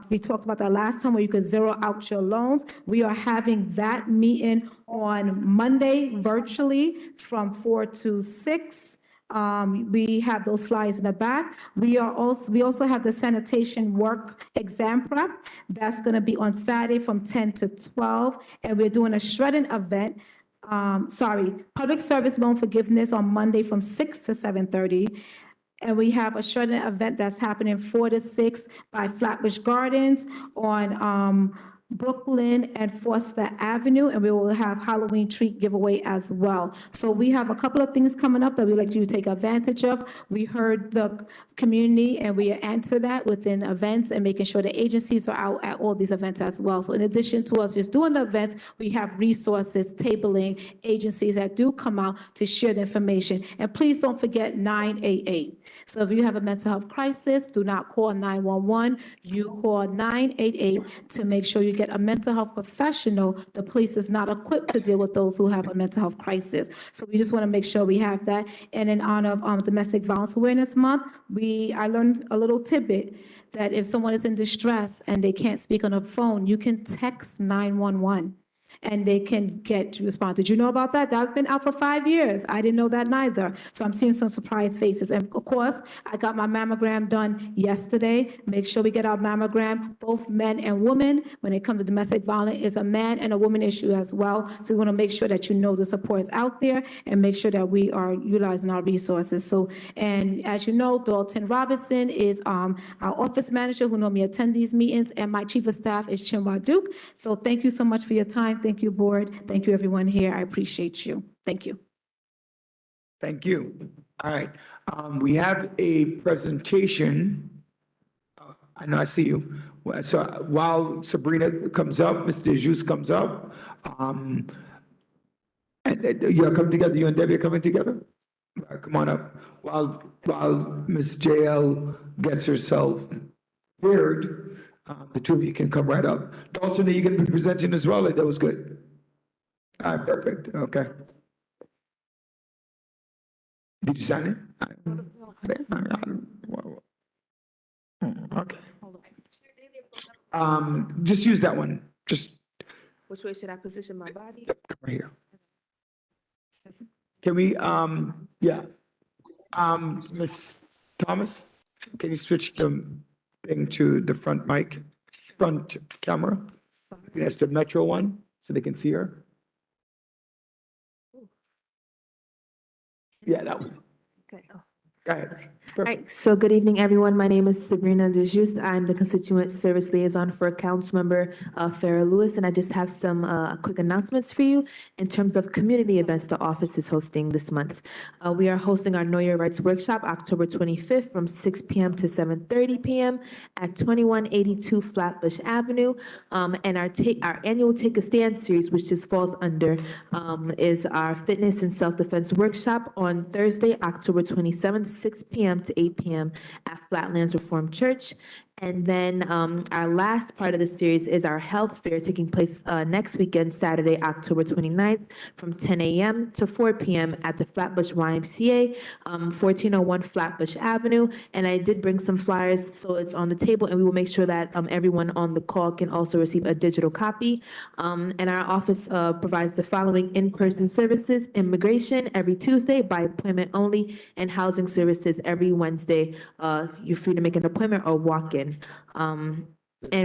We talked about that last time where you could zero out your loans. We are having that meeting on Monday virtually from 4 to 6. We have those flyers in the back. We also have the sanitation work exam prep. That's going to be on Saturday from 10 to 12. And we're doing a shredding event. Public service loan forgiveness on Monday from 6 to 7:30. And we have a shredding event that's happening 4 to 6 by Flatbush Gardens on Brooklyn and Foster Avenue, and we will have Halloween treat giveaway as well. So we have a couple of things coming up that we'd like you to take advantage of. We heard the community and we answer that within events and making sure the agencies are out at all these events as well. So in addition to us just doing the events, we have resources, tabling, agencies that do come out to share the information. And please don't forget 988. So if you have a mental health crisis, do not call 911. You call 988 to make sure you get a mental health professional. The police is not equipped to deal with those who have a mental health crisis. So we just want to make sure we have that. And in honor of Domestic Violence Awareness Month, I learned a little tidbit that if someone is in distress and they can't speak on a phone, you can text 911. And they can get response. Did you know about that? That's been out for 5 years. I didn't know that neither. So I'm seeing some surprised faces. And of course, I got my mammogram done yesterday. Make sure we get our mammogram, both men and women. When it comes to domestic violence, it's a man and a woman issue as well. So we want to make sure that you know the support is out there and make sure that we are utilizing our resources. So, and as you know, Dalton Robinson is our office manager who normally attend these meetings, and my chief of staff is Chinua Duke. So thank you so much for your time. Thank you, board. Thank you, everyone here. I appreciate you. Thank you. Thank you. All right. We have a presentation. I know I see you. So while Sabrina comes up, Mr. Jesus comes up, and you'll come together. You and Debbie are coming together. All right, come on up. While Ms. JL gets herself prepared, The two of you can come right up. Dalton, are you going to be presenting as well? That was good. All right, perfect. Okay. Did you sign it? Okay. Just use that one. Just Which way should I position my body? right here. Can we, yeah. Ms. Thomas, can you switch the thing to the front mic, front camera? That's the Metro one, so they can see her. Yeah, that one. Okay. Go ahead. All right, so good evening, everyone. My name is Sabrina DeJus. I'm the Constituent Service Liaison for Councilmember Farah Lewis, and I just have some quick announcements for you in terms of community events the office is hosting this month. We are hosting our Know Your Rights Workshop October 25th from 6 p.m. to 7:30 p.m. at 2182 Flatbush Avenue. And our annual Take a Stand series, which just falls under, is our Fitness and Self-Defense Workshop on Thursday, October 27th, 6 p.m. to 8 p.m. at Flatlands Reformed Church. And then our last part of the series is our health fair taking place next weekend, Saturday, October 29th, from 10 a.m. to 4 p.m. at the Flatbush YMCA, 1401 Flatbush Avenue. And I did bring some flyers, so it's on the table, and we will make sure that everyone on the call can also receive a digital copy. And our office provides the following in-person services: immigration every Tuesday by appointment only, and housing services every Wednesday. You're free to make an appointment or walk in. And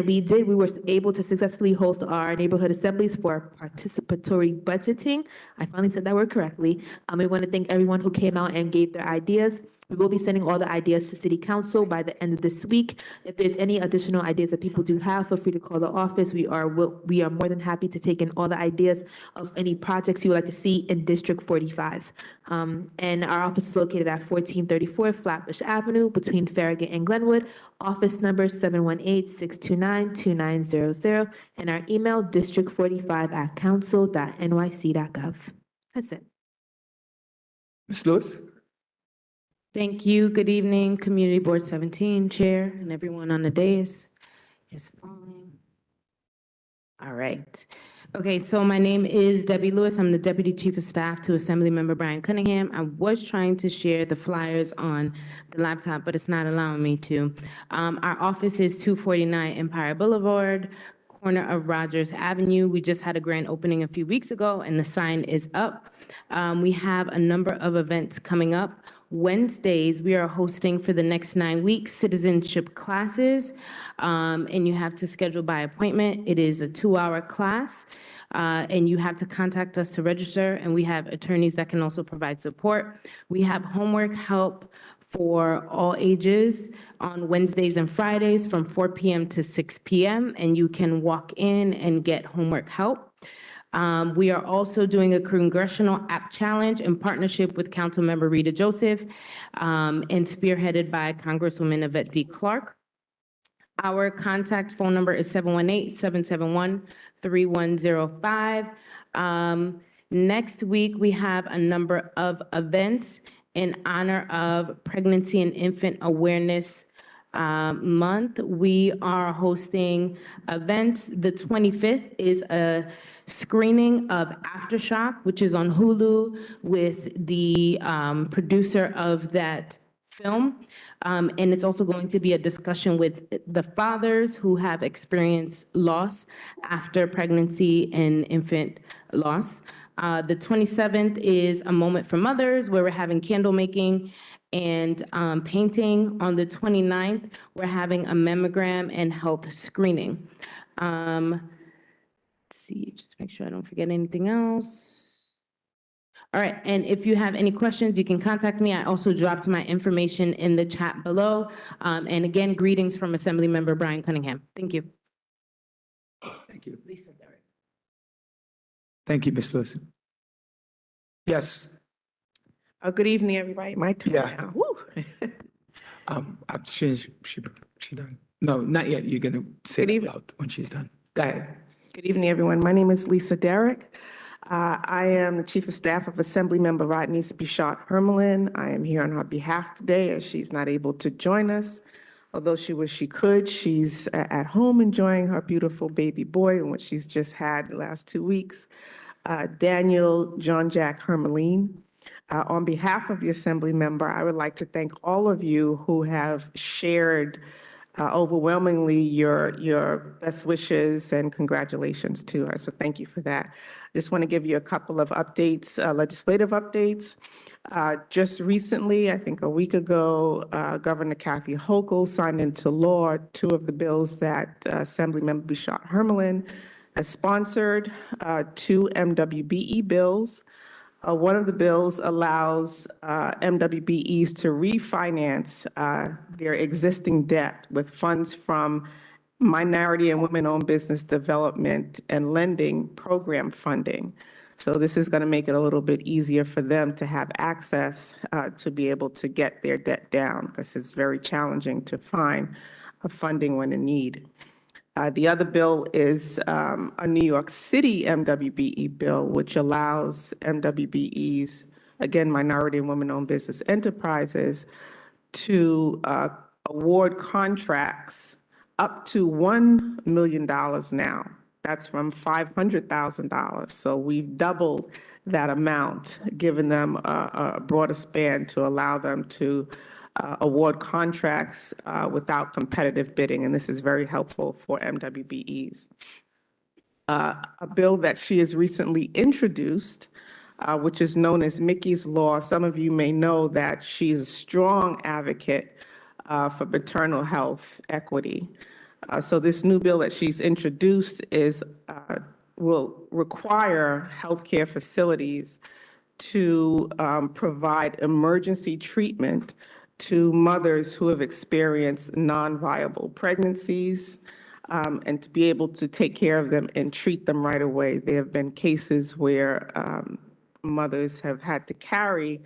we were able to successfully host our neighborhood assemblies for participatory budgeting. I finally said that word correctly. We want to thank everyone who came out and gave their ideas. We will be sending all the ideas to City Council by the end of this week. If there's any additional ideas that people do have, feel free to call the office. We are more than happy to take in all the ideas of any projects you would like to see in District 45. And our office is located at 1434 Flatbush Avenue between Farragut and Glenwood. Office number 718-629-2900, and our email district45@council.nyc.gov. That's it. Ms. Lewis? Thank you. Good evening, Community Board 17 Chair and everyone on the dais. Yes, following. All right. Okay, so my name is Debbie Lewis. I'm the Deputy Chief of Staff to Assemblymember Brian Cunningham. I was trying to share the flyers on the laptop, but it's not allowing me to. Our office is 249 Empire Boulevard, corner of Rogers Avenue. We just had a grand opening a few weeks ago, and the sign is up. We have a number of events coming up. Wednesdays, we are hosting for the next 9 weeks citizenship classes, and you have to schedule by appointment. It is a 2-hour class, and you have to contact us to register, and we have attorneys that can also provide support. We have homework help for all ages on Wednesdays and Fridays from 4 p.m. to 6 p.m., and you can walk in and get homework help. We are also doing a congressional app challenge in partnership with Councilmember Rita Joseph, and spearheaded by Congresswoman Yvette D. Clarke. Our contact phone number is 718-771-3105. Next week, we have a number of events in honor of Pregnancy and Infant Awareness Month. We are hosting events. The 25th is a screening of Aftershock, which is on Hulu, with the producer of that film. And it's also going to be a discussion with the fathers who have experienced loss after pregnancy and infant loss. The 27th is a moment for mothers, where we're having candle making and painting. On the 29th, we're having a mammogram and health screening. See, just make sure I don't forget anything else. All right, and if you have any questions, you can contact me. I also dropped my information in the chat below. And again, greetings from Assemblymember Brian Cunningham. Thank you. Thank you. Lisa Derrick. Thank you, Ms. Lewis. Yes. Good evening, everybody. My turn Yeah. now. Woo. She done. No, not yet. You're gonna say Good it evening. out when she's done. Go ahead. Good evening, everyone. My name is Lisa Derrick. I am the Chief of Staff of Assemblymember Rodney Bouchard Hermelin. I am here on her behalf today as she's not able to join us. Although she wished she could, she's at home enjoying her beautiful baby boy, which she's just had the last 2 weeks. Daniel John Jack Hermeline. On behalf of the Assembly member, I would like to thank all of you who have shared overwhelmingly your best wishes and congratulations to her. So thank you for that. Just want to give you a couple of updates, legislative updates. Just recently, I think a week ago, Governor Kathy Hochul signed into law 2 of the bills that Assemblymember Bishop Hermelin has sponsored, 2 MWBE bills. One of the bills allows MWBEs to refinance their existing debt with funds from Minority and Women-Owned Business Development and Lending Program funding. So this is going to make it a little bit easier for them to have access to be able to get their debt down, because it's very challenging to find funding when in need. The other bill is a New York City MWBE bill, which allows MWBEs, again, minority and women-owned business enterprises, to award contracts up to $1 million now. That's from $500,000. So we've doubled that amount, giving them a broader span to allow them to award contracts without competitive bidding, and this is very helpful for MWBEs. A bill that she has recently introduced, which is known as Mickey's Law. Some of you may know that she's a strong advocate for maternal health equity. So this new bill that she's introduced will require healthcare facilities to provide emergency treatment to mothers who have experienced non-viable pregnancies, and to be able to take care of them and treat them right away. There have been cases where mothers have had to carry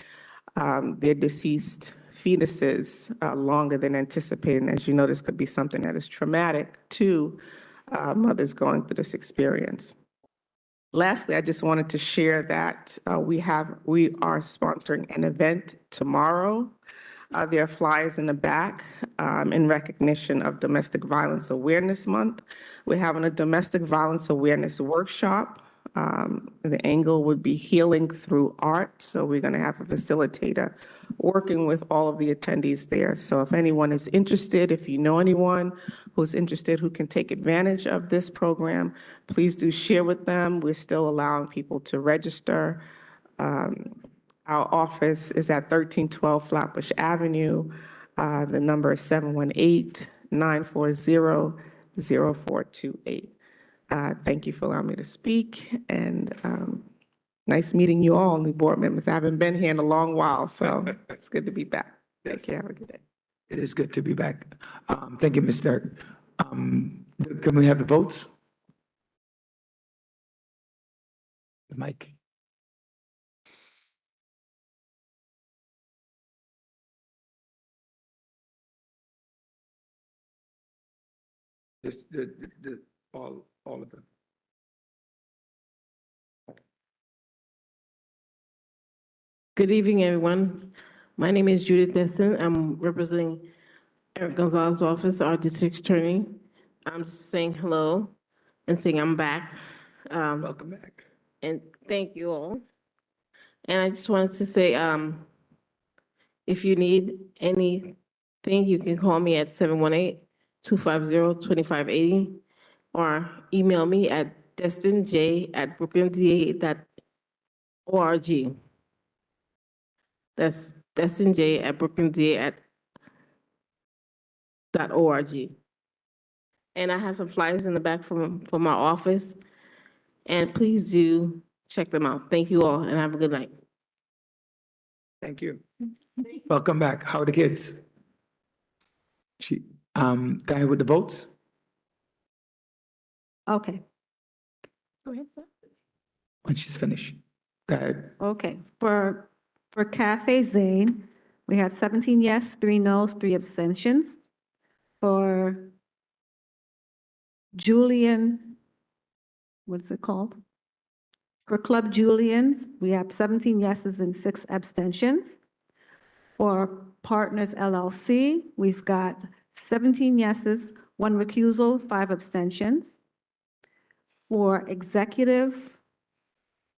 their deceased fetuses longer than anticipated. And as you know, this could be something that is traumatic to mothers going through this experience. Lastly, I just wanted to share that we are sponsoring an event tomorrow. There are flyers in the back in recognition of Domestic Violence Awareness Month. We're having a domestic violence awareness workshop. The angle would be healing through art. So we're going to have a facilitator working with all of the attendees there. So if anyone is interested, if you know anyone who's interested who can take advantage of this program, please do share with them. We're still allowing people to register. Our office is at 1312 Flatbush Avenue. The number is 718-940-0428. Thank you for allowing me to speak, and nice meeting you all, new board members. I haven't been here in a long while, so it's good to be back. Take care. Have a good day. It is good to be back. Thank you, Ms. Dirk. Can we have the votes? The mic. Just all of them. Good evening, everyone. My name is Judith Destin. I'm representing Eric Gonzalez's office, our district attorney. I'm just saying hello and saying I'm back. Welcome back. And thank you all. And I just wanted to say, if you need anything, you can call me at 718-250-2580 or email me at destinj@brooklynda.org. That's destinj@brooklynda.org. And I have some flyers in the back from my office. And please do check them out. Thank you all, and have a good night. Thank you. Welcome back. How are the kids? Guy with the votes? Okay. Go ahead, sir. When she's finished. Go ahead. Okay. For Cafe Zane, we have 17 yes, 3 no's, 3 abstentions. For Julian, what's it called? For Club Julian's, we have 17 yeses and 6 abstentions. For Partners LLC, we've got 17 yeses, 1 recusal, 5 abstentions. For executive,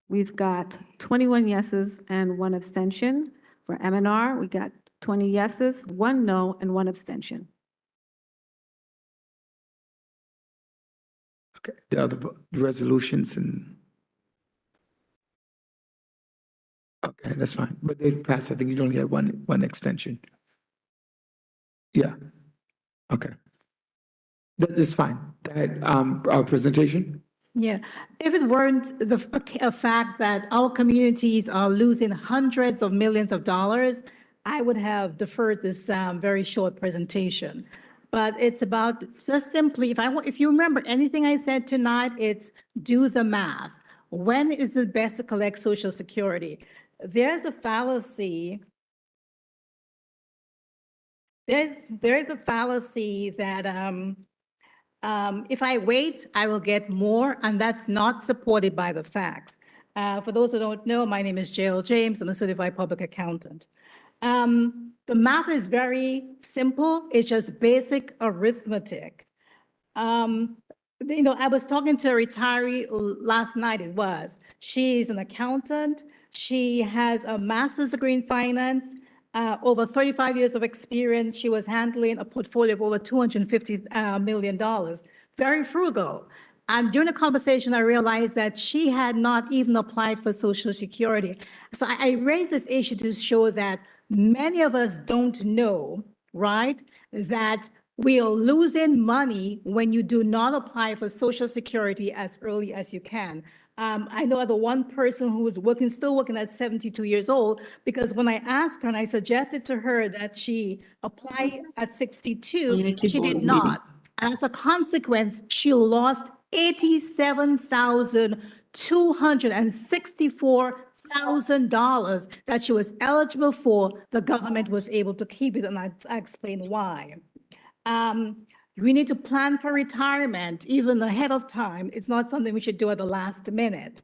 we've got 21 yeses and 1 abstention. For M&R, we got 20 yeses, 1 no, and 1 abstention. Okay, the other resolutions and. Okay, that's fine, but they passed, I think you only had one extension. Yeah, okay. That is fine. That, our presentation? Yeah, if it weren't the fact that our communities are losing hundreds of millions of dollars, I would have deferred this very short presentation. But it's about just simply, if you remember anything I said tonight, it's do the math. When is it best to collect Social Security? There's a fallacy. There's a fallacy that if I wait, I will get more, and that's not supported by the facts. For those who don't know, my name is J.L. James. I'm a certified public accountant. The math is very simple. It's just basic arithmetic. I was talking to a retiree last night, She's an accountant. She has a master's degree in finance, over 35 years of experience. She was handling a portfolio of over $250 million. Very frugal. During the conversation, I realized that she had not even applied for Social Security. So I raised this issue to show that many of us don't know, right, that we are losing money when you do not apply for Social Security as early as you can. I know the one person who is still working at 72 years old, because when I asked her and I suggested to her that she apply at 62, she did not. And as a consequence, she lost $87,264,000 that she was eligible for. The government was able to keep it, and I explain why. We need to plan for retirement even ahead of time. It's not something we should do at the last minute.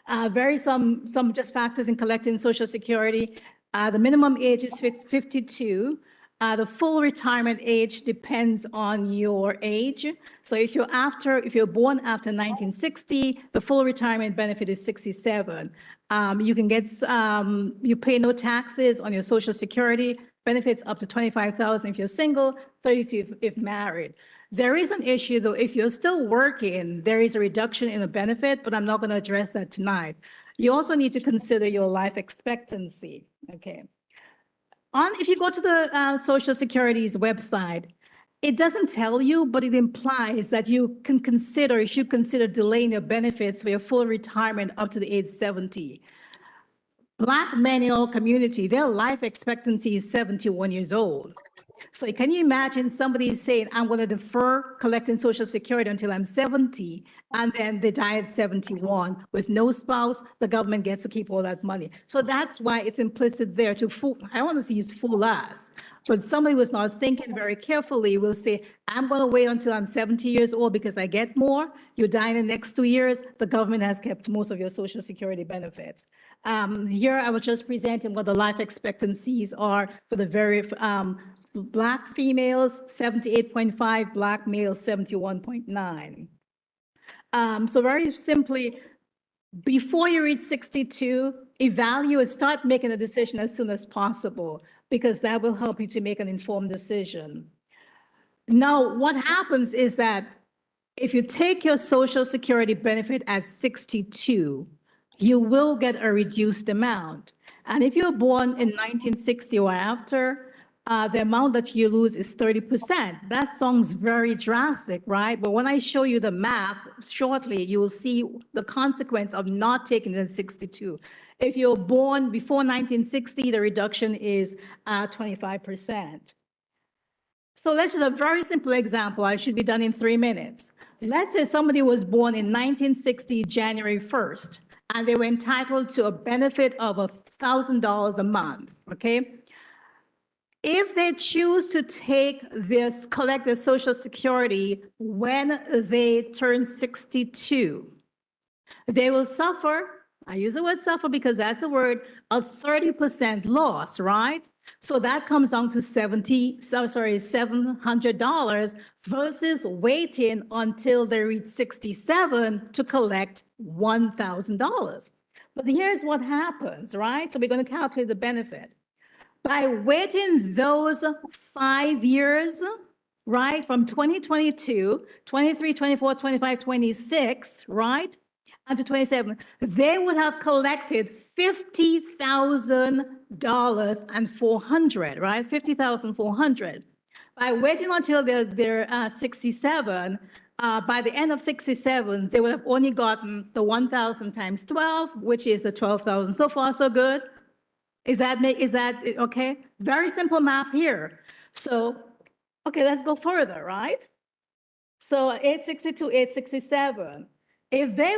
Some just factors in collecting Social Security. The minimum age is 52. The full retirement age depends on your age. So if you're born after 1960, the full retirement benefit is 67. You can get, you pay no taxes on your Social Security. Benefits up to $25,000 if you're single, $32,000 if married. There is an issue though, if you're still working, there is a reduction in the benefit, but I'm not going to address that tonight. You also need to consider your life expectancy, okay? If you go to the Social Security's website, it doesn't tell you, but it implies that you should consider delaying your benefits for your full retirement up to the age 70. Black men in our community, their life expectancy is 71 years old. So can you imagine somebody saying, I'm going to defer collecting Social Security until I'm 70, and then they die at 71 with no spouse, the government gets to keep all that money. So that's why it's implicit there to fool, I want to use fool us, but somebody who's not thinking very carefully will say, I'm going to wait until I'm 70 years old because I get more. You die in the next 2 years, the government has kept most of your Social Security benefits. Here I was just presenting what the life expectancies are for the very Black females, 78.5, Black males, 71.9. So very simply, before you reach 62, evaluate, start making a decision as soon as possible, because that will help you to make an informed decision. Now, what happens is that if you take your Social Security benefit at 62, you will get a reduced amount. And if you're born in 1960 or after, the amount that you lose is 30%. That sounds very drastic, right? But when I show you the math shortly, you will see the consequence of not taking it at 62. If you're born before 1960, the reduction is 25%. So let's just a very simple example. I should be done in 3 minutes. Let's say somebody was born in 1960, January 1st, and they were entitled to a benefit of $1,000 a month, okay? If they choose to collect their Social Security when they turn 62, they will suffer, I use the word suffer because that's a word, a 30% loss, right? So that comes down to $700 versus waiting until they reach 67 to collect $1,000. But here's what happens, right? So we're going to calculate the benefit. By waiting those 5 years, right, from 2022, 23, 24, 25, 26, right, and to 27, they would have collected $50,400, right? $50,400. By waiting until they're 67, by the end of 67, they would have only gotten the 1,000 times 12, which is the 12,000. So far, so good. Is that okay? Very simple math here. So, okay, let's go further, right? So 862, 867. If they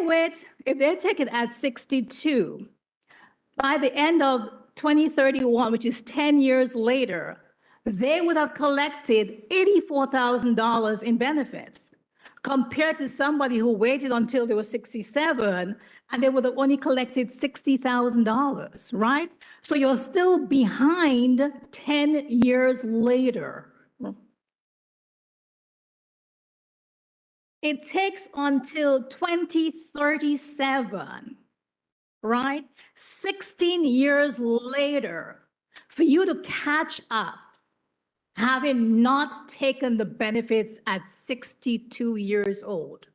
take it at 62, by the end of 2031, which is 10 years later, they would have collected $84,000 in benefits compared to somebody who waited until they were 67 and they would have only collected $60,000, right? So you're still behind 10 years later. It takes until 2037, right? 16 years later for you to catch up, having not taken the benefits at 62 years old.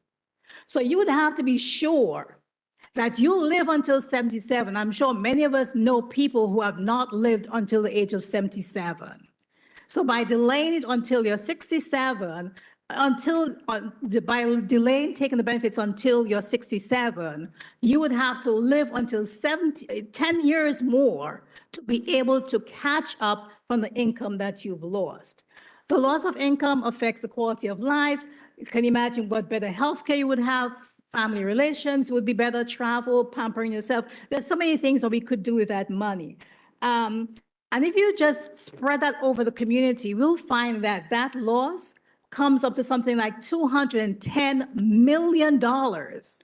So you would have to be sure that you live until 77. I'm sure many of us know people who have not lived until the age of 77. So by delaying it until you're 67, by delaying taking the benefits until you're 67, you would have to live until 10 years more to be able to catch up from the income that you've lost. The loss of income affects the quality of life. You can imagine what better healthcare you would have, family relations would be better, travel, pampering yourself. There's so many things that we could do with that money. And if you just spread that over the community, we'll find that that loss comes up to something like $210 million,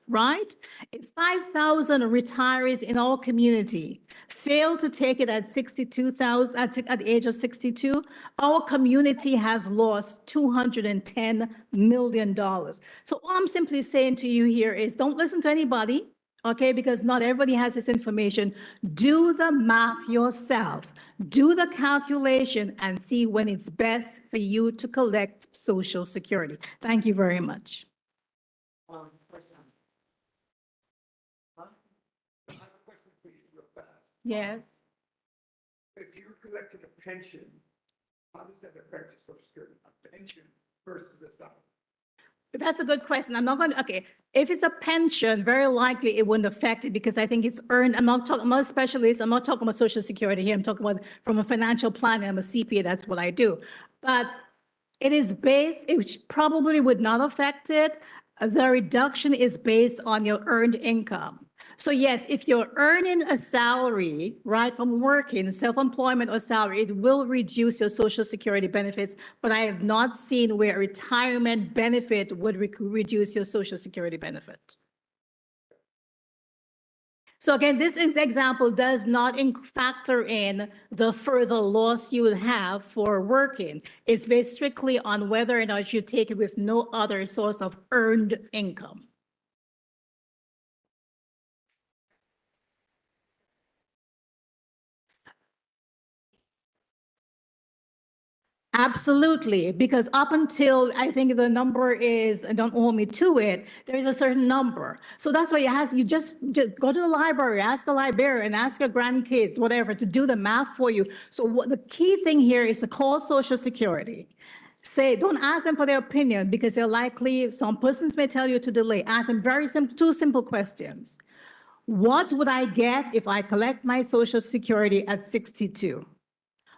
right? If 5,000 retirees in our community fail to take it at 62,000, at the age of 62, our community has lost $210 million. So all I'm simply saying to you here is don't listen to anybody, okay? Because not everybody has this information. Do the math yourself. Do the calculation and see when it's best for you to collect Social Security. Thank you very much. Yes. If you're collecting a pension, how does that affect your Social Security? A pension versus a salary? That's a good question. I'm not going to, okay. If it's a pension, very likely it wouldn't affect it because I think it's earned. I'm not a specialist. I'm not talking about Social Security here. I'm talking about from a financial planner. I'm a CPA. That's what I do. But it is based, it probably would not affect it. The reduction is based on your earned income. So yes, if you're earning a salary, right, from working, self-employment or salary, it will reduce your Social Security benefits, but I have not seen where a retirement benefit would reduce your Social Security benefit. So again, this example does not factor in the further loss you would have for working. It's based strictly on whether or not you take it with no other source of earned income. Absolutely, because up until I think the number is, and don't hold me to it, there is a certain number. So that's why you just go to the library, ask the librarian, ask your grandkids, whatever, to do the math for you. So what the key thing here is to call Social Security. Don't ask them for their opinion because they're likely, some persons may tell you to delay. Ask them two simple questions. What would I get if I collect my Social Security at 62?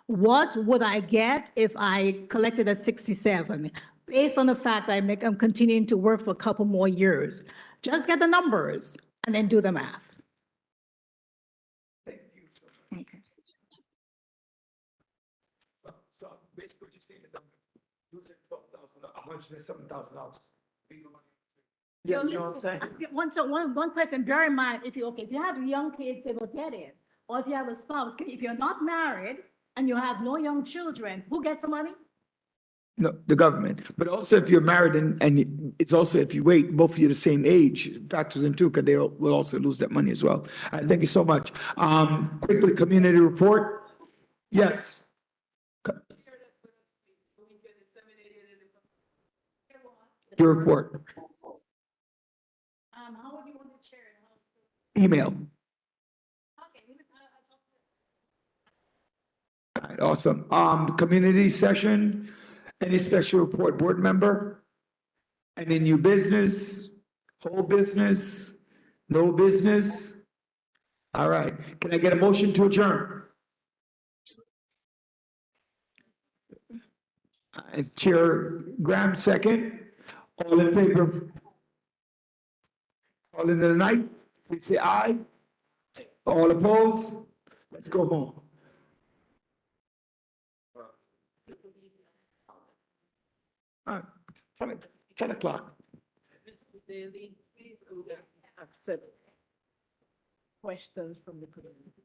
What would I get if I collected at 67? Based on the fact that I'm continuing to work for a couple more years. Just get the numbers and then do the math. Thank you so much. Okay. So basically what you're saying is I'm losing $107,000. Yeah, you know what I'm saying? One question, bear in mind, if you have young kids, they will get it. Or if you have a spouse, if you're not married, and you have no young children, who gets the money? No, the government. But also if you're married it's also if you wait, both of you the same age, factors in too, because they will also lose that money as well. Thank you so much. Quickly, community report. Yes. Your report. How would you want to chair Email. it? All right, awesome. Community session, any special report, board member? Any new business, whole business, no business? All right, can I get a motion to adjourn? Chair Graham, second. All in favor? All in the night, please say aye. All opposed? Let's go home. All right, 10 o'clock. Mr. Daly, please go there and accept questions from the community.